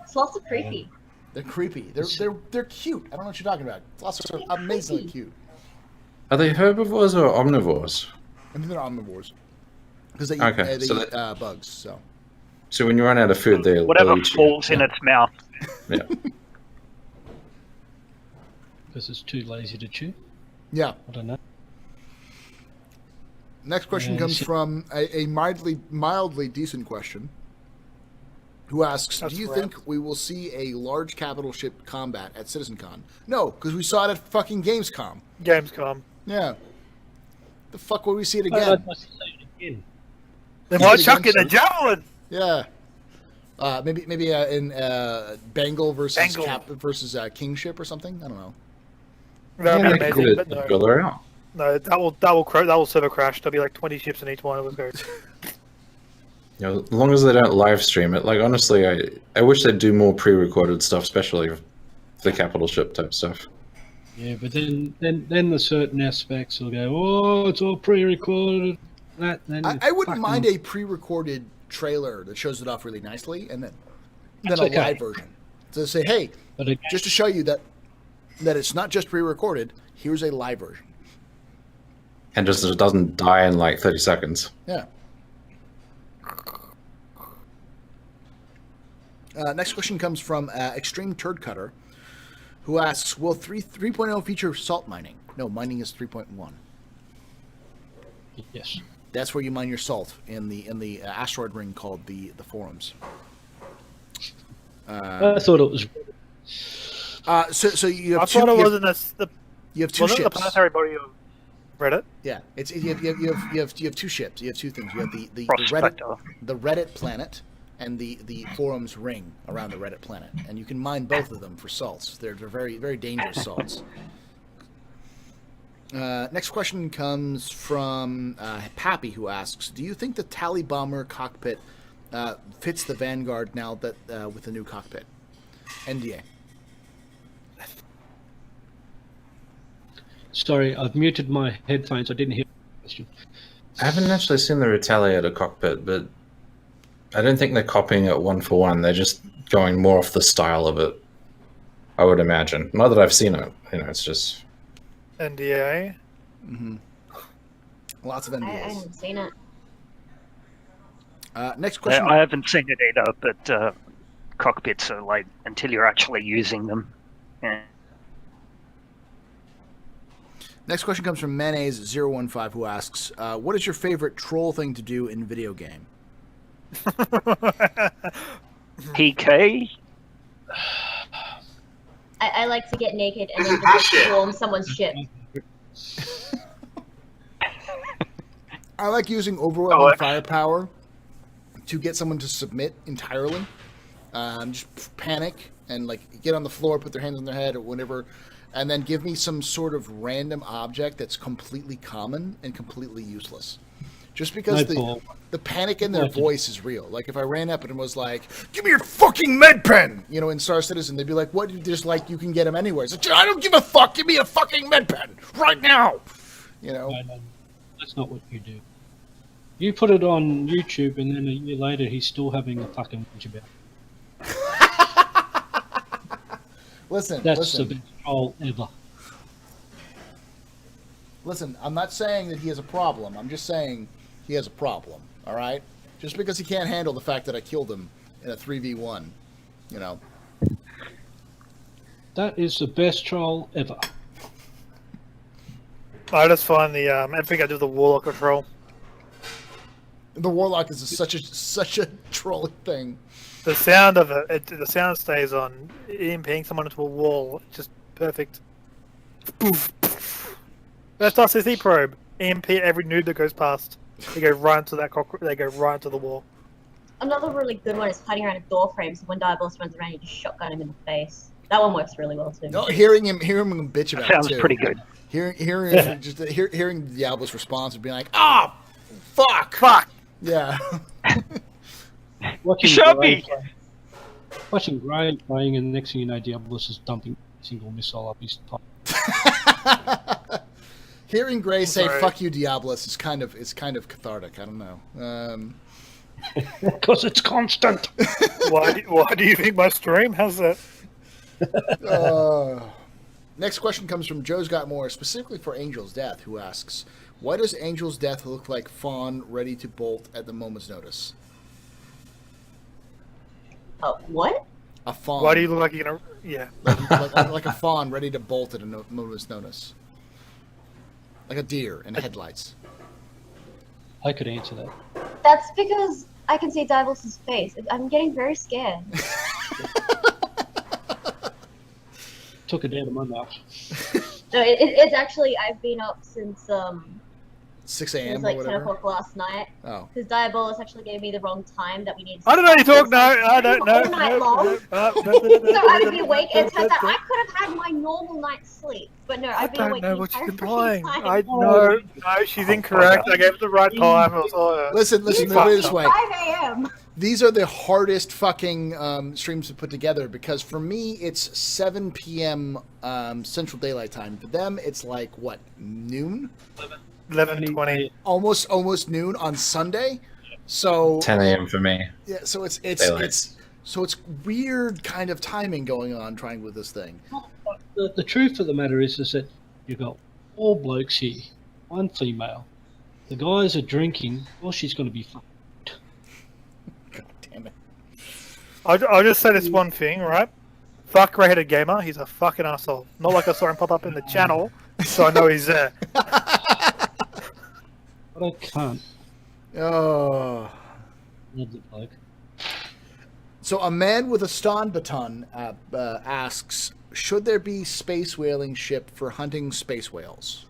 Sloths are creepy. They're creepy. They're cute. I don't know what you're talking about. Sloths are amazingly cute. Are they herbivores or omnivores? I think they're omnivores. Because they eat, Okay, they so eat bugs, so. So when you run out of food, whatever they'll eat you. falls in its mouth. Yeah. Because it's too lazy to chew. Yeah. I don't know. Next question Yeah, comes so- from a mildly decent question, who asks, That's do you rare. think we will see a large capital ship combat at CitizenCon? No, because we saw it at fucking Gamescom. Gamescom. Yeah. The fuck will we see it I'd again? like to say it again. They Yeah, might the chuck in a game's- javelin. Yeah. Maybe in Bengal versus Bengal. versus Kingship or something. I don't know. That Yeah, would they be could amazing, put but a no. driller out. No, that will server crash. There'll be like 20 ships in each one. It will go. You know, as long as they don't live stream it. Like honestly, I wish they'd do more pre-recorded stuff, especially the capital ship type stuff. Yeah, but then the certain aspects will go, oh, it's all pre-recorded. That then I wouldn't fucking- mind a pre-recorded trailer that shows it off really nicely, and then That's a okay. live version. So say, hey, But again, just to show you that it's not just pre-recorded. Here's a live version. And just it doesn't die in like 30 seconds. Yeah. Next question comes from Extreme Turd Cutter, who asks, will 3.0 feature salt mining? No, mining is 3.1. yes. That's where you mine your salt in the asteroid ring called the forums. I thought it was. So you have I two. thought it you have- wasn't the you have two wasn't the ships. planetary body of Reddit. Yeah, you have two ships. You have two things. You have the Prospector. Reddit planet and the forums ring around the Reddit planet, and you can mine both of them for salts. They're very very dangerous salts. Next question comes from Pappy, who asks, do you think the Tally Bomber cockpit fits the Vanguard now that with the new cockpit? NDA. Sorry, I've muted my headphones. I didn't hear the question. I haven't actually seen the Retaliator cockpit, but I don't think they're copying it one for one. They're just going more off the style of it, I would imagine. Not that I've seen it. You know, it's just... NDA. Lots of I NDAs. haven't seen it. Next question. I haven't seen it either, but cockpits are like until you're actually using them. Yeah. Next question comes from Mayonnaise015, who asks, what is your favorite troll thing to do in video game? PK. I like to get naked and This then is just bullshit. swarm someone's ship. I like using overwhelming Oh, firepower to get someone to submit entirely. Just panic and like get on the floor, put their hands on their head or whatever, and then give me some sort of random object that's completely common and completely useless. Just because Nightfall. the panic in their Like it. voice is real. Like if I ran up and was like, "Give me your fucking med pen," you know, in Star Citizen, they'd be like, "What?" Just like you can get them anywhere. It's like, I don't give a fuck. Give me a fucking med pen right now. You know. No, that's not what you do. You put it on YouTube, and then a year later, he's still having a fucking whinge about it. Listen, That's the best troll ever. Listen, I'm not saying that he has a problem. I'm just saying he has a problem, all right? Just because he can't handle the fact that I killed him in a 3v1, you know. That is the best troll ever. I just find the I think I do the Warlock control. The Warlock is such a trolling thing. The sound of it, the sound stays on. EMPing someone into a wall, just perfect. That's our CC probe. EMP every noob that goes past. They go right into that They go right into the wall. Another really good one is hiding around a door frame, so when Diabolus runs around, you just shotgun him in the face. That one works really well too. No, hearing him bitch about Sounds it too. pretty good. Hearing Diablo's response and being like, "Ah, fuck." Yeah. Watching shot Gray me! Watching Gray playing, and the next thing you know, Diabolus is dumping a single missile up his top. Hearing Gray say Sorry. "fuck you, Diablos" is kind of cathartic. I don't know. Because it's constant. Why do you think my stream has that? Next question comes from Joe's Got More, specifically for Angel's Death, who asks, "Why does Angel's Death look like Fawn ready to bolt at the moment's notice?" Oh, what? A fawn. Why do you look like you're gonna? Yeah. like a fawn ready to bolt at a moment's notice? Like a deer in headlights. I could answer that. That's because I can see Diabolus' face. I'm getting very scared. Took it out of my mouth. No, it's actually, I've been up since 6 it was a.m. or like 10 whatever. o'clock last night. Oh. Because Diabolus actually gave me the wrong time that we needed. I don't know. You talk. No, I don't know. All night long. So I would be awake, and it turns out I could have had my normal night's sleep. But no, I I've been don't awake know the what you're entire implying. freaking time. I no, she's incorrect. I gave it the right time. It was all, Listen, It's look at it this way. 5 a.m. These are the hardest fucking streams to put together because for me it's 7 p.m. Central Daylight Time. For them, it's like what, noon? 11:20. Almost noon on Sunday. So 10 a.m. for me. yeah, so it's Daylight. weird kind of timing going on trying with this thing. The truth of the matter is that you've got 4 blokes here, 1 female. The guys are drinking. Well, she's going to be fun. God damn it. I'll just say this one thing, right? Fuck Grey-Headed Gamer. He's a fucking asshole. Not like I saw him pop up in the channel, so I know he's there. But I can't. Oh. Love the bloke. So a man with a stun baton asks, should there be space whaling ship for hunting space whales?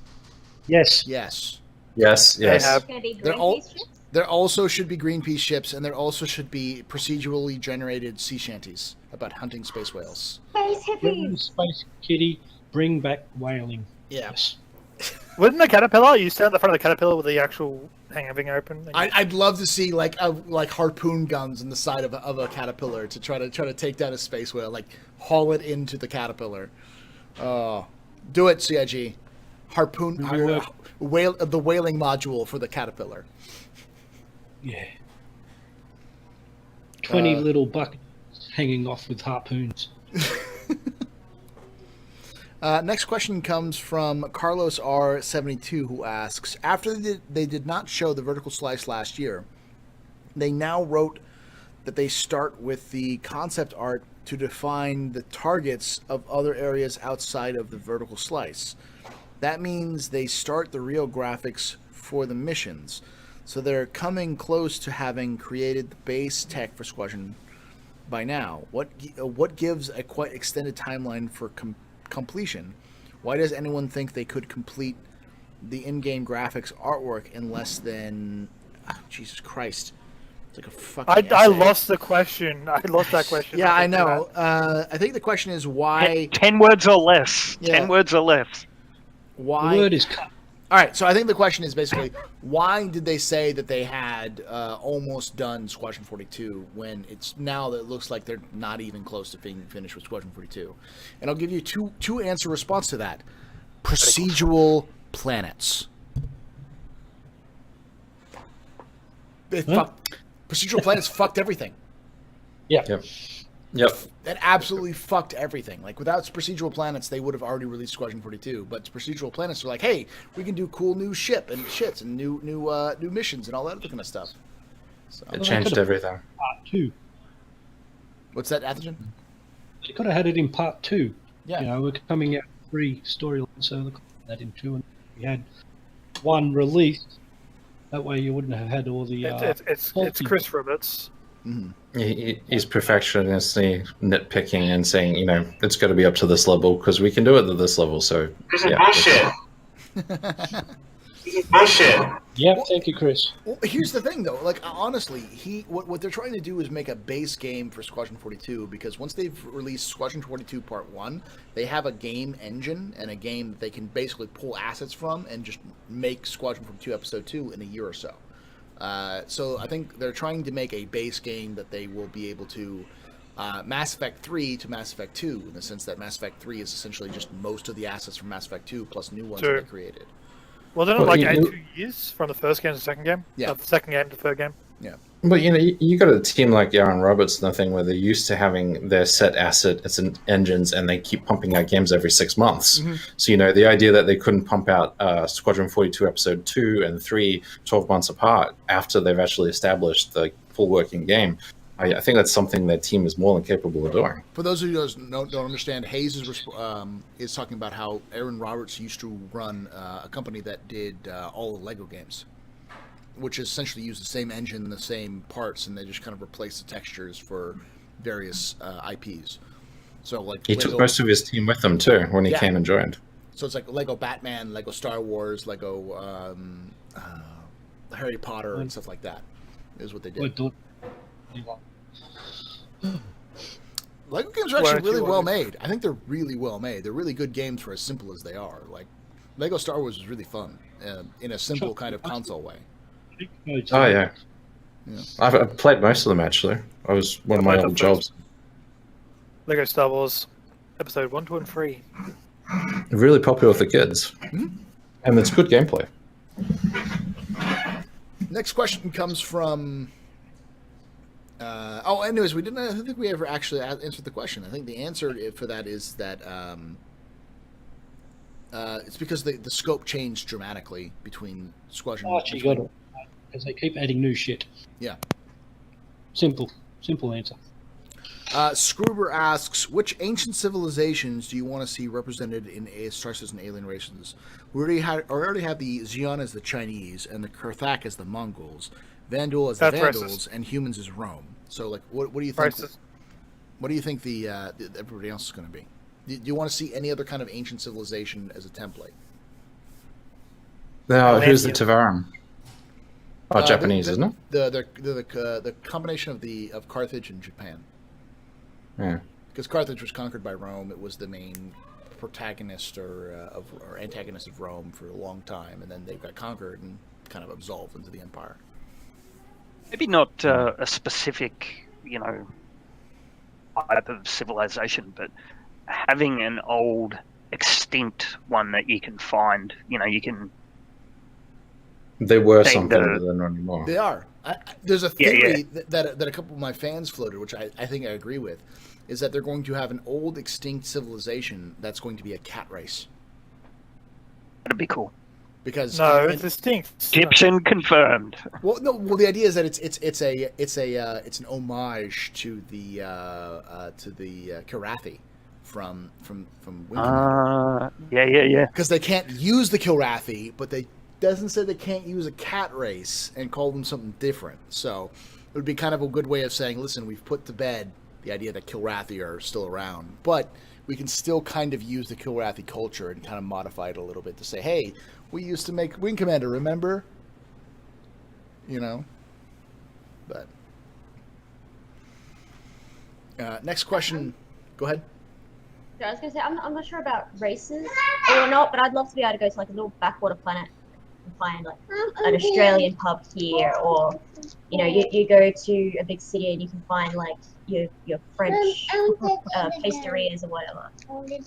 Yes. Yes. Yes, yes. have- Gonna be They're all- Greenpeace ships? There also should be Greenpeace ships, and there also should be procedurally generated sea shanties about hunting space whales. Space Get rid of hippies. Space Kitty, bring back whaling. Yeah. Yes. Wouldn't the caterpillar? You stand at the front of the caterpillar with the actual thing open. And I'd love to see like harpoon guns in the side of a caterpillar to try to take down a space whale, like haul it into the caterpillar. Do it, CIG. Harpoon Do it. the whaling module for the caterpillar. Yeah. 20 little buckets hanging off with harpoons. Next question comes from Carlos R72, who asks, after they did not show the vertical slice last year, they now wrote that they start with the concept art to define the targets of other areas outside of the vertical slice. That means they start the real graphics for the missions. So they're coming close to having created the base tech for Squadron by now. What gives a quite extended timeline for completion? Why does anyone think they could complete the in-game graphics artwork in less than... Jesus Christ. It's like a fucking I essay. lost the question. I lost that question. Yeah, I know. I think the question is why... 10 words or less. Yeah. 10 words or less. Why... The word is cut. All right, so I think the question is basically, why did they say that they had almost done Squadron 42 when it's now that it looks like they're not even close to being finished with Squadron 42? And I'll give you two answer response to that. Procedural planets. Procedural planets fucked everything. Yeah. Yep. Yep. That absolutely fucked everything. Like, without procedural planets, they would have already released Squadron 42. But procedural planets are like, hey, we can do cool new ship and shits and new missions and all that other kind of stuff. So, It changed everything. Part 2. what's that, Atherton? You could have had it in part 2. Yeah. You know, we're coming out 3 storylines, so look at that in 2, and we had one released. That way, you wouldn't have had all the. It's Chris Roberts. He's perfectionistly nitpicking and saying, you know, it's got to be up to this level because we can do it at this level. So This is bullshit. This is bullshit. Yeah, thank you, Chris. Well, here's the thing, though. Like, honestly, what they're trying to do is make a base game for Squadron 42, because once they've released Squadron 42 Part 1, they have a game engine and a game that they can basically pull assets from and just make Squadron 42 Episode 2 in a year or so. So I think they're trying to make a base game that they will be able to Mass Effect 3 to Mass Effect 2, in the sense that Mass Effect 3 is essentially just most of the assets from Mass Effect 2 plus new ones that they created. Wasn't it like 2 years from the first game to the second game? Yeah. The second game to the third game? Yeah. But, you know, you got a team like Aaron Roberts and the thing where they're used to having their set assets and engines and they keep pumping out games every 6 months. Mm-hmm. So, you know, the idea that they couldn't pump out Squadron 42 Episode 2 and 3 12 months apart after they've actually established the full working game, I think that's something their team is more than capable of doing. For those of you who don't understand, Hayes is talking about how Aaron Roberts used to run a company that did all the Lego games, which essentially used the same engine, the same parts, and they just kind of replaced the textures for various IPs. So, like, He took most of his team with him too when he Yeah. came and joined. So it's like Lego Batman, Lego Star Wars, Lego Harry Potter, and stuff like that. Is what they did. Lego games are actually really well made. I think they're really well made. They're really good games for as simple as they are. Like, Lego Star Wars is really fun in a simple kind of console way. Oh, yeah. I've played most of them, actually. I was one of my old jobs. Lego Star Wars Episode 1, 2, and 3. Really popular with the kids. And it's good gameplay. Next question comes from... anyways, I don't think we ever actually answered the question. I think the answer for that is that it's because the scope changed dramatically between Squadron... Oh, you got it. Because they keep adding new shit. Yeah. Simple answer. Scruber asks, which ancient civilizations do you want to see represented in Star Citizen Alien Races? We already have the Xi'an as the Chinese, and the Kurthak as the Mongols, Vandal as the Vandals, and humans as Rome. So, like, what do you think? What do you think the everybody else is going to be? Do you want to see any other kind of ancient civilization as a template? Now, who's the Tavaran? Oh, Japanese, isn't it? The combination of Carthage and Japan. Yeah. Because Carthage was conquered by Rome. It was the main protagonist or antagonist of Rome for a long time, and then they got conquered and kind of absolved into the empire. Maybe not a specific, type of civilization, but having an old, extinct one that you can find. You can. They were something, but they're not anymore. They are. There's a theory that a couple of my fans floated, which I think I agree with, is that they're going to have an old, extinct civilization that's going to be a cat race. That'd be cool. Because it's extinct. Egyptian confirmed. Well, no. Well, the idea is that it's an homage to the Kilrathi from Wing. Yeah. Because they can't use the Kilrathi, but they doesn't say they can't use a cat race and call them something different. So it would be kind of a good way of saying, listen, we've put to bed the idea that Kilrathi are still around, but we can still kind of use the Kilrathi culture and kind of modify it a little bit to say, hey, we used to make Wing Commander, remember? But next question. Go ahead. I was going to say, I'm not sure about races or not, but I'd love to be able to go to like a little backwater planet and find like an Australian pub here, or you go to a big city and you can find like your French pasterias or whatever.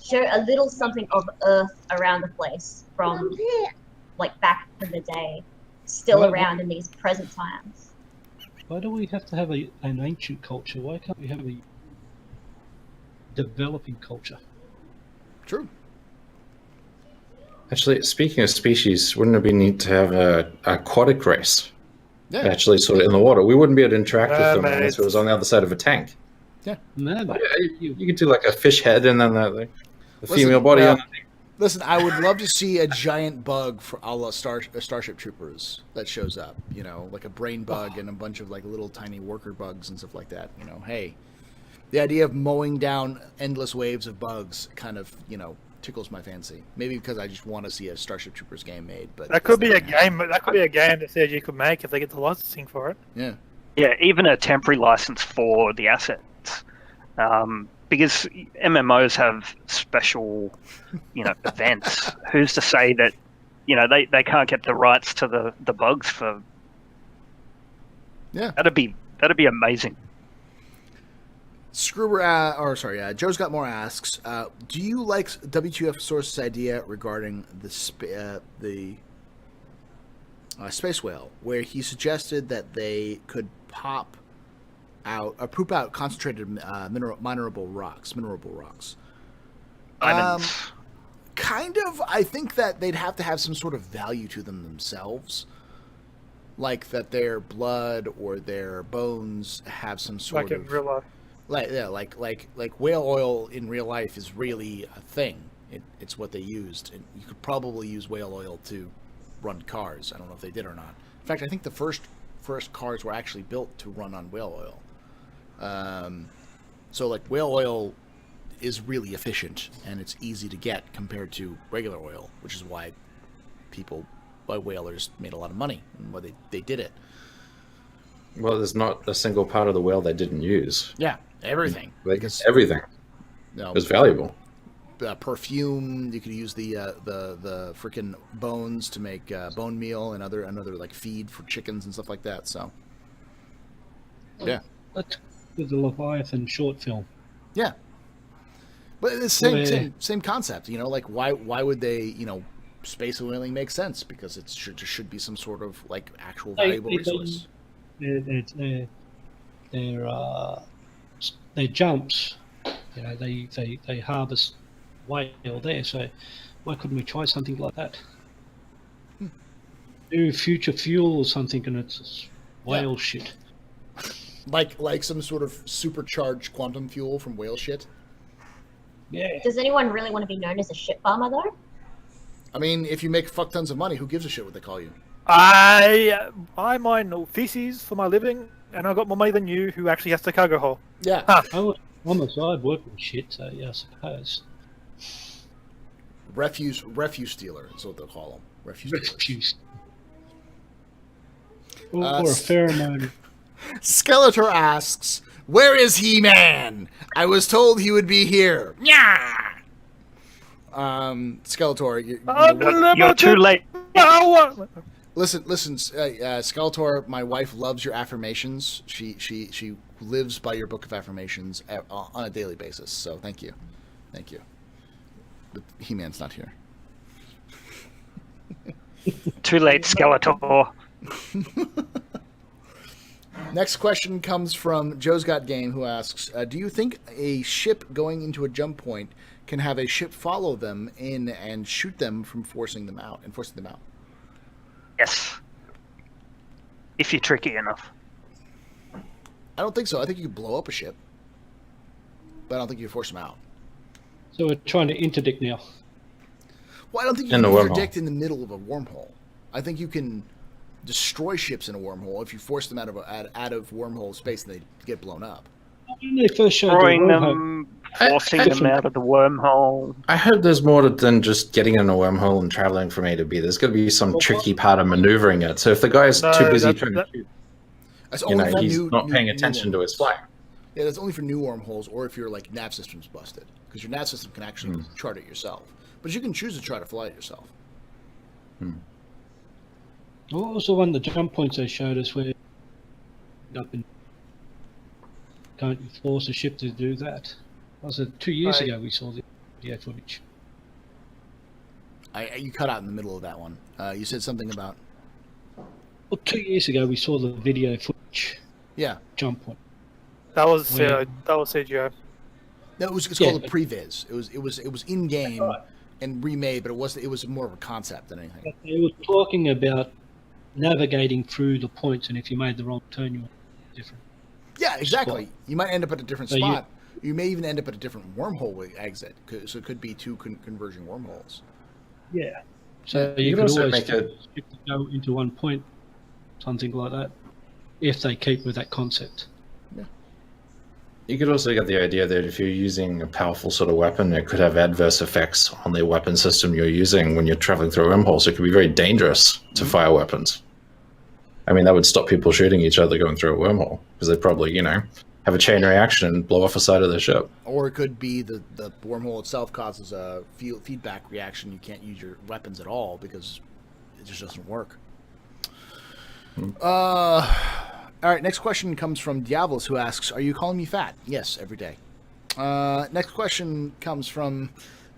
Show a little something of Earth around the place from like back in the day, still around in these present times. Why do we have to have an ancient culture? Why can't we have developing culture. True. Actually, speaking of species, wouldn't it be neat to have a aquatic race? Yeah. Actually, sort of in the water. We wouldn't be able to interact with them unless Mermaids. it was on the other side of a tank. No, but You could do like a fish head and then the Listen, female body. yeah. Listen, I would love to see a giant bug for a la Starship Troopers that shows up. You know, like a brain bug and a bunch of like little tiny worker bugs and stuff like that. You know, hey, the idea of mowing down endless waves of bugs kind of, you know, tickles my fancy. Maybe because I just want to see a Starship Troopers game made. But That could be a game. That could be a game that CG could make if they get the licensing for it. Yeah. Yeah, even a temporary license for the assets. Because MMOs have special, events. Who's to say that, they can't get the rights to the bugs for? Yeah. That'd be amazing. Joe's Got More asks, do you like W2F Source's idea regarding the space whale, where he suggested that they could poop out concentrated minerable rocks. Diamonds. Kind of. I think that they'd have to have some sort of value to them themselves, like that their blood or their bones have some sort Like in real life. like whale oil in real life is really a thing. It's what they used, and you could probably use whale oil to run cars. I don't know if they did or not. In fact, I think the first cars were actually built to run on whale oil. So like whale oil is really efficient and it's easy to get compared to regular oil, which is why whalers made a lot of money and why they did it. Well, there's not a single part of the whale they didn't use. Yeah, everything. Everything. It was valuable. Perfume. You could use the freaking bones to make bone meal and other like feed for chickens and stuff like that. So, yeah. That's the Leviathan short film. Yeah. But it's the same concept. Like why would they space whaling makes sense because it should be some sort of like actual valuable resource. Their jumps. They harvest whale there, so why couldn't we try something like that? Do future fuel or something, and it's whale shit. Like some sort of supercharged quantum fuel from whale shit. Yeah. Does anyone really want to be known as a shit farmer, though? I mean, if you make fuck tons of money, who gives a shit what they call you? I mine feces for my living, and I got more money than you, who actually has the cargo hold. Yeah. I was on the side working shit, so yeah, I suppose. Refuse stealer is what they'll call them. Refuse. Or a pheromone. Skeletor asks, "Where is He-Man? I was told he would be here." Yeah. Skeletor, You're too late. Listen, Skeletor. My wife loves your affirmations. She lives by your book of affirmations on a daily basis. So thank you. But He-Man's not here. Too late, Skeletor. Next question comes from Joe's Got Game, who asks, do you think a ship going into a jump point can have a ship follow them in and shoot them from forcing them out? Yes. If you're tricky enough. I don't think so. I think you can blow up a ship, but I don't think you can force them out. So we're trying to interdict now. Well, I don't think you can interdict in the middle of a wormhole. I think you can destroy ships in a wormhole if you force them out of wormhole space and they get blown up. When they first showed Destroying them, forcing them out of the wormhole. I heard there's more than just getting in a wormhole and traveling from A to B. There's got to be some tricky part of maneuvering it. So if the guy's too busy trying to shoot, he's not paying attention to his flight. Yeah, that's only for new wormholes or if your nav system's busted. Because your nav system can actually chart it yourself. But you can choose to try to fly it yourself. What was the one, the jump points they showed us where can't you force a ship to do that? Was it 2 years ago we saw the video footage? You cut out in the middle of that one. You said something about... Well, 2 years ago we saw the video footage. Yeah. Jump point. That was CGI. No, it's Yeah, called a but- previs. It was in game Right. and remade, but it was more of a concept than anything. They were talking about navigating through the points, and if you made the wrong turn, you were different. Yeah, exactly. You might end up at a different So spot. You may even end up at a different wormhole exit. So it could be two converging wormholes. Yeah. So You you could could also always make it- go into one point, something like that, if they keep with that concept. You could also get the idea that if you're using a powerful sort of weapon, it could have adverse effects on the weapon system you're using when you're traveling through wormholes. It could be very dangerous to fire weapons. I mean, that would stop people shooting each other going through a wormhole because they'd probably, have a chain reaction and blow off the side of their ship. Or it could be the wormhole itself causes a feedback reaction. You can't use your weapons at all because it just doesn't work. All right, next question comes from Diablos, who asks, "Are you calling me fat?" Yes, every day. Next question comes from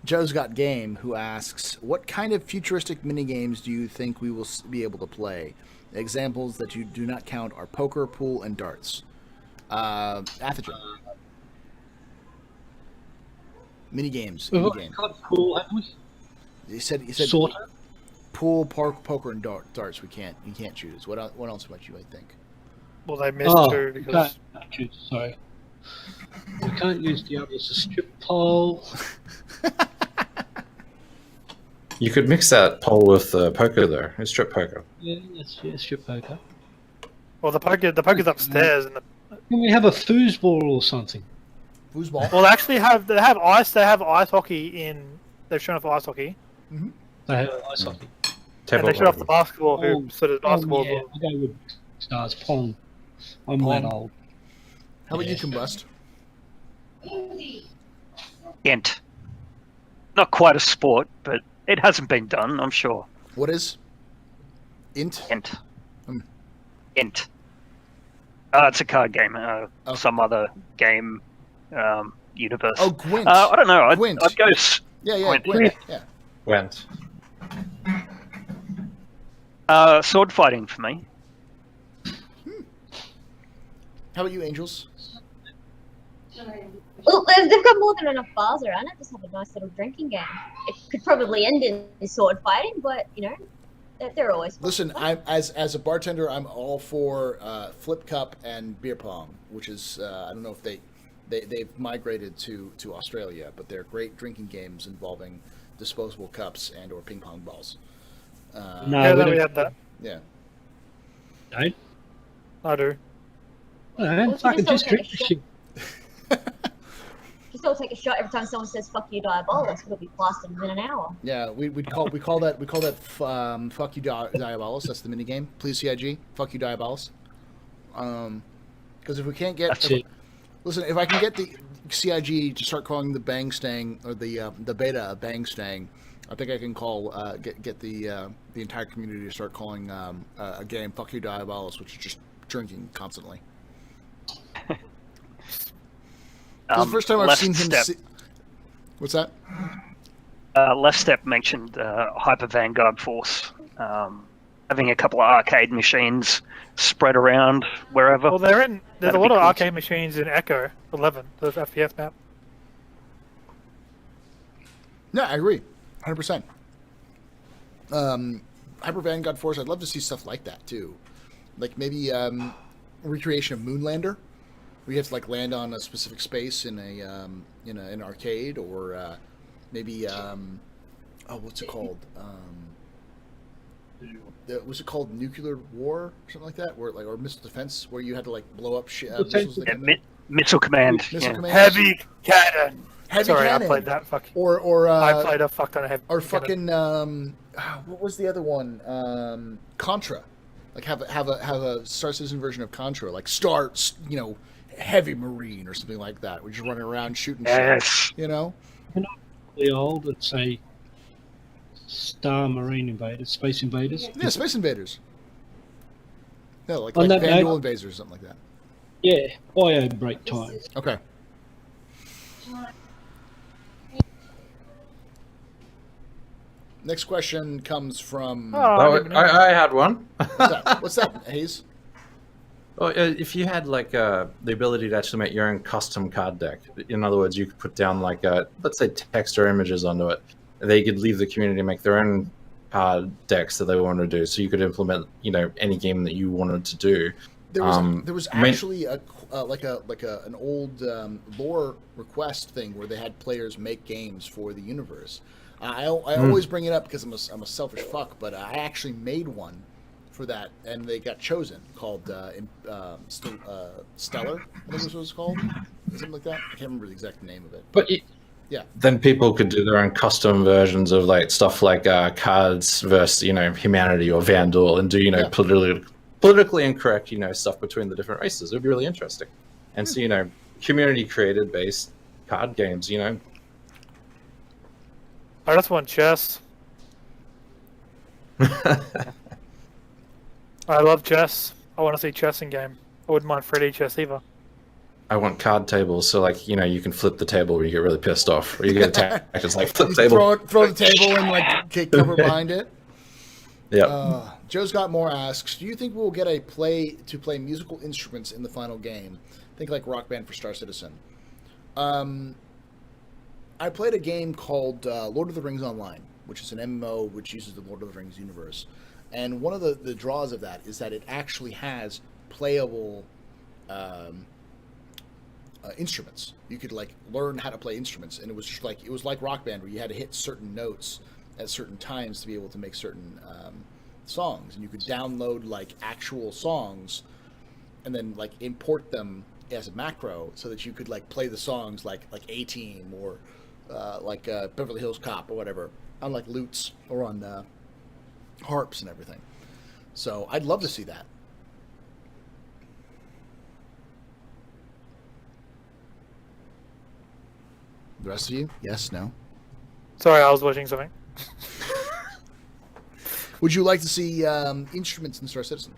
Joe's Got Game, who asks, "What kind of futuristic minigames do you think we will be able to play? Examples that you do not count are poker, pool, and darts." Athogen. Minigames. We've Minigames. got pool, haven't we? You said Sort of. pool, poker, and darts. You can't choose. What else might you think? Well, they missed two You because can't choose, sorry. We can't use Diablo as a strip pole. You could mix that pole with poker, though. It's strip poker. Yeah, strip poker. well, the poker's upstairs, and Can we have a foosball or something? Foosball. well, they have ice hockey in. They've shown off ice hockey, They have ice hockey. and Table they showed off hockey. the basketball hoop, so there's basketball. Yeah, I'll go with stars pong. I'm Pong. that old. How about you, Yeah. Combust? Ent. Not quite a sport, but it hasn't been done, I'm sure. What is? Int? Ent. Hmm. Ent. It's a card game. Oh. Some other game universe. Oh, Gwent. I don't know. Gwent. I'd go. Yeah, Gwent. Gwent. Yeah. Went. Sword fighting for me. How about you, Angels? Well, they've got more than enough bars around it. Just have a nice little drinking game. It could probably end in sword fighting, but they're always fun. Listen, I'm as a bartender, I'm all for flip cup and beer pong, which is I don't know if they've migrated to Australia, but they're great drinking games involving disposable cups and or ping pong balls. No, Yeah, we we don't. had that. Yeah. Don't. I do. No, fucking just drink the shit. Just all take a shot every time someone says "fuck you, Diabolus." It'll be plastered within an hour. Yeah, we call that fuck you Diabolus. That's the mini game. Please CIG, fuck you Diabolus. Because if we can't get That's it. listen, if I can get the CIG to start calling the Bang Stang or the beta a Bang Stang, I think I can call get the entire community to start calling a game "Fuck You Diabolus," which is just drinking constantly. This is the first time I've Left seen him. Step. What's that? Left Step mentioned Hyper Vanguard Force. Having a couple of arcade machines spread around wherever. Well, there's a That'd lot be of cool. arcade machines in Echo 11, the FPS map. Yeah, I agree, 100%. Hyper Vanguard Force. I'd love to see stuff like that too, like maybe recreation of Moonlander, where you have to like land on a specific space in an arcade, or maybe what's it called? Was it called Nuclear War or something like that, or Missile Defense, where you had to like blow up missiles that Yeah, come in? Missile Command. Missile yeah. Command. Heavy cannon. Heavy Sorry, cannon. I played that. Or I played a fuck ton of heavy. or cannon. fucking what was the other one? Contra. Like have a Star Citizen version of Contra, like Heavy Marine or something like that. We're just running around shooting Yes. shit. You know? The old, let's say, Star Marine Invaders, Space Invaders. Yeah, Space Invaders. Yeah, like On that Vandal note- Invaders or something like that. Yeah, bio break time. Okay. Next question comes from Oh, Oh, I didn't know. I had one. what's that? What's that, Hayes? Well, if you had like the ability to actually make your own custom card deck, in other words, you could put down like let's say text or images onto it. They could leave the community to make their own card decks that they want to do. So you could implement, any game that you wanted to do. There was actually an old lore request thing where they had players make games for the universe. I always bring it up because I'm a selfish fuck, but I actually made one for that, and they got chosen, called Stellar, I think was what it's called, something like that. I can't remember the exact name of it. But yeah, then people could do their own custom versions of like stuff like cards versus humanity or Vandal, and do politically incorrect stuff between the different races. It would be really interesting, and so community created based card games. I just want chess. I love chess. I want to see chess in game. I wouldn't mind 3D chess either. I want card tables, so like you can flip the table when you get really pissed off, or you get attacked. Just like flip the table, throw the table and like take cover behind it. Yeah. Joe Scott Moore asks, do you think we'll get a play musical instruments in the final game? Think like Rock Band for Star Citizen. I played a game called Lord of the Rings Online, which is an MMO which uses the Lord of the Rings universe. And one of the draws of that is that it actually has playable instruments. You could like learn how to play instruments, and it was like Rock Band, where you had to hit certain notes at certain times to be able to make certain songs. And you could download like actual songs and then like import them as a macro so that you could like play the songs like A-Team or Beverly Hills Cop or whatever on like lutes or on harps and everything. So I'd love to see that. The rest of you? Yes, no? Sorry, I was watching something. Would you like to see instruments in Star Citizen?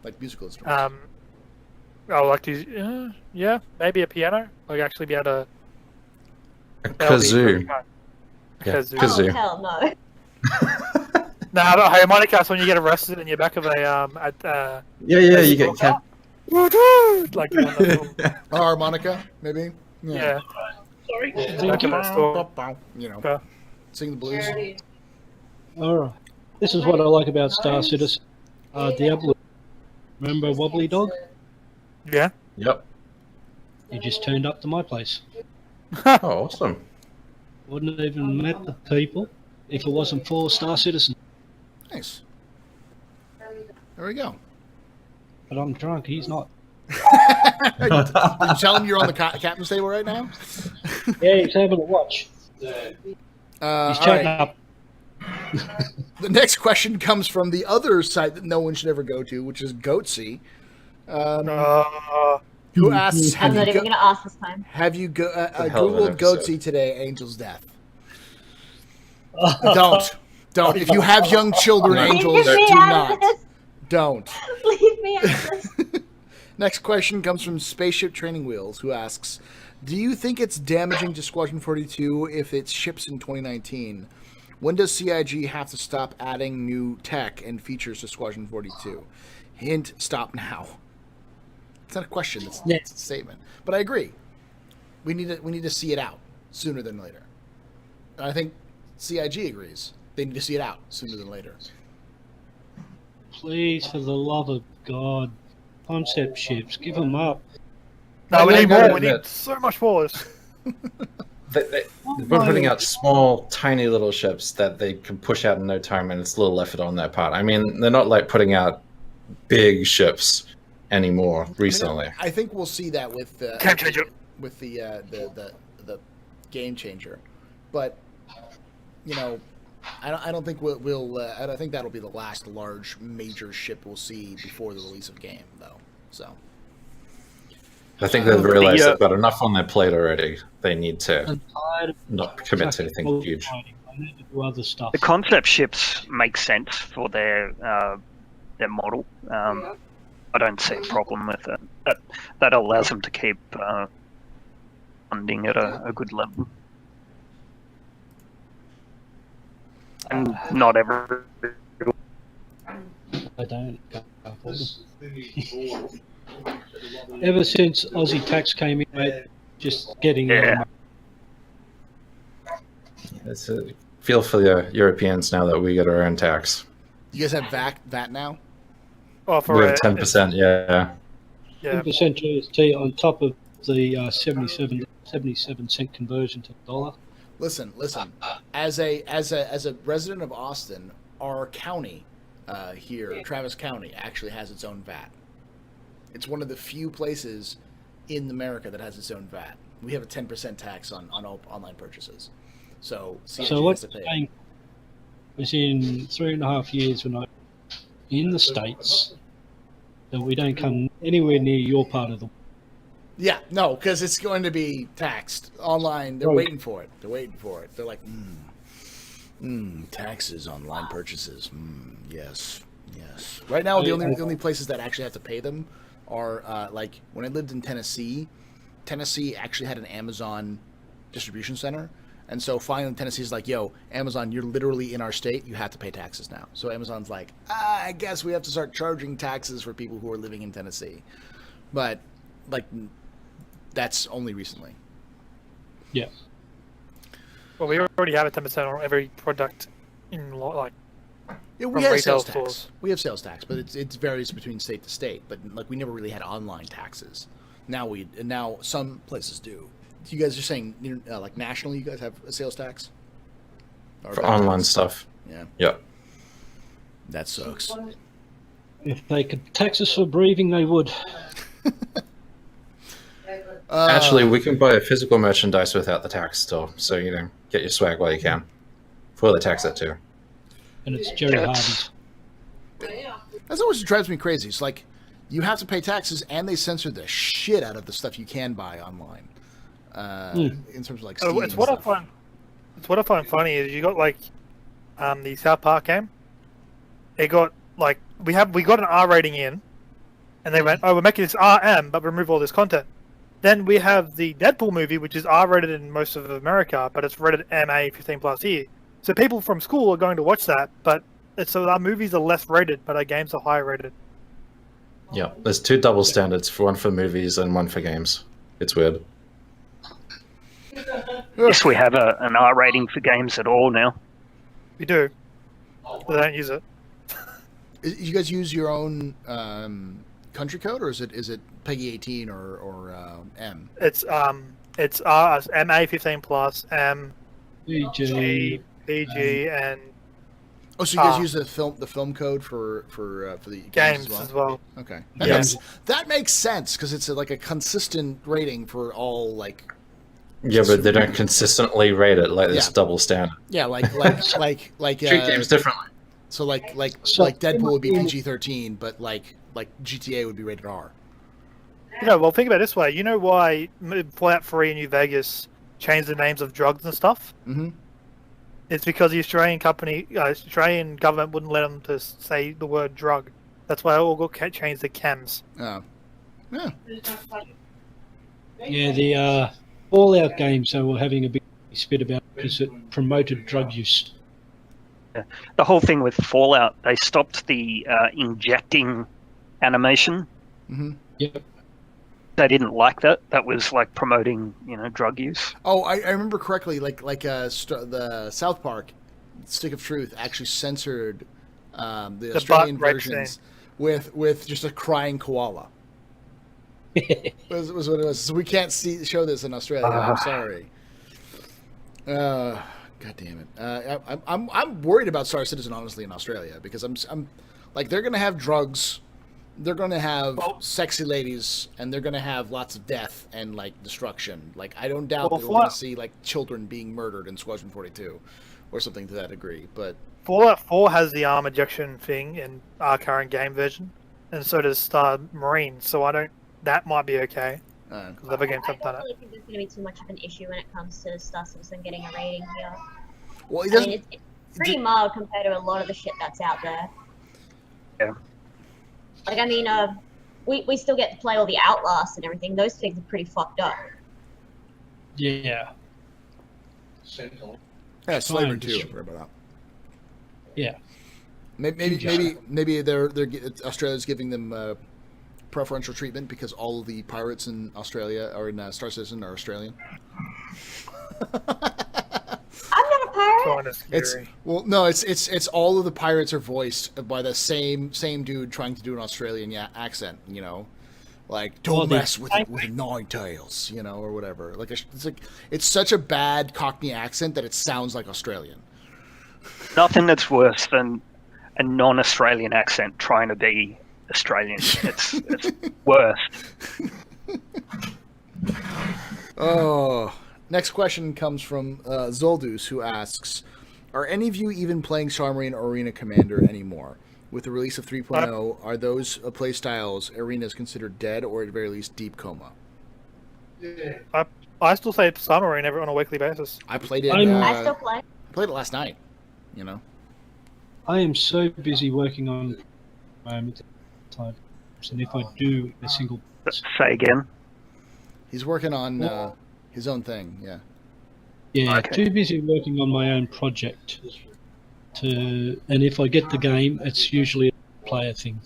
Like musical instruments? I would like to, yeah, maybe a piano. Like actually be able to. A kazoo. Yeah, Oh, hell no. Nah, but harmonica is when you get arrested in your back of a you get cat. Like harmonica, maybe. Yeah. Sorry. Sing the blues. All right. This is what I like about Star Citizen. Diablo. Remember Wobbly Dog? Yeah. Yep. He just turned up to my place. Oh, awesome. Wouldn't have even met the people if it wasn't for Star Citizen. Nice. There we go. But I'm drunk. He's not. Did you tell him you're on the captain's table right now? Yeah, he's having a watch. He's chatting up. The next question comes from the other site that no one should ever go to, which is Goatsy. Who asks, I'm not even going to ask this time. Have you Googled Goatsy today, Angel's death? Don't. If you have young children, Angels, do not. Don't. Leave me out of this. Next question comes from Spaceship Training Wheels, who asks, do you think it's damaging to Squadron 42 if it ships in 2019? When does CIG have to stop adding new tech and features to Squadron 42? Hint, stop now. It's not a question, it's a statement. But I agree. We need to see it out sooner than later. And I think CIG agrees. They need to see it out sooner than later. Please, for the love of God, concept ships, give them up. No, we need more. We need so much more. They're putting out small, tiny little ships that they can push out in no time, and it's a little effort on their part. I mean, they're not like putting out big ships anymore recently. I think we'll see that with the game changer, but I don't think we'll I think that'll be the last large major ship we'll see before the release of game, though. So I think they've realized they've got enough on their plate already. They need to not commit to anything huge. Other stuff. The concept ships make sense for their model. I don't see a problem with it. That allows them to keep funding at a good level. And not every. I don't. Ever since Aussie tax came in, mate, just getting Yeah. It's a feel for the Europeans now that we get our own tax. You guys have VAT now? Oh, for We have 10%. Yeah. Yeah. 10% GST on top of the 77 cent conversion to the dollar. Listen. As a resident of Austin, our county here, Travis County, actually has its own VAT. It's one of the few places in America that has its own VAT. We have a 10% tax on all online purchases. So CIG So has what's to pay. saying was in 3.5 years when I in the States that we don't come anywhere near your part of the world. Yeah, no, because it's going to be taxed online. They're Right. waiting for it. They're like, taxes on online purchases. Yes. Right now, the only places that actually have to pay them are like when I lived in Tennessee. Tennessee actually had an Amazon distribution center, and so finally Tennessee's like, "Yo, Amazon, you're literally in our state. You have to pay taxes now." So Amazon's like, "I guess we have to start charging taxes for people who are living in Tennessee," but like. That's only recently. Yeah. Well, we already have a 10% on every product in like. Yeah, we From have retail sales tax. stores. We have sales tax, but it varies between state to state. But like we never really had online taxes. Now some places do. You guys are saying like nationally, you guys have a sales tax or For VAT online tax? stuff. Yeah, Yeah. that sucks. If they could tax us for breathing, they would. Actually, we can buy physical merchandise without the tax still. So, get your swag while you can. Before they tax it too. And it's Jerry Harvey's. That's always what drives me crazy. It's like you have to pay taxes, and they censor the shit out of the stuff you can buy online. In terms of like Steam It's what I stuff. find. It's what I find funny is you got like, the South Park game. It got like we got an R rating in, and they went, "Oh, we're making this RM, but remove all this content." Then we have the Deadpool movie, which is R-rated in most of America, but it's rated MA 15+ here. So people from school are going to watch that, but so our movies are less rated, but our games are higher rated. Yeah. There's two double standards, one for movies and one for games. It's weird. Yes, we have an R rating for games at all now. We do, but they don't use it. You guys use your own country code, or is it Peggy 18 or M? It's MA 15+, M, PG. G, PG, and Oh, so you guys use the film code for the games as as well? well. Okay, Yes. that makes sense because it's like a consistent rating for all like Yeah, but they don't consistently rate it like this Yeah. double standard. like Treat games differently. So like So- Deadpool would be PG-13, but like GTA would be rated R. Well, think about it this way. You know why Fallout 3 in New Vegas changed the names of drugs and stuff? Mm-hmm. It's because the Australian Australian government wouldn't let them to say the word drug. That's why all got changed to chems. Oh, yeah. Yeah, the Fallout games they were having a big spit about because it promoted drug use. The whole thing with Fallout, they stopped the injecting animation. Mm-hmm. Yep. They didn't like that. That was like promoting, drug use. Oh, I remember correctly. The South Park Stick of Truth actually censored the Australian butt rape versions with just a crying koala. was what it was. So we can't show this in Australia. I'm sorry. God damn it. I'm worried about Star Citizen honestly in Australia because I'm like they're gonna have drugs. They're going to have sexy ladies, and they're going to have lots of death and, like, destruction. Like, I don't doubt that we're going to see, like, children being murdered in Squadron 42 or something to that degree, but... Fallout 4 has the arm ejection thing in our current game version, and so does Star Marine, so that might be okay, because other games have done I it. don't really think there's going to be too much of an issue when it comes to Star Citizen getting a rating here. Well, I mean, it's pretty mild compared to a lot of the shit that's out there. Yeah. Like, I mean, we still get to play all the Outlasts and everything. Those things are pretty fucked up. Yeah. Yeah, Slaver Fine, too. just- I forgot about that. Yeah. Maybe Australia's giving them preferential treatment because all of the pirates in Australia or in Star Citizen are Australian? I'm not a pirate. Kind of It's scary. well, no, it's all of the pirates are voiced by the same dude trying to do an Australian accent, you know, like don't mess with Nine Tails, you know, or whatever. Like it's such a bad Cockney accent that it sounds like Australian. Nothing that's worse than a non-Australian accent trying to be Australian. It's worst. Oh, next question comes from Zoldus, who asks, are any of you even playing Charmarine or Arena Commander anymore? With the release of 3.0, are those playstyles arenas considered dead or at the very least deep coma? I still say Submarine on a weekly basis. I played it. I still play. Played it last night. You know. I am so busy working on times, and if I do a single, Say again. He's working on his own thing. Yeah. yeah, Okay. too busy working on my own project. And if I get the game, it's usually a player thing.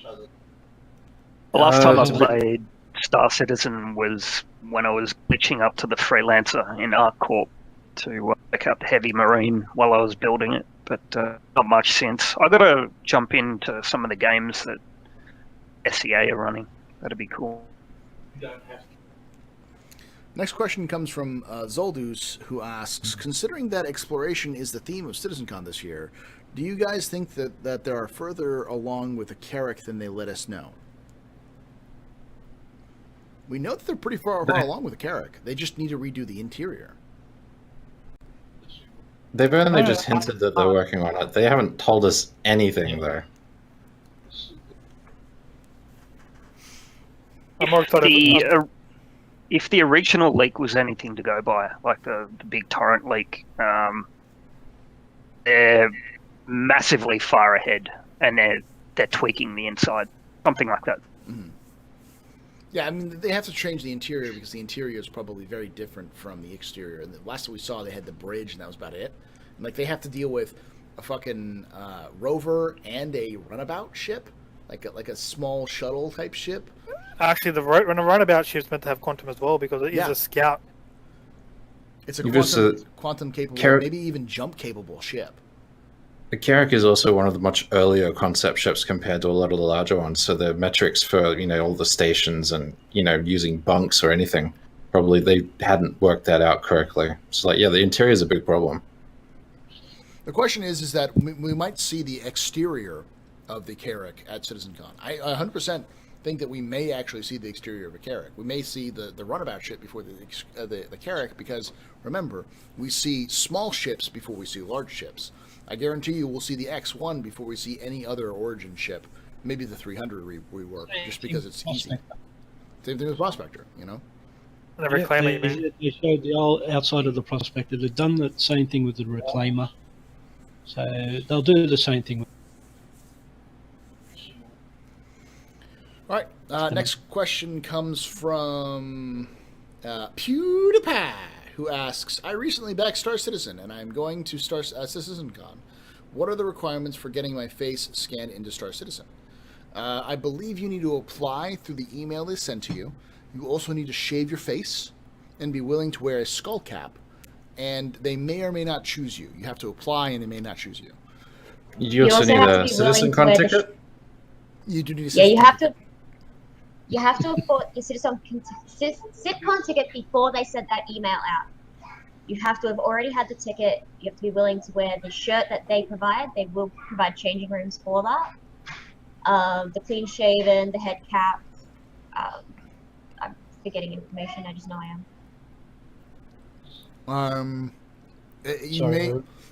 The last time I played Star Citizen was when I was glitching up to the freelancer in ArcCorp to work out the heavy marine while I was building it, but not much since. I got to jump into some of the games that SEA are running. That'd be cool. Next question comes from Zoldus, who asks, considering that exploration is the theme of CitizenCon this year, do you guys think that there are further along with the Carrack than they let us know? We know that they're pretty far along with the Carrack. They just need to redo the interior. They've only just hinted that they're working on it. They haven't told us anything, though. I'm more excited. If the original leak was anything to go by, like the big torrent leak, they're massively far ahead, and they're tweaking the inside, something like that. Mm-hmm. Yeah, I mean, they have to change the interior because the interior is probably very different from the exterior. And the last time we saw, they had the bridge, and that was about it. And, like, they have to deal with a fucking rover and a runabout ship, like a small shuttle type ship. Actually, the runabout ship's meant to have quantum as well because it is a scout. It's a quantum capable, maybe even jump capable ship. The Carrack is also one of the much earlier concept ships compared to a lot of the larger ones. So the metrics for all the stations and using bunks or anything, probably they hadn't worked that out correctly. So the interior is a big problem. The question is that we might see the exterior of the Carrack at CitizenCon. I 100% think that we may actually see the exterior of a Carrack. We may see the runabout ship before the Carrack because, remember, we see small ships before we see large ships. I guarantee you we'll see the X-1 before we see any other Origin ship. Maybe the 300 rework, just because it's easy. Same thing with Prospector, The Reclaimer, they showed the old outside of the Prospector. They've done the same thing with the Reclaimer. So they'll do the same thing. All right. Next question comes from PewDiePie, who asks, I recently backed Star Citizen, and I'm going to Star CitizenCon. What are the requirements for getting my face scanned into Star Citizen? I believe you need to apply through the email they sent to you. You also need to shave your face and be willing to wear a skull cap. And they may or may not choose you. You have to apply, and they may not choose you. You also need a CitizenCon ticket? You do need a Yeah, CitizenCon you have to afford your CitizenCon ticket before they send that email out. You have to have already had the ticket. You have to be willing to wear the shirt that they provide. They will provide changing rooms for that. The clean shaven, the head cap. I'm forgetting information. I just know I am.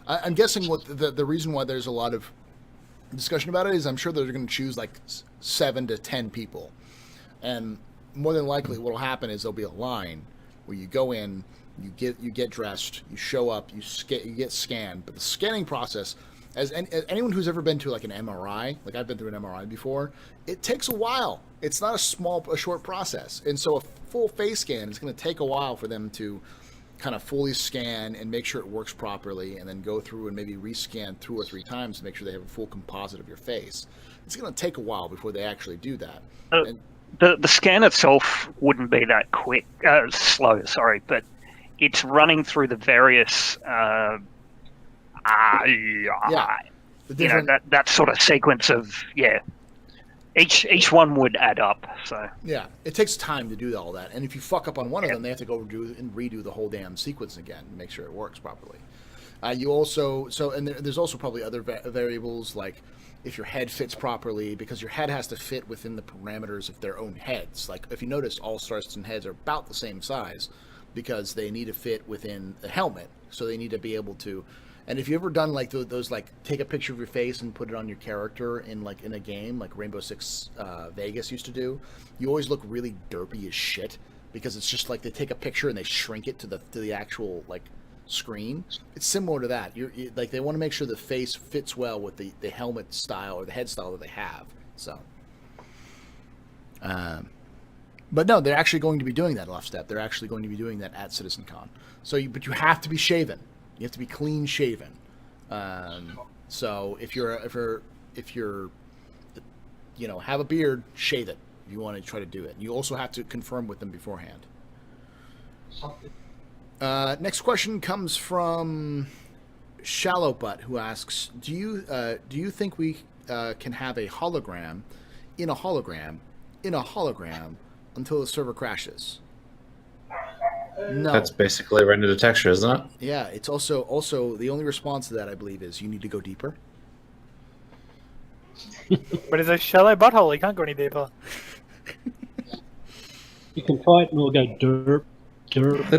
I'm guessing what the reason why there's a lot of discussion about it is I'm sure they're going to choose like 7 to 10 people. And more than likely what will happen is there'll be a line where you go in, you get dressed, you show up, you get scanned. But the scanning process, as anyone who's ever been to like an MRI, like I've been through an MRI before, it takes a while. It's not a short process. And so a full face scan is going to take a while for them to kind of fully scan and make sure it works properly, and then go through and maybe rescan 2 or 3 times to make sure they have a full composite of your face. it's going to take a while before they actually do that. And, the scan itself wouldn't be that slow, sorry, but it's running through the various that sort of sequence of each one would add up. So yeah, it takes time to do all that, and if you fuck up on one of them, they have to go redo the whole damn sequence again to make sure it works properly. There's also probably other variables, like if your head fits properly, because your head has to fit within the parameters of their own heads. Like if you notice, all Starston heads are about the same size because they need to fit within the helmet. So they need to be able to. And if you ever done like those like take a picture of your face and put it on your character in a game like Rainbow Six Vegas used to do, you always look really derpy as shit because it's just like they take a picture and they shrink it to the actual like screen. It's similar to that. Like they want to make sure the face fits well with the helmet style or the head style that they have. So, but no, they're actually going to be doing that Left Step. They're actually going to be doing that at CitizenCon. So, but you have to be shaven. You have to be clean shaven. So if you're have a beard, shave it if you want to try to do it. You also have to confirm with them beforehand. Next question comes from Shallow Butt, who asks, do you think we can have a hologram in a hologram in a hologram until the server crashes? No. That's basically rendered a texture, isn't it? Yeah, it's also the only response to that, I believe, is you need to go deeper. But it's a shallow butthole. You can't go any deeper. You can try it and it'll go derp.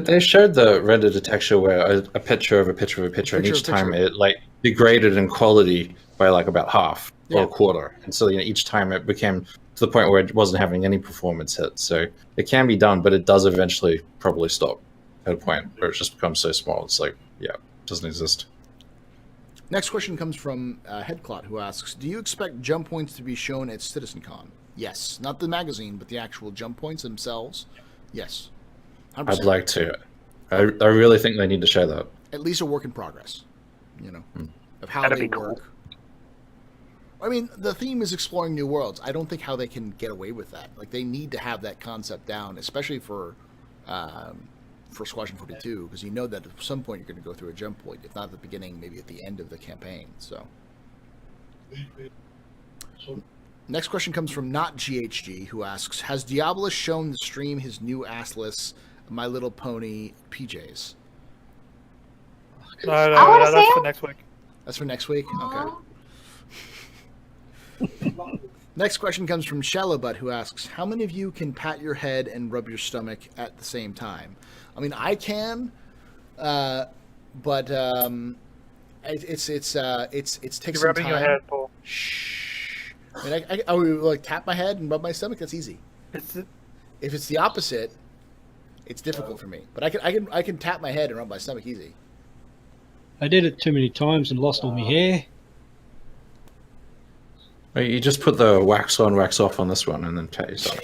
They showed the rendered texture where a picture of a picture of a picture, and each time it like degraded in quality by like about half or a quarter, and so each time it became to the point where it wasn't having any performance hit. So it can be done, but it does eventually probably stop at a point where it just becomes so small. It's like, it doesn't exist. Next question comes from Headclot, who asks, do you expect jump points to be shown at CitizenCon? Yes. Not the magazine, but the actual jump points themselves? Yes. 100%. I'd like to. I really think they need to show that. At least a work in progress, of how they work. Cool. I mean, the theme is exploring new worlds. I don't think how they can get away with that. Like, they need to have that concept down, especially for Squadron 42, because that at some point you're going to go through a jump point, if not at the beginning, maybe at the end of the campaign. So, next question comes from Not GHG, who asks, has Diabolus shown the stream his new assless My Little Pony PJs? No, that's for next week. That's for next week? Okay. Next question comes from Shallowbutt, who asks, how many of you can pat your head and rub your stomach at the same time? I mean, I can, but it's takes some time. You're rubbing your head, Paul. Shh. I mean, I would like tap my head and rub my stomach. That's easy. If it's the opposite, it's difficult for me. But I can tap my head and rub my stomach easy. I did it too many times and lost all my hair. You just put the wax on, wax off on this one, and then pat yourself.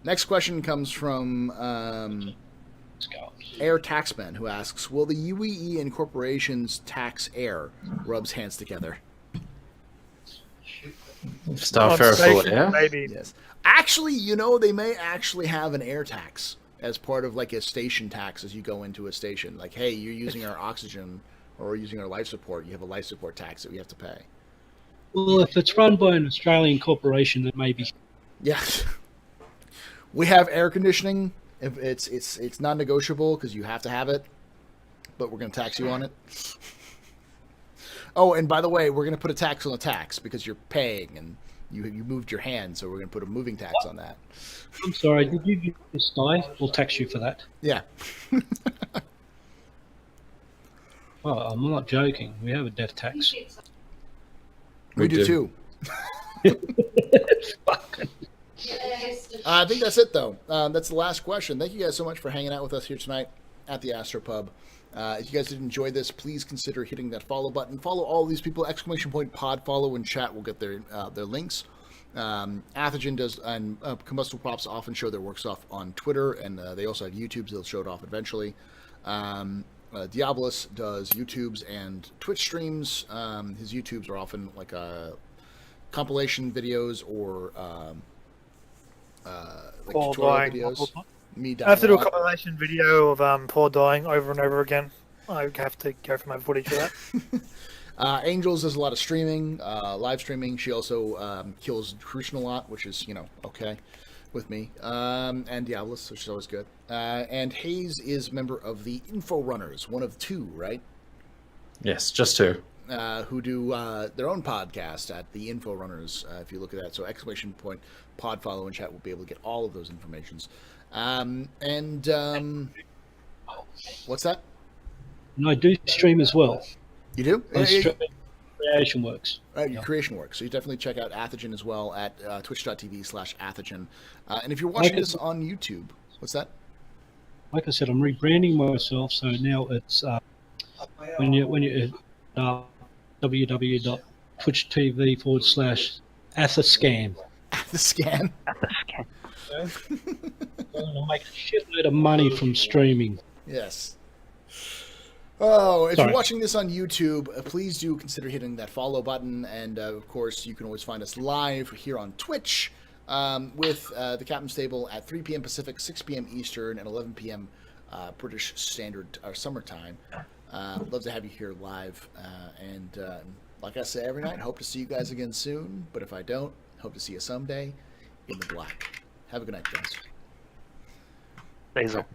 Next question comes from Air Taxman, who asks, will the UEE and corporations tax air? Rubs hands together. Starfarer for air? Maybe. Yes. Actually, they may actually have an air tax as part of like a station tax as you go into a station. Like, hey, you're using our oxygen or using our life support. You have a life support tax that we have to pay. Well, if it's run by an Australian corporation, then maybe. Yes. We have air conditioning. If it's non-negotiable because you have to have it, but we're going to tax you on it. Oh, and by the way, we're going to put a tax on the tax because you're paying and you moved your hand, so we're going to put a moving tax on that. I'm sorry, did you just die? We'll tax you for that. Yeah. Oh, I'm not joking. We have a death tax. We do too. I think that's it, though. That's the last question. Thank you guys so much for hanging out with us here tonight at the Astropub. If you guys did enjoy this, please consider hitting that follow button. Follow all of these people. !pod follow in chat will get their links. Athogen does, and Combustible Props often show their work stuff on Twitter, and they also have YouTube, so they'll show it off eventually. Diabolus does YouTubes and Twitch streams. His YouTubes are often like compilation videos or like Paul tutorial dying. videos. Me I dying. have to do a lot. compilation video of Paul dying over and over again. I have to go for my footage for that. Angels does a lot of streaming, live streaming. She also kills Crucian a lot, which is, okay with me. And Diabolus, which is always good. And Hayes is a member of the Info Runners, one of two, right? Yes, just two. Who do their own podcast at the Info Runners, if you look at that. So ! Pod follow and chat will be able to get all of those informations. What's that? And I do stream as well. You do? I stream Creation Works. Your creation work. So you definitely check out Athogen as well at twitch.tv/Athogen. And if you're watching this on YouTube, what's that? Like I said, I'm rebranding myself, so now it's when you www.twitch.tv/Athascan. The scan. I'll make a shitload of money from streaming. Yes. Oh, if Sorry. you're watching this on YouTube, please do consider hitting that follow button. And, of course, you can always find us live here on Twitch with the Captain's Table at 3 p.m. Pacific, 6 p.m. Eastern, and 11 p.m. British Standard or Summertime. Love to have you here live. And like I say every night, hope to see you guys again soon. But if I don't, hope to see you someday in the black. Have a good night, guys. Basil.